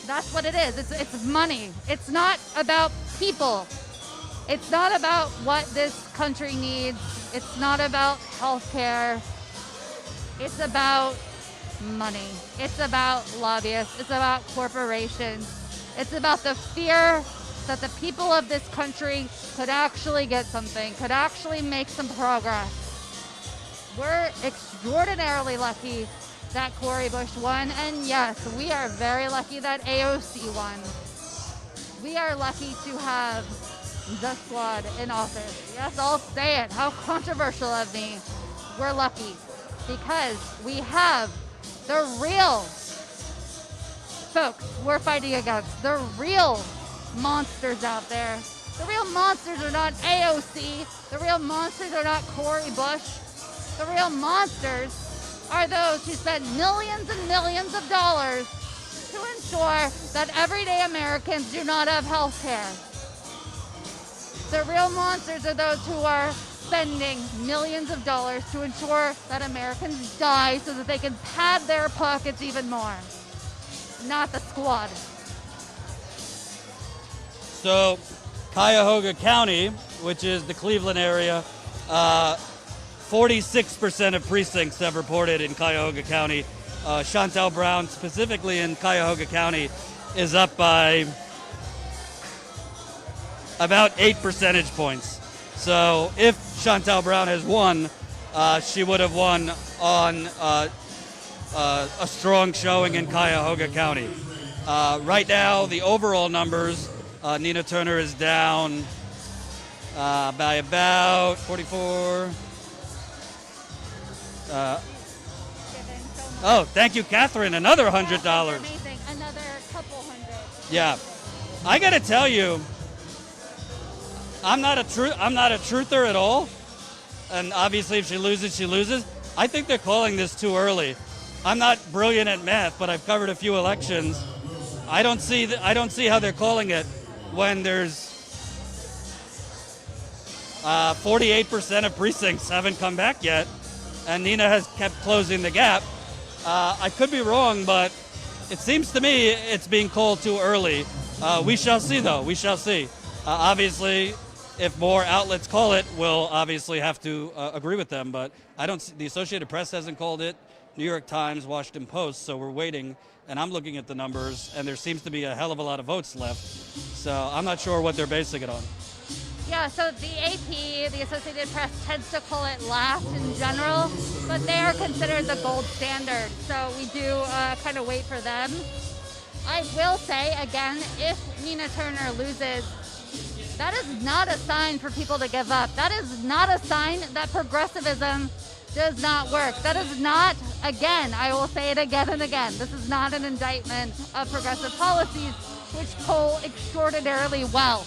that's what it is. It's money. It's not about people. It's not about what this country needs. It's not about healthcare. It's about money. It's about lobbyists. It's about corporations. It's about the fear that the people of this country could actually get something, could actually make some progress. We're extraordinarily lucky that Cori Bush won, and yes, we are very lucky that AOC won. We are lucky to have the squad in office. Yes, I'll say it. How controversial of me. We're lucky because we have the real folks we're fighting against, the real monsters out there. The real monsters are not AOC. The real monsters are not Cori Bush. The real monsters are those who spend millions and millions of dollars to ensure that everyday Americans do not have health care. The real monsters are those who are spending millions of dollars to ensure that Americans die so that they can pad their pockets even more. Not the squad. So Cuyahoga County, which is the Cleveland area, 46% of precincts have reported in Cuyahoga County. Chantel Brown, specifically in Cuyahoga County, is up by about 8 percentage points. So if Chantel Brown has won, she would have won on a strong showing in Cuyahoga County. Right now, the overall numbers, Nina Turner is down by about 44. Oh, thank you, Catherine. Another $100. Amazing. Another couple hundred. Yeah, I got to tell you, I'm not a truther at all. And obviously, if she loses, she loses. I think they're calling this too early. I'm not brilliant at math, but I've covered a few elections. I don't see how they're calling it when there's 48% of precincts haven't come back yet, and Nina has kept closing the gap. I could be wrong, but it seems to me it's being called too early. We shall see, though. We shall see. Obviously, if more outlets call it, we'll obviously have to agree with them. But I don't. The Associated Press hasn't called it. New York Times, Washington Post. So we're waiting, and I'm looking at the numbers, and there seems to be a hell of a lot of votes left. So I'm not sure what they're basing it on. Yeah, so the AP, the Associated Press, tends to call it last in general, but they are considered the gold standard. So we do kind of wait for them. I will say, again, if Nina Turner loses, that is not a sign for people to give up. That is not a sign that progressivism does not work. That is not, again, I will say it again and again, this is not an indictment of progressive policies, which poll extraordinarily well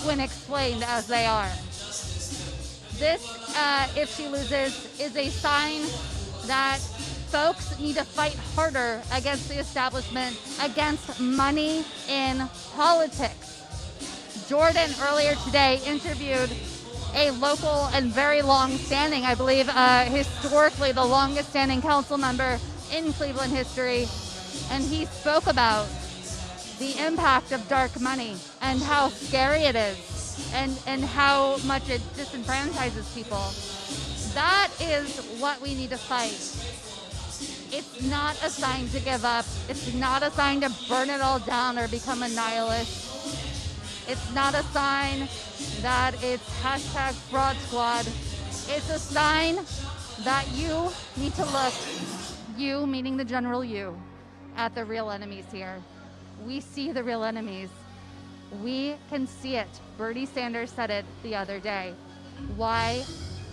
when explained as they are. This, if she loses, is a sign that folks need to fight harder against the establishment, against money in politics. Jordan earlier today interviewed a local and very long-standing, I believe, historically the longest-standing council member in Cleveland history, and he spoke about the impact of dark money and how scary it is and how much it disenfranchises people. That is what we need to fight. It's not a sign to give up. It's not a sign to burn it all down or become a nihilist. It's not a sign that it's hashtag fraud squad. It's a sign that you need to look, you meaning the general you, at the real enemies here. We see the real enemies. We can see it. Bernie Sanders said it the other day. Why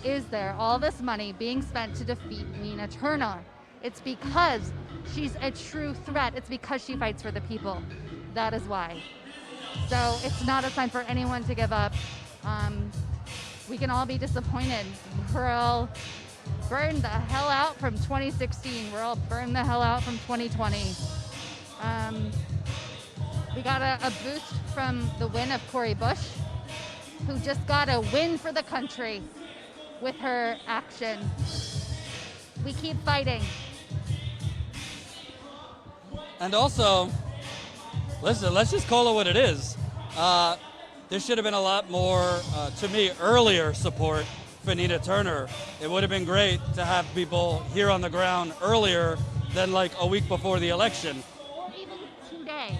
is there all this money being spent to defeat Nina Turner? It's because she's a true threat. It's because she fights for the people. That is why. So it's not a sign for anyone to give up. We can all be disappointed. We're all burned the hell out from 2016. We're all burned the hell out from 2020. We got a boost from the win of Cori Bush, who just got a win for the country with her action. We keep fighting. And also, listen, let's just call it what it is. There should have been a lot more, to me, earlier support for Nina Turner. It would have been great to have people here on the ground earlier than like a week before the election. Even today,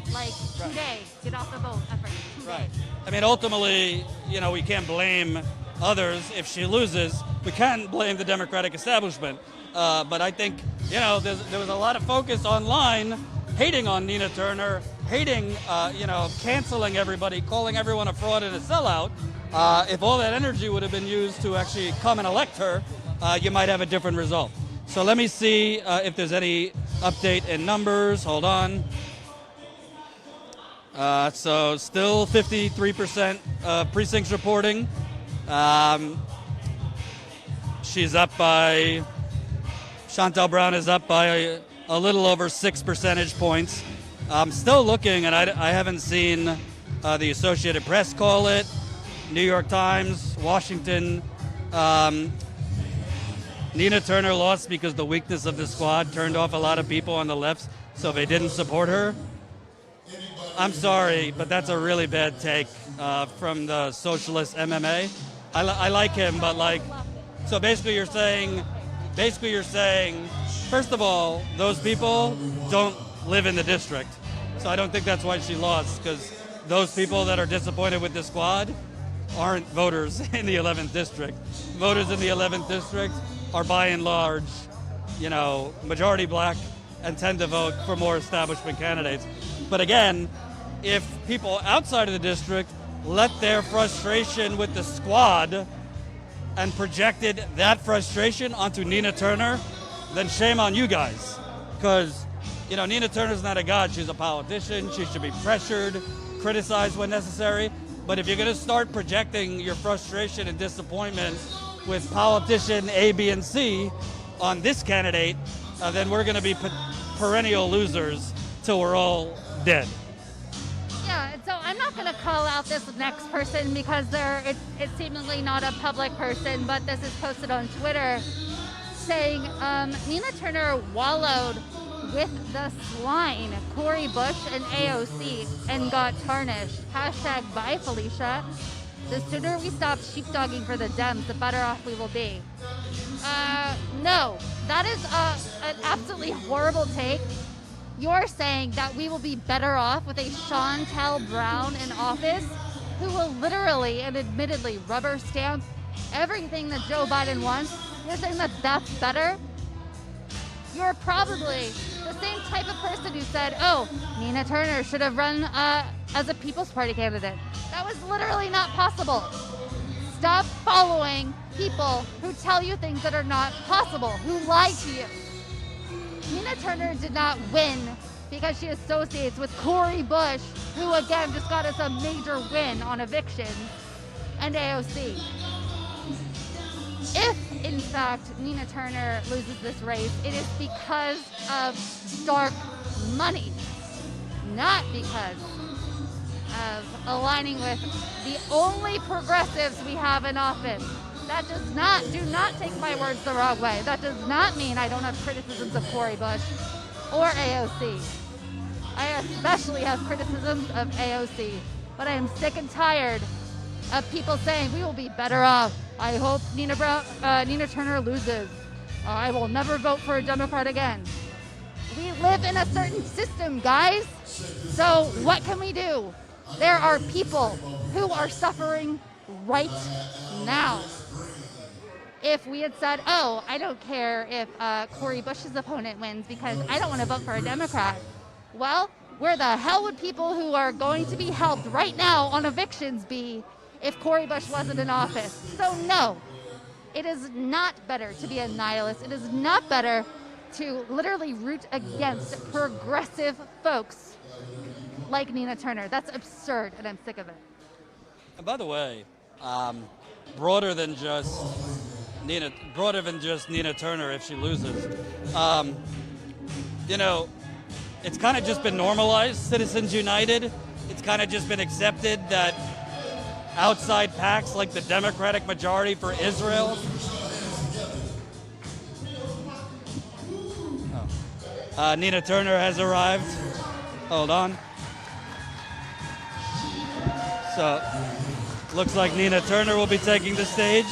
today, get off the vote effort. Right. I mean, ultimately, you know, we can't blame others if she loses. We can blame the Democratic establishment. But I think, you know, there was a lot of focus online hating on Nina Turner, hating, canceling everybody, calling everyone a fraud and a sellout. If all that energy would have been used to actually come and elect her, you might have a different result. So let me see if there's any update in numbers. Hold on. So still 53% precincts reporting. She's up by, Chantel Brown is up by a little over 6 percentage points. I'm still looking, and I haven't seen the Associated Press call it, New York Times, Washington. Nina Turner lost because the weakness of the squad turned off a lot of people on the left, so they didn't support her. I'm sorry, but that's a really bad take from the socialist MMA. I like him, but like, so basically you're saying, first of all, those people don't live in the district. So I don't think that's why she lost, because those people that are disappointed with the squad aren't voters in the 11th district. Voters in the 11th district are by and large, you know, majority black and tend to vote for more establishment candidates. But again, if people outside of the district let their frustration with the squad and projected that frustration onto Nina Turner, then shame on you guys. Because, you know, Nina Turner's not a god, she's a politician, she should be pressured, criticized when necessary. But if you're gonna start projecting your frustration and disappointment with politician A, B, and C on this candidate, then we're gonna be perennial losers till we're all dead. Yeah, and so I'm not going to call out this next person because it's seemingly not a public person, but this is posted on Twitter saying Nina Turner wallowed with the swine, Cori Bush and AOC, and got tarnished. # bye, Felicia. The sooner we stop sheepdogging for the Dems, the better off we will be. No, that is an absolutely horrible take. You're saying that we will be better off with a Shontel Brown in office who will literally and admittedly rubber stamp everything that Joe Biden wants. You're saying that that's better? You're probably the same type of person who said, oh, Nina Turner should have run as a People's Party candidate. That was literally not possible. Stop following people who tell you things that are not possible, who lie to you. Nina Turner did not win because she associates with Cori Bush, who again just got us a major win on eviction, and AOC. If, in fact, Nina Turner loses this race, it is because of dark money, not because of aligning with the only progressives we have in office. That does not, do not take my words the wrong way. That does not mean I don't have criticisms of Cori Bush or AOC. I especially have criticisms of AOC, but I am sick and tired of people saying we will be better off. I hope Nina Turner loses. I will never vote for a Democrat again. We live in a certain system, guys. So what can we do? There are people who are suffering right now. If we had said, oh, I don't care if Cori Bush's opponent wins because I don't want to vote for a Democrat. Well, where the hell would people who are going to be helped right now on evictions be if Cori Bush wasn't in office? So no, it is not better to be a nihilist. It is not better to literally root against progressive folks like Nina Turner. That's absurd, and I'm sick of it. And by the way, broader than just Nina Turner if she loses. You know, it's kind of just been normalized, Citizens United. It's kind of just been accepted that outside PACs like the Democratic Majority for Israel. Nina Turner has arrived. Hold on. So, looks like Nina Turner will be taking the stage.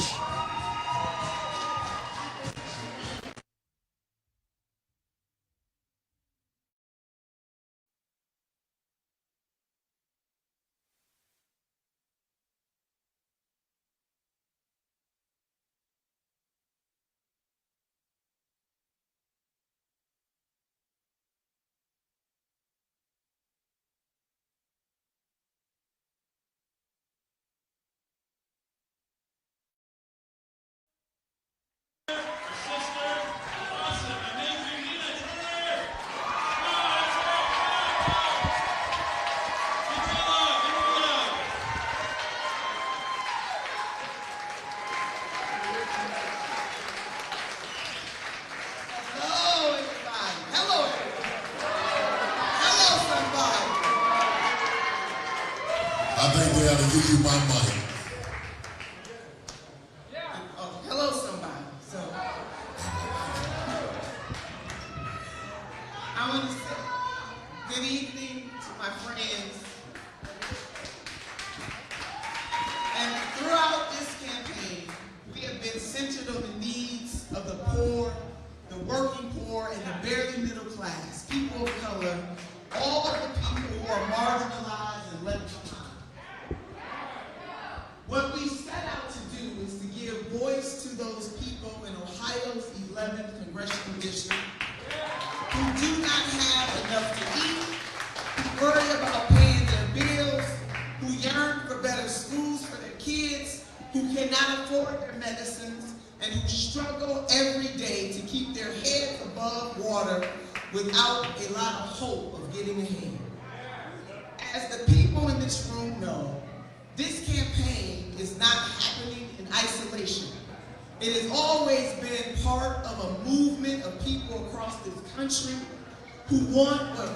I think they ought to give you my mic. Hello, somebody. So, I want to say good evening to my friends afford their medicines and who struggle every day to keep their heads above water without a lot of hope of getting ahead. As the people in this room know, this campaign is not happening in isolation. It has always been part of a movement of people across this country who want what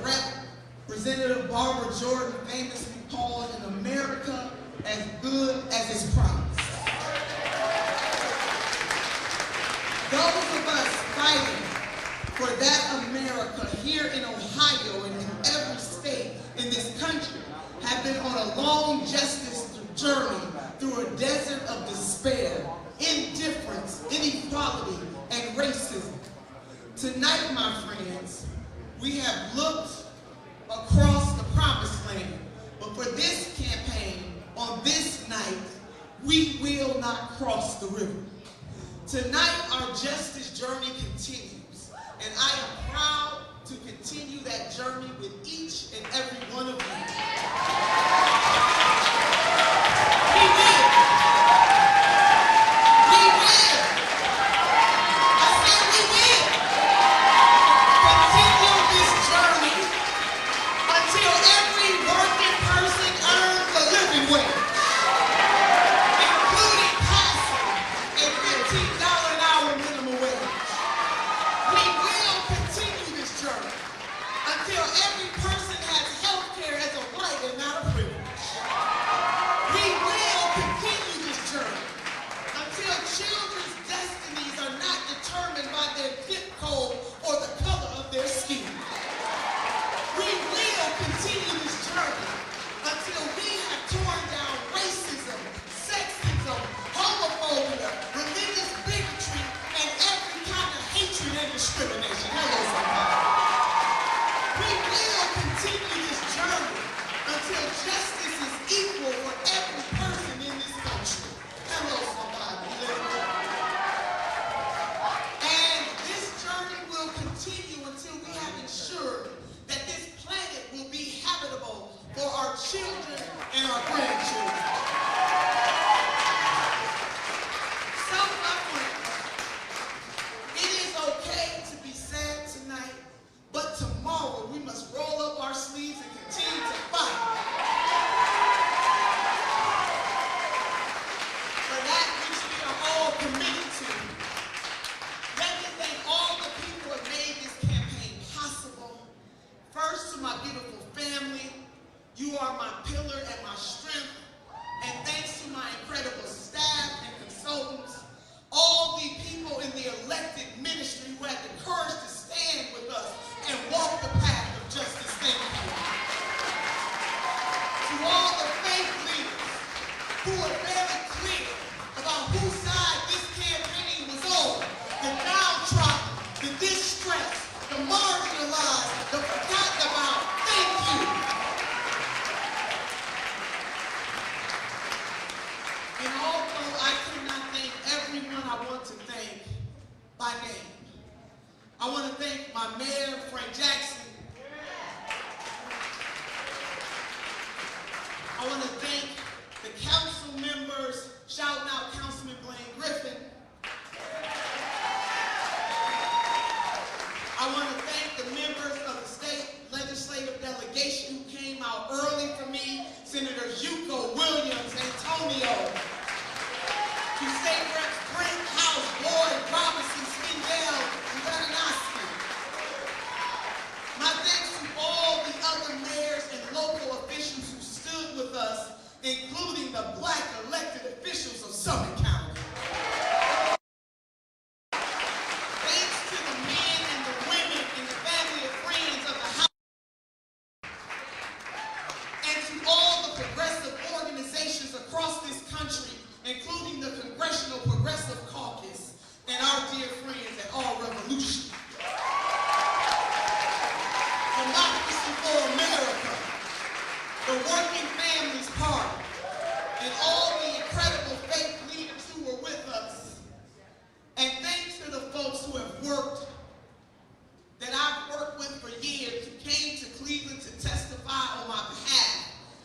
Representative Barbara Jordan famously called an America as good as its promise. Those of us fighting for that America here in Ohio and in every state in this country have been on a long justice journey through a desert of despair, indifference, inequality, and racism. Tonight, my friends, we have looked across the promised land, but for this campaign, on this night, we will not cross the river. Tonight, our justice journey continues, and I am proud to continue that journey with each and every one of you.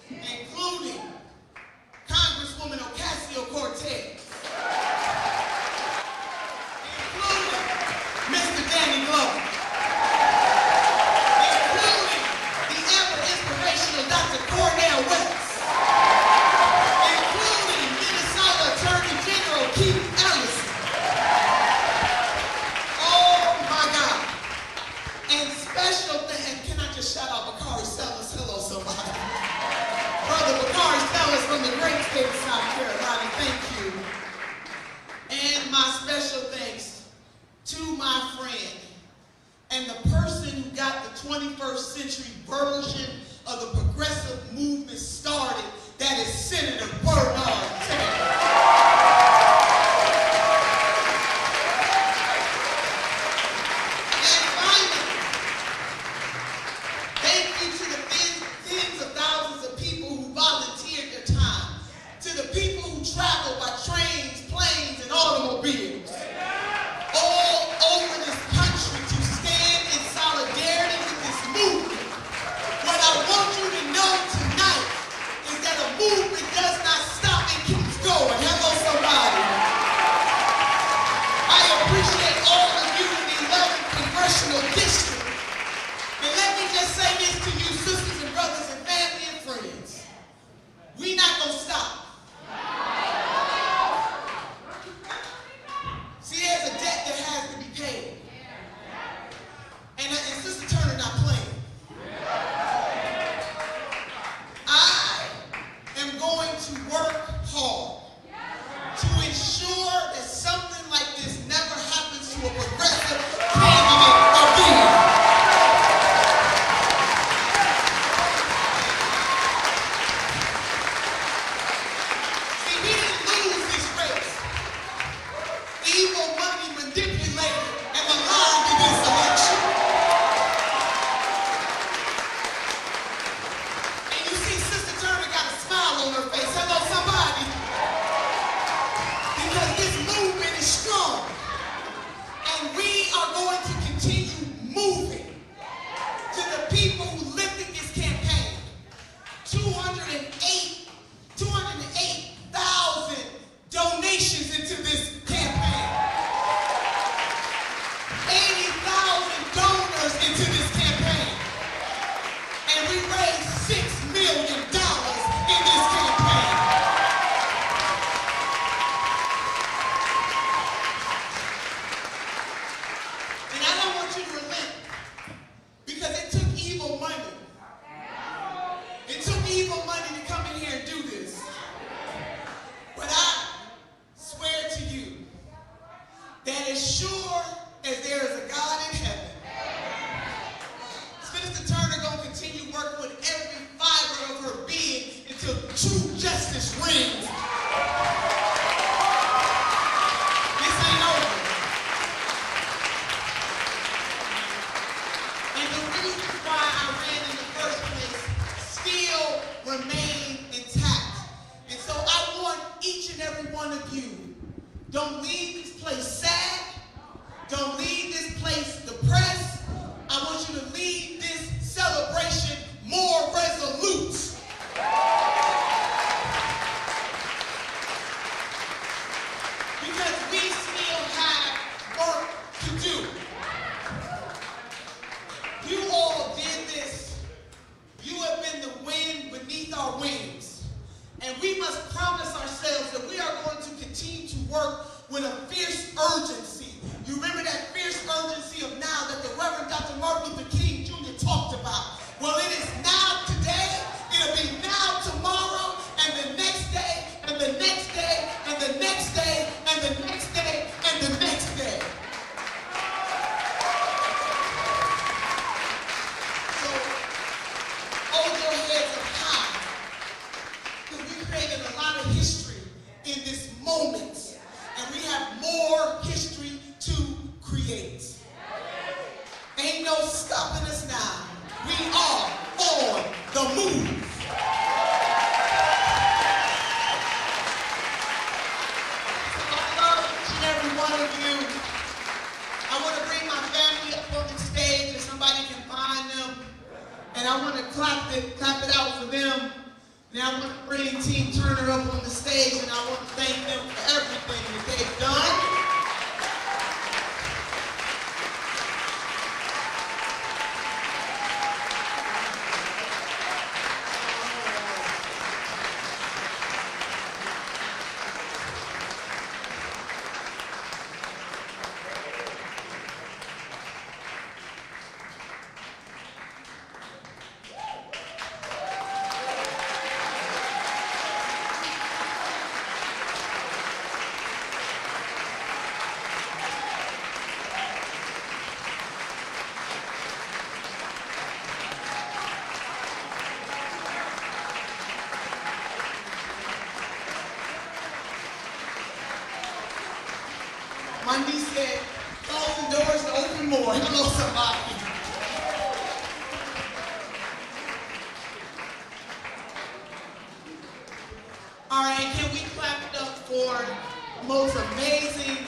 Including Congresswoman Ocasio-Cortez, movement does not stop, it keeps going. Hello, somebody. I appreciate all of you in the 11th Congressional District. And let me just say this to you, sisters and brothers and family and friends. We not gonna stop. See, there's a debt that has to be paid. And Sister Turner not playing. I am going to work hard to ensure that something like this never happens to a progressive candidate again. See, we didn't lose this race. Evil money manipulated and maligned in this election. And you see Sister Turner got a smile on her face. Hello, somebody. Because this movement is strong. And we are going to continue moving to the people who lifted this campaign. 208,000 donations into this campaign. 80,000 donors into this campaign. And we raised $6 million in this campaign. And I don't want you to relent, because it took evil money. It took evil money to come in here and do this. But I swear to you that as sure as there is a God in heaven, Sister Turner gonna continue working with every fiber of her being until true justice reigns. This ain't over. And the reasons why I ran in the first place still remain intact. And so I want each and every one of you, don't leave this place sad. Don't leave this place depressed. I want you to leave this celebration more resolute. Because we still have work to do. You all did this. You have been the wind beneath our wings. And we must promise ourselves that we are going to continue to work with a fierce urgency. You remember that fierce urgency of now that the Reverend Dr. Martin Luther King Jr. talked about. Well, it is now today, it'll be now tomorrow, and the next day, and the next day, and the next day, and the next day, and the next day. So, hold your heads up high, because we created a lot of history in this moment, and we have more history to create. Ain't no stopping us now. We are on the move. I love each and every one of you. I want to bring my family up on the stage if somebody can find them. And I want to clap it out for them. Now I want to bring Team Turner up on the stage, and I want to thank them for everything that they've done. Monday said, closing doors to open more. Hello, somebody. All right, can we clap it up for the most amazing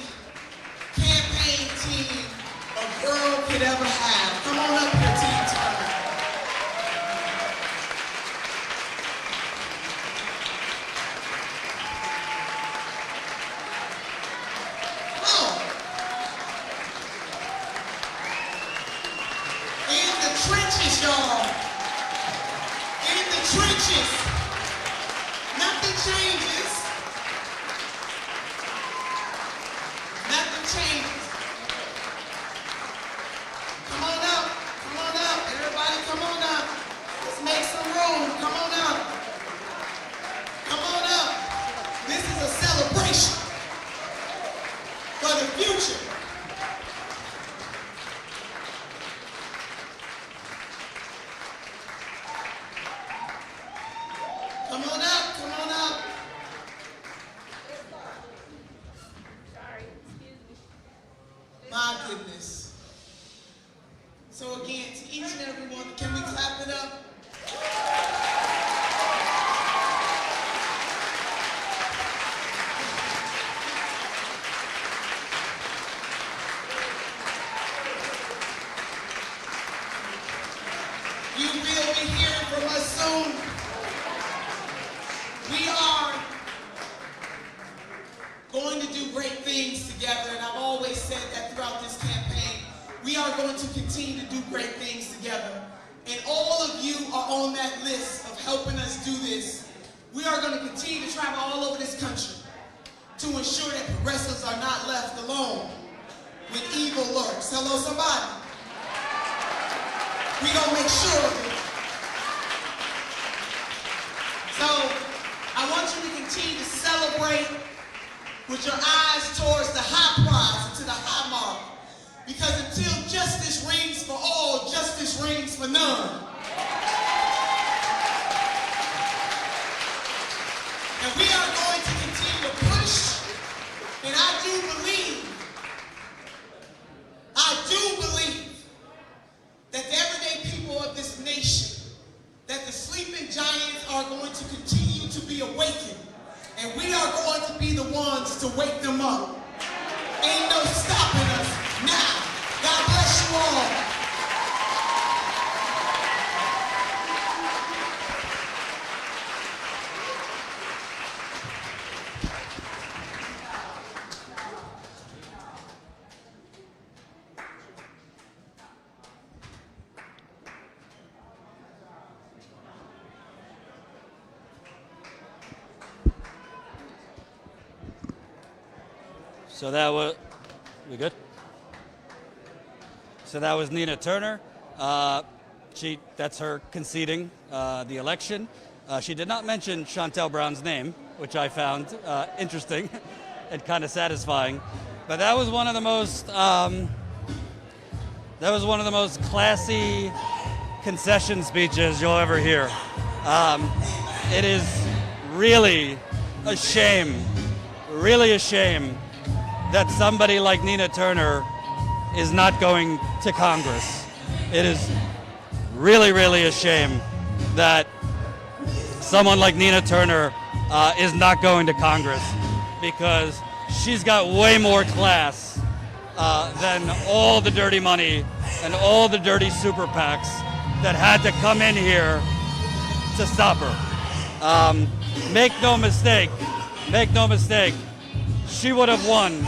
campaign team a girl could ever have? Come on up here, Team Turner. changes. Nothing changes. Come on up. Come on up. Everybody come on up. Let's make some room. Come on up. Come on up. This is a celebration for the future. Come on up, come on up. My goodness. So again, to each and every one, can we clap it up? You will be hearing from us soon. We are going to do great things together, and I've always said that throughout this campaign. We are going to continue to do great things together. And all of you are on that list of helping us do this. We are going to continue to travel all over this country to ensure that progressives are not left alone with evil lurks. Hello, somebody. We're going to make sure of it. So, I want you to continue to celebrate with your eyes towards the high prize and to the high mark. Because until justice reigns for all, justice reigns for none. And we are going to continue to push, and I do believe that the everyday people of this nation, that the sleeping giants are going to continue to be awakened. And we are going to be the ones to wake them up. Ain't no stopping us now. God bless you all. So that was, we good? So that was Nina Turner. That's her conceding the election. She did not mention Shontel Brown's name, which I found interesting and kind of satisfying. But that was one of the most classy concession speeches you'll ever hear. It is really a shame that somebody like Nina Turner is not going to Congress. It is really, really a shame that someone like Nina Turner is not going to Congress, because she's got way more class than all the dirty money and all the dirty super PACs that had to come in here to stop her. Make no mistake, she would have won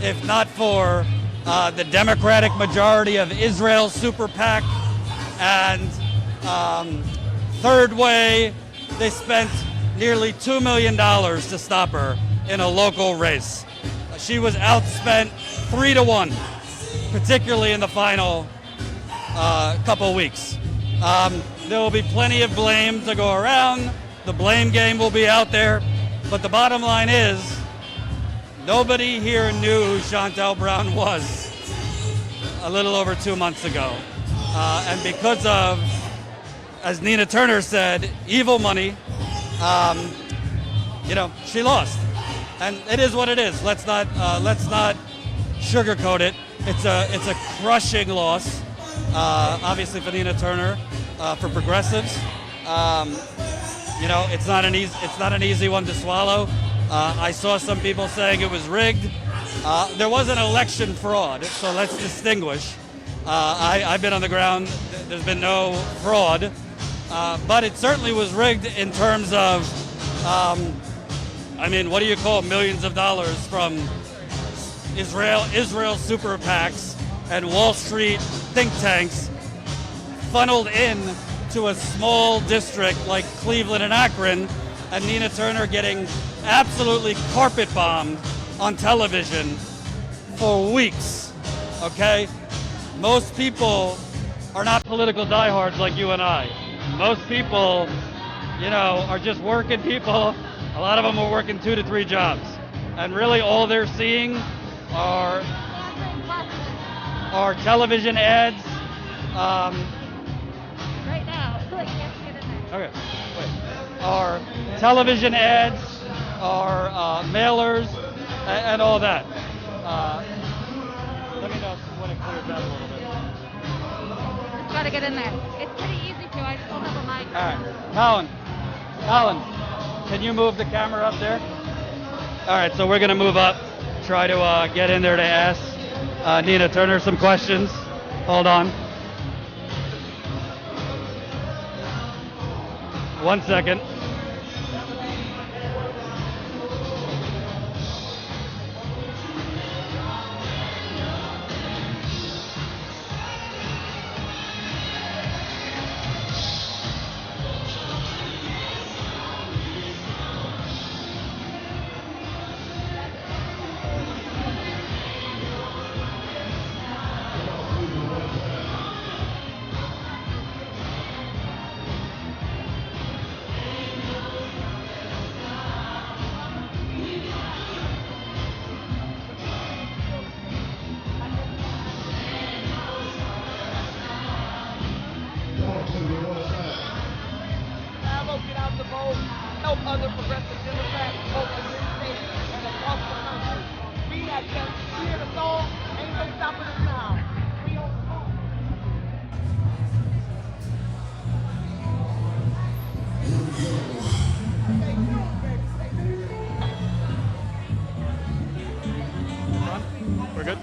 if not for the Democratic majority of Israel Super PAC and Third Way. They spent nearly $2 million to stop her in a local race. She was outspent 3-1, particularly in the final couple weeks. There will be plenty of blame to go around. The blame game will be out there. But the bottom line is, nobody here knew who Shontel Brown was a little over 2 months ago. And because of, as Nina Turner said, evil money, she lost. And it is what it is. Let's not sugarcoat it. It's a crushing loss, obviously for Nina Turner, for progressives. It's not an easy one to swallow. I saw some people saying it was rigged. There was an election fraud, so let's distinguish. I've been on the ground. There's been no fraud, but it certainly was rigged in terms of, what do you call millions of dollars from Israel super PACs and Wall Street think tanks funneled in to a small district like Cleveland and Akron, and Nina Turner getting absolutely carpet bombed on television for weeks, okay? Most people are not political diehards like you and I. Most people, you know, are just working people. A lot of them are working 2 to 3 jobs. And really all they're seeing are television ads. Right now. Like, can't see it in there. Okay, wait. Are television ads, are mailers, and all that. Let me know when it clears out a little bit. Just gotta get in there. It's pretty easy to. I just don't have a mic. All right, Colin, can you move the camera up there? All right, so we're gonna move up, try to get in there to ask Nina Turner some questions. Hold on. 1 second. Get out the vote, help other progressive Democrats, both in this state and across the country. We have just cleared us all, ain't no stopping us now. We on the move. We're good?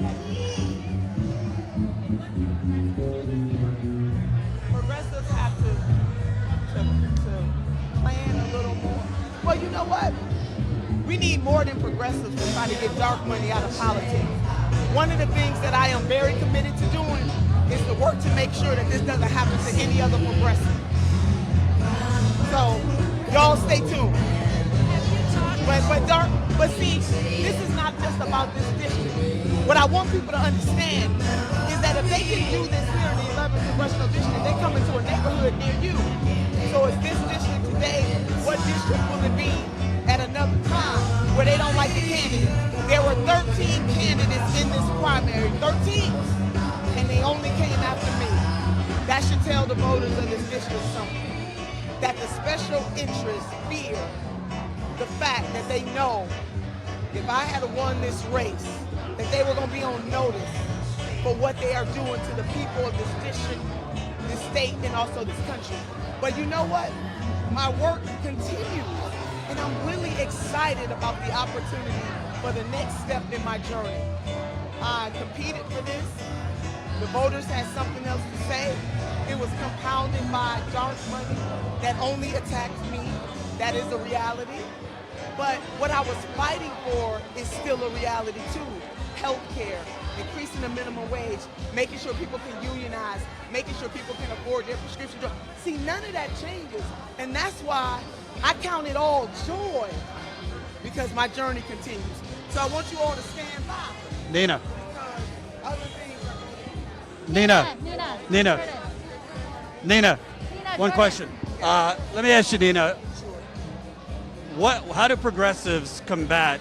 Progressives have to plan a little more. Well, you know what? We need more than progressives to try to get dark money out of politics. One of the things that I am very committed to doing is to work to make sure that this doesn't happen to any other progressive. So, y'all stay tuned. But see, this is not just about this district. What I want people to understand is that if they can do this here in the 11th congressional district, they come into a neighborhood near you. So it's this district today, what district will it be at another time where they don't like the candidate? There were 13 candidates in this primary, 13, and they only came after me. That should tell the voters of this district something. That the special interests fear the fact that they know if I had won this race, that they were going to be on notice for what they are doing to the people of this district, this state, and also this country. But you know what? My work continues, and I'm really excited about the opportunity for the next step in my journey. I competed for this. The voters had something else to say. It was compounded by dark money that only attacked me. That is a reality. But what I was fighting for is still a reality too. Healthcare, increasing the minimum wage, making sure people can unionize, making sure people can afford their prescription drugs. See, none of that changes. And that's why I count it all joy, because my journey continues. So I want you all to stand by. Nina. Because other things are Nina. One question. Let me ask you, Nina. How do progressives combat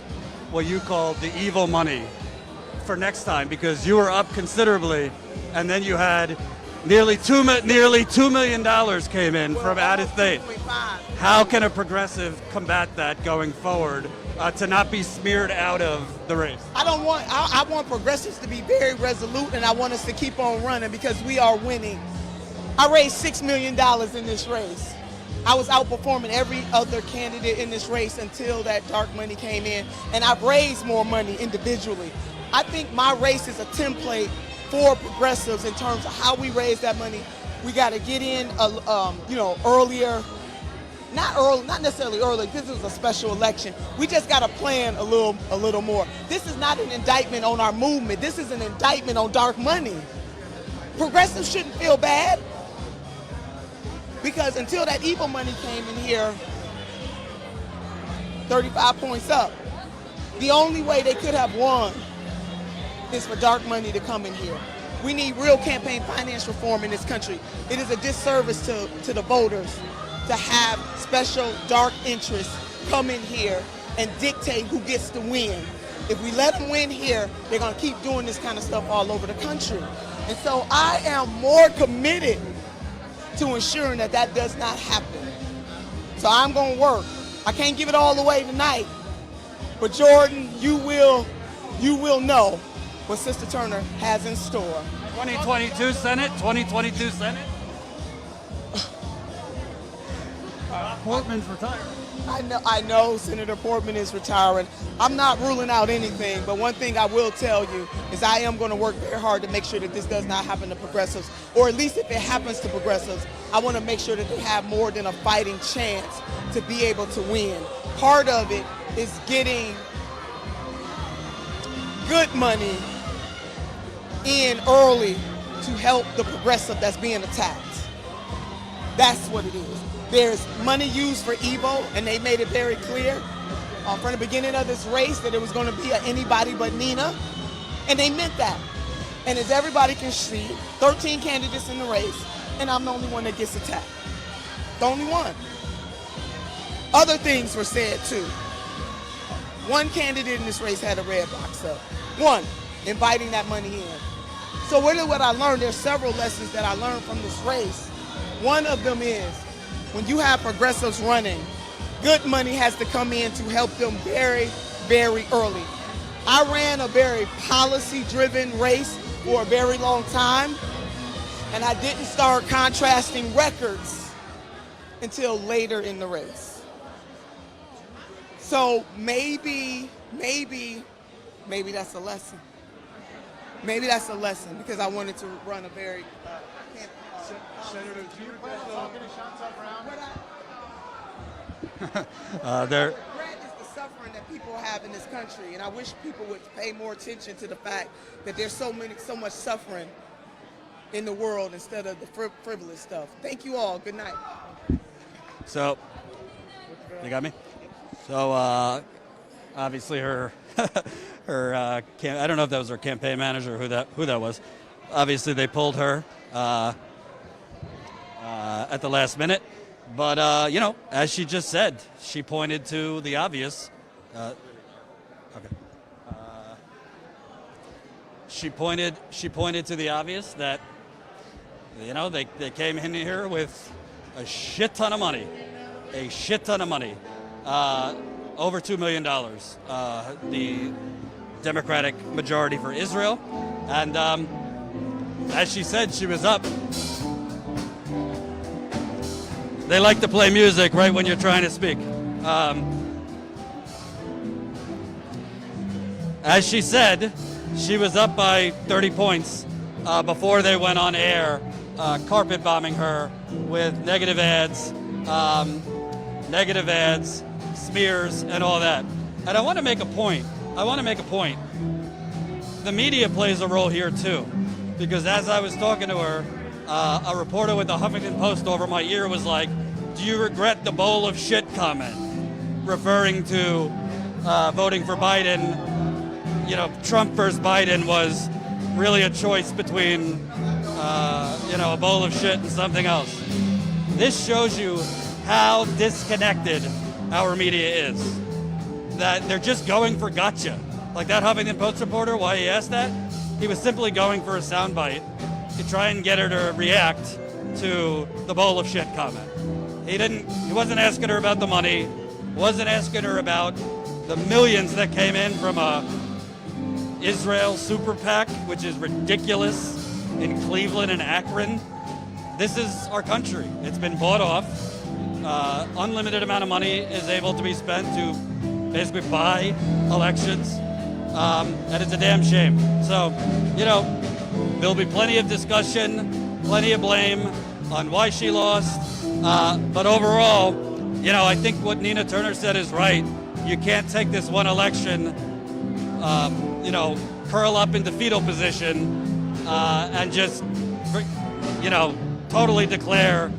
what you call the evil money for next time? Because you were up considerably, and then you had nearly $2 million came in from out of state. How can a progressive combat that going forward to not be smeared out of the race? I want progressives to be very resolute, and I want us to keep on running because we are winning. I raised $6 million in this race. I was outperforming every other candidate in this race until that dark money came in, and I've raised more money individually. I think my race is a template for progressives in terms of how we raise that money. We got to get in, earlier. Not necessarily early. This is a special election. We just got to plan a little more. This is not an indictment on our movement. This is an indictment on dark money. Progressives shouldn't feel bad. Because until that evil money came in here, 35 points up. The only way they could have won is for dark money to come in here. We need real campaign finance reform in this country. It is a disservice to the voters to have special dark interests come in here and dictate who gets to win. If we let them win here, they're going to keep doing this kind of stuff all over the country. And so I am more committed to ensuring that that does not happen. So I'm going to work. I can't give it all away tonight, but Jordan, you will know what Sister Turner has in store. 2022 Senate, 2022 Senate. Portman's retired. I know Senator Portman is retiring. I'm not ruling out anything, but one thing I will tell you is I am going to work very hard to make sure that this does not happen to progressives, or at least if it happens to progressives, I want to make sure that they have more than a fighting chance to be able to win. Part of it is getting good money in early to help the progressive that's being attacked. That's what it is. There's money used for evil, and they made it very clear from the beginning of this race that it was going to be anybody but Nina, and they meant that. And as everybody can see, 13 candidates in the race, and I'm the only one that gets attacked. The only one. Other things were said too. One candidate in this race had a red box up. One, inviting that money in. So really what I learned, there's several lessons that I learned from this race. One of them is, when you have progressives running, good money has to come in to help them very, very early. I ran a very policy-driven race for a very long time, and I didn't start contrasting records until later in the race. So maybe that's a lesson. Maybe that's a lesson, because I wanted to run a very Senator, do you talk any shots up around? Regret is the suffering that people have in this country, and I wish people would pay more attention to the fact that there's so much suffering in the world instead of the frivolous stuff. Thank you all. Good night. So, you got me? So, obviously her I don't know if that was her campaign manager or who that was. Obviously they pulled her at the last minute. But, as she just said, she pointed to the obvious. She pointed to the obvious that, they came in here with a shit ton of money. Over $2 million. The Democratic majority for Israel. And as she said, she was up. They like to play music right when you're trying to speak. As she said, she was up by 30 points before they went on air, carpet bombing her with negative ads, smears, and all that. And I want to make a point. The media plays a role here too, because as I was talking to her, a reporter with the Huffington Post over my ear was like, "Do you regret the bowl of shit comment?" Referring to voting for Biden. Trump versus Biden was really a choice between, a bowl of shit and something else. This shows you how disconnected our media is. That they're just going for gotcha. Like that Huffington Post reporter, why he asked that? He was simply going for a soundbite to try and get her to react to the bowl of shit comment. He wasn't asking her about the money, wasn't asking her about the millions that came in from a Israel super PAC, which is ridiculous, in Cleveland and Akron. This is our country. It's been bought off. Unlimited amount of money is able to be spent to basically buy elections, and it's a damn shame. So, there'll be plenty of discussion, plenty of blame on why she lost, but overall, I think what Nina Turner said is right. You can't take this one election, curl up into fetal position, and just, totally declare,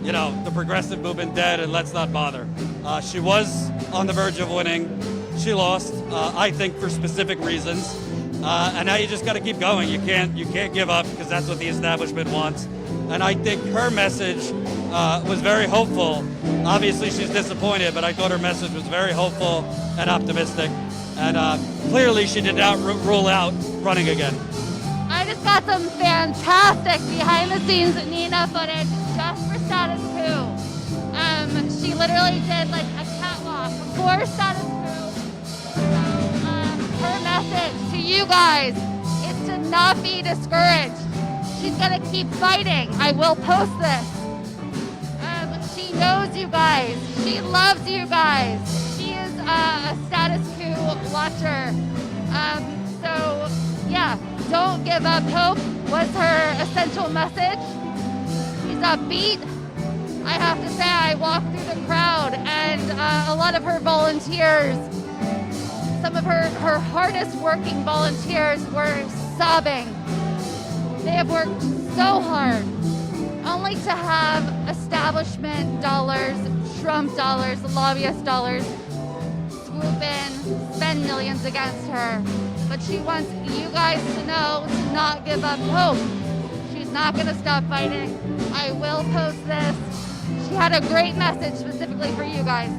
the progressive movement dead and let's not bother. She was on the verge of winning. She lost, I think, for specific reasons. And now you just got to keep going. You can't give up because that's what the establishment wants. And I think her message was very hopeful. Obviously, she's disappointed, but I thought her message was very hopeful and optimistic. And clearly, she did not rule out running again. I just got some fantastic behind-the-scenes Nina footage just for Status Coup. She literally did like a catwalk for Status Coup. So, her message to you guys is to not be discouraged. She's gonna keep fighting. I will post this. She knows you guys. She loves you guys. She is a Status Coup watcher. So yeah, don't give up hope was her essential message. She's upbeat. I have to say, I walked through the crowd and a lot of her volunteers, some of her hardest working volunteers were sobbing. They have worked so hard only to have establishment dollars, Trump dollars, lobbyist dollars swoop in, spend millions against her. But she wants you guys to know to not give up hope. She's not going to stop fighting. I will post this. She had a great message specifically for you guys.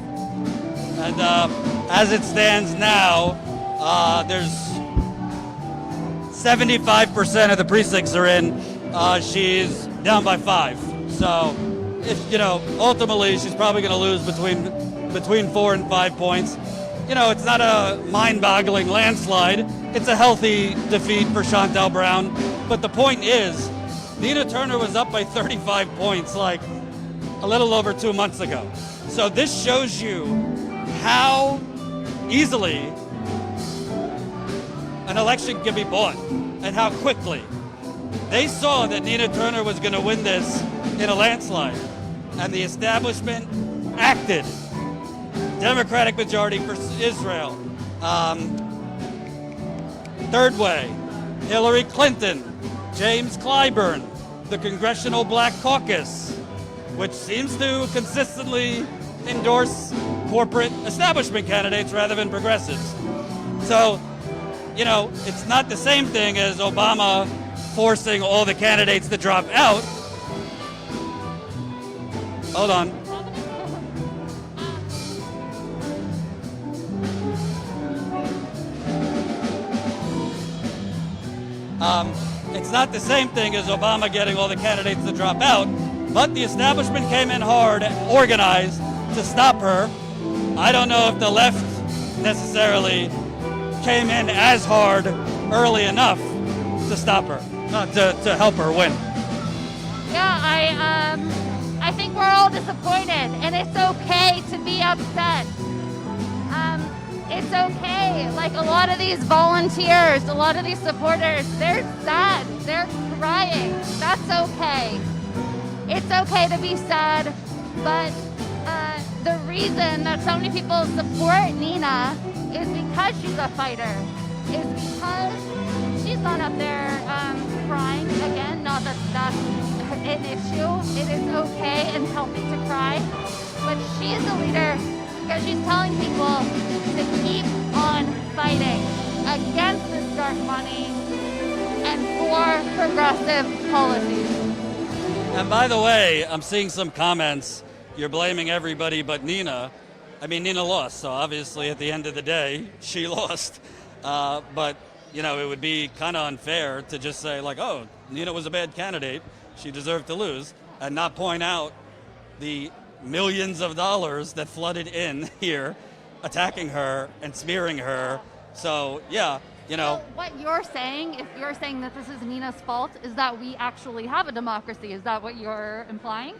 And as it stands now, there's 75% of the precincts are in. She's down by 5. So, ultimately she's probably going to lose between 4 and 5 points. It's not a mind-boggling landslide. It's a healthy defeat for Shontel Brown. But the point is, Nina Turner was up by 35 points like a little over 2 months ago. So this shows you how easily an election can be bought and how quickly. They saw that Nina Turner was going to win this in a landslide, and the establishment acted. Democratic majority for Israel. Third Way, Hillary Clinton, James Clyburn, the Congressional Black Caucus, which seems to consistently endorse corporate establishment candidates rather than progressives. So, it's not the same thing as Obama forcing all the candidates to drop out. Hold on. It's not the same thing as Obama getting all the candidates to drop out, but the establishment came in hard, organized to stop her. I don't know if the left necessarily came in as hard early enough to stop her, to help her win. Yeah, I think we're all disappointed, and it's okay to be upset. It's okay. Like a lot of these volunteers, a lot of these supporters, they're sad. They're crying. That's okay. It's okay to be sad, but the reason that so many people support Nina is because she's a fighter. Is because she's not up there crying. Again, not that that's an issue. It is okay and healthy to cry, but she is a leader because she's telling people to keep on fighting against this dark money and for progressive policies. And by the way, I'm seeing some comments. You're blaming everybody but Nina. I mean, Nina lost, so obviously at the end of the day, she lost. But, it would be kind of unfair to just say, like, oh, Nina was a bad candidate. She deserved to lose, and not point out the millions of dollars that flooded in here, attacking her and smearing her. So, yeah, So what you're saying, if you're saying that this is Nina's fault, is that we actually have a democracy. Is that what you're implying?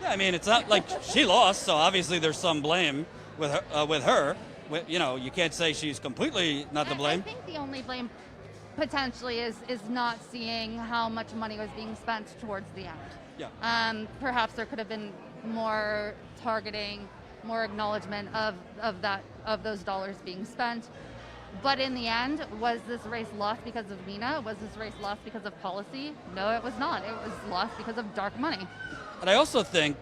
Yeah, I mean, it's not like she lost, so obviously there's some blame with her. You can't say she's completely not to blame. I think the only blame potentially is not seeing how much money was being spent towards the end. Yeah. Perhaps there could have been more targeting, more acknowledgement of those dollars being spent. But in the end, was this race lost because of Nina? Was this race lost because of policy? No, it was not. It was lost because of dark money. And I also think,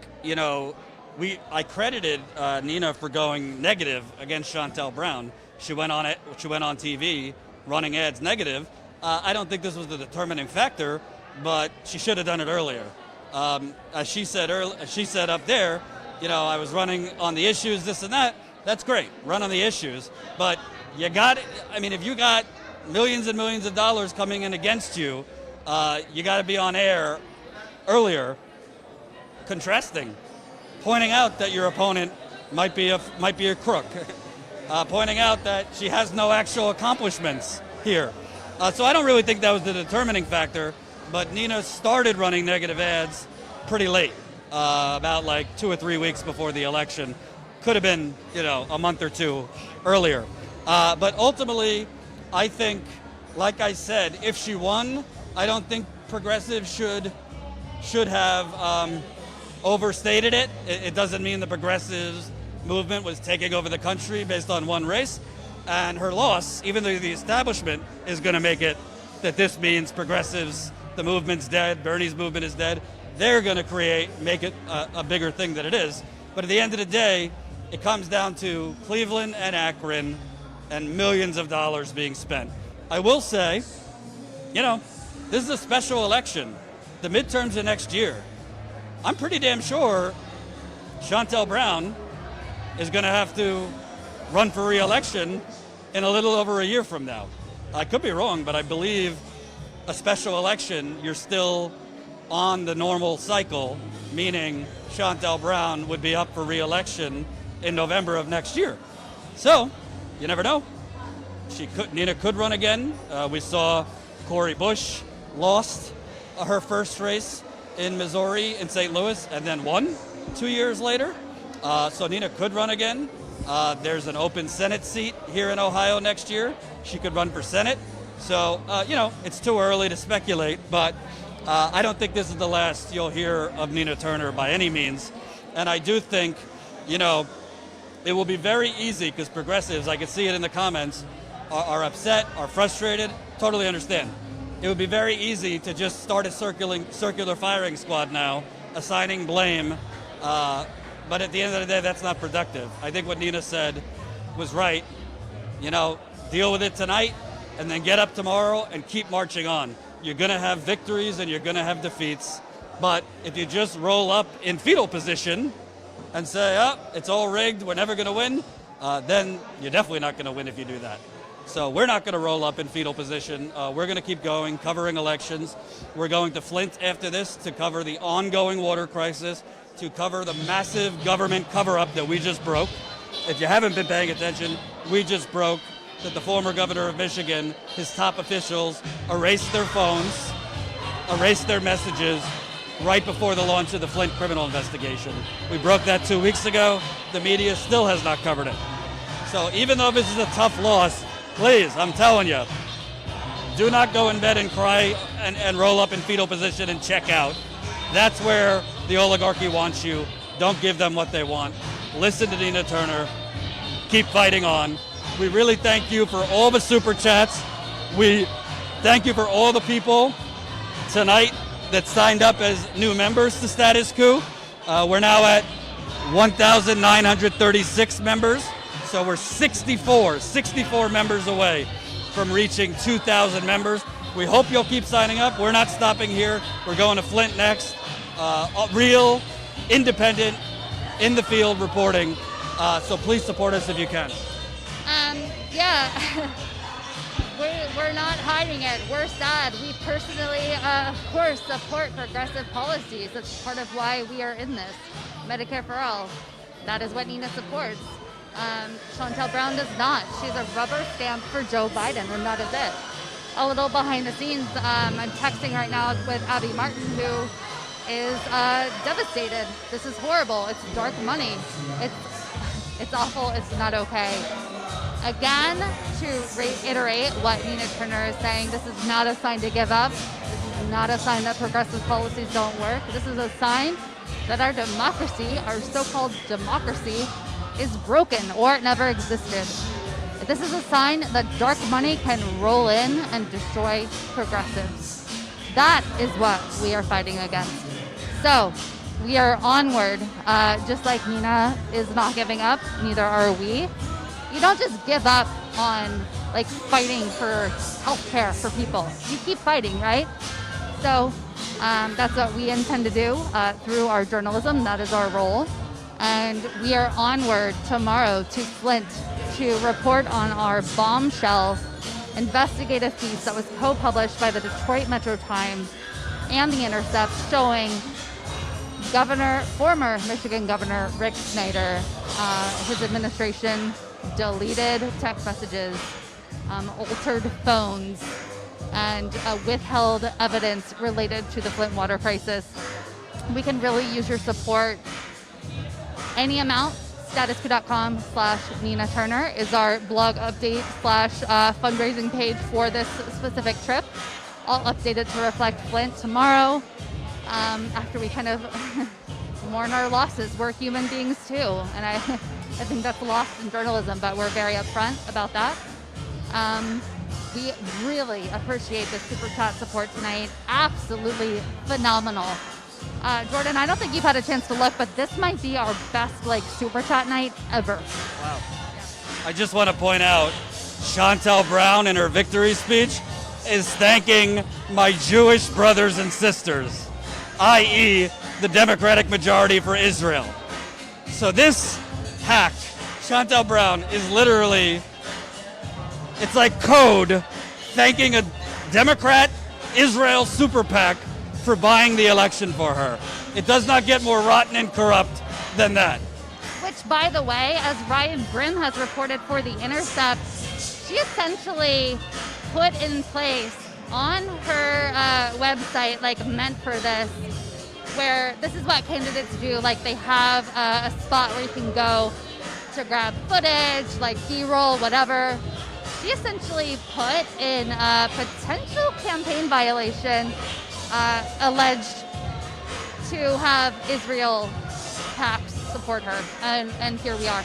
I credited Nina for going negative against Chantel Brown. She went on TV running ads negative. I don't think this was the determining factor, but she should have done it earlier. As she said up there, I was running on the issues, this and that. That's great. Run on the issues, but if you got millions and millions of dollars coming in against you, you got to be on air earlier, contrasting, pointing out that your opponent might be a crook, pointing out that she has no actual accomplishments here. So I don't really think that was the determining factor, but Nina started running negative ads pretty late, about like 2 or 3 weeks before the election. Could have been, a month or two earlier. But ultimately, I think, like I said, if she won, I don't think progressives should have overstated it. It doesn't mean the progressives movement was taking over the country based on one race. And her loss, even though the establishment is going to make it that this means progressives, the movement's dead, Bernie's movement is dead, they're going to make it a bigger thing than it is. But at the end of the day, it comes down to Cleveland and Akron and millions of dollars being spent. I will say, this is a special election. The midterms are next year. I'm pretty damn sure Chantel Brown is going to have to run for re-election in a little over a year from now. I could be wrong, but I believe a special election, you're still on the normal cycle, meaning Chantel Brown would be up for re-election in November of next year. So, you never know. Nina could run again. We saw Cori Bush lost her first race in Missouri in St. Louis and then won 2 years later. So Nina could run again. There's an open Senate seat here in Ohio next year. She could run for Senate. So, it's too early to speculate, but I don't think this is the last you'll hear of Nina Turner by any means. And I do think, it will be very easy because progressives, I can see it in the comments, are upset, are frustrated, totally understand. It would be very easy to just start a circular firing squad now, assigning blame, but at the end of the day, that's not productive. I think what Nina said was right. Deal with it tonight and then get up tomorrow and keep marching on. You're going to have victories and you're going to have defeats, but if you just roll up in fetal position and say, it's all rigged, we're never going to win, then you're definitely not going to win if you do that. So we're not going to roll up in fetal position. We're going to keep going, covering elections. We're going to Flint after this to cover the ongoing water crisis, to cover the massive government cover-up that we just broke. If you haven't been paying attention, we just broke that the former governor of Michigan, his top officials, erased their phones, erased their messages, right before the launch of the Flint criminal investigation. We broke that 2 weeks ago. The media still has not covered it. So even though this is a tough loss, please, I'm telling you, do not go in bed and cry and roll up in fetal position and check out. That's where the oligarchy wants you. Don't give them what they want. Listen to Nina Turner. Keep fighting on. We really thank you for all the super chats. We thank you for all the people tonight that signed up as new members to Status Coup. We're now at 1,936 members. So we're 64 members away from reaching 2,000 members. We hope you'll keep signing up. We're not stopping here. We're going to Flint next. Real, independent, in the field reporting. So please support us if you can. We're not hiding it. We're sad. We personally, of course, support progressive policies. That's part of why we are in this. Medicare for all. That is what Nina supports. Chantel Brown does not. She's a rubber stamp for Joe Biden, and that is it. A little behind the scenes, I'm texting right now with Abby Martin, who is devastated. This is horrible. It's dark money. It's awful. It's not okay. Again, to reiterate what Nina Turner is saying, this is not a sign to give up. This is not a sign that progressive policies don't work. This is a sign that our democracy, our so-called democracy, is broken or it never existed. This is a sign that dark money can roll in and destroy progressives. That is what we are fighting against. So, we are onward. Just like Nina is not giving up, neither are we. You don't just give up on like fighting for healthcare for people. You keep fighting, right? So that's what we intend to do through our journalism. That is our role. And we are onward tomorrow to Flint to report on our bombshell investigative piece that was co-published by the Detroit Metro Times and The Intercept, showing former Michigan Governor Rick Snyder, his administration deleted text messages, altered phones, and withheld evidence related to the Flint water crisis. We can really use your support. Any amount. Statuscoup.com/Nina Turner is our blog update / fundraising page for this specific trip. I'll update it to reflect Flint tomorrow after we kind of mourn our losses. We're human beings too, and I think that's lost in journalism, but we're very upfront about that. We really appreciate the super chat support tonight. Absolutely phenomenal. Jordan, I don't think you've had a chance to look, but this might be our best super chat night ever. Wow. I just want to point out, Chantel Brown in her victory speech is thanking my Jewish brothers and sisters, i.e. the Democratic majority for Israel. So this hack, Chantel Brown, is literally, it's like code thanking a Democrat Israel super PAC for buying the election for her. It does not get more rotten and corrupt than that. Which, by the way, as Ryan Grimm has reported for The Intercept, she essentially put in place on her website, meant for this, where this is what candidates do. They have a spot where you can go to grab footage, B-roll, whatever. She essentially put in a potential campaign violation alleged to have Israel PACs support her, and here we are.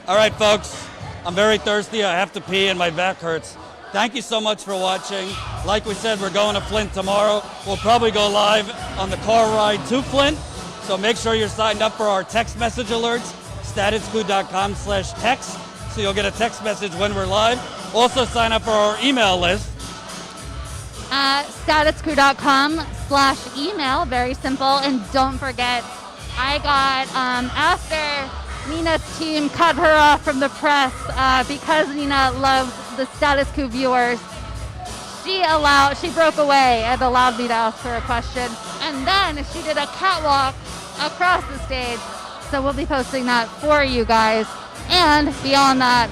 All right, folks, I'm very thirsty. I have to pee and my back hurts. Thank you so much for watching. Like we said, we're going to Flint tomorrow. We'll probably go live on the car ride to Flint, so make sure you're signed up for our text message alerts, statuscoup.com/text, so you'll get a text message when we're live. Also sign up for our email list. Statuscoup.com/email, very simple. And don't forget, I got, after Nina's team cut her off from the press because Nina loves the Status Coup viewers, she broke away and allowed me to ask her a question. And then she did a catwalk across the stage. So we'll be posting that for you guys. And beyond that,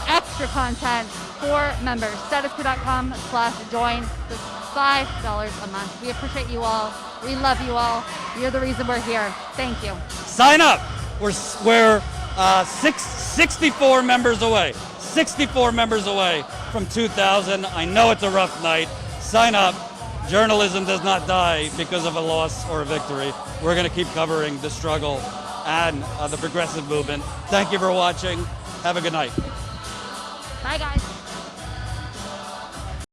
extra content for members. Statuscoup.com/join. This is $5 a month. We appreciate you all. We love you all. You're the reason we're here. Thank you. Sign up. We're 64 members away. 64 members away from 2,000. I know it's a rough night. Sign up. Journalism does not die because of a loss or a victory. We're going to keep covering the struggle and the progressive movement. Thank you for watching. Have a good night. Bye, guys.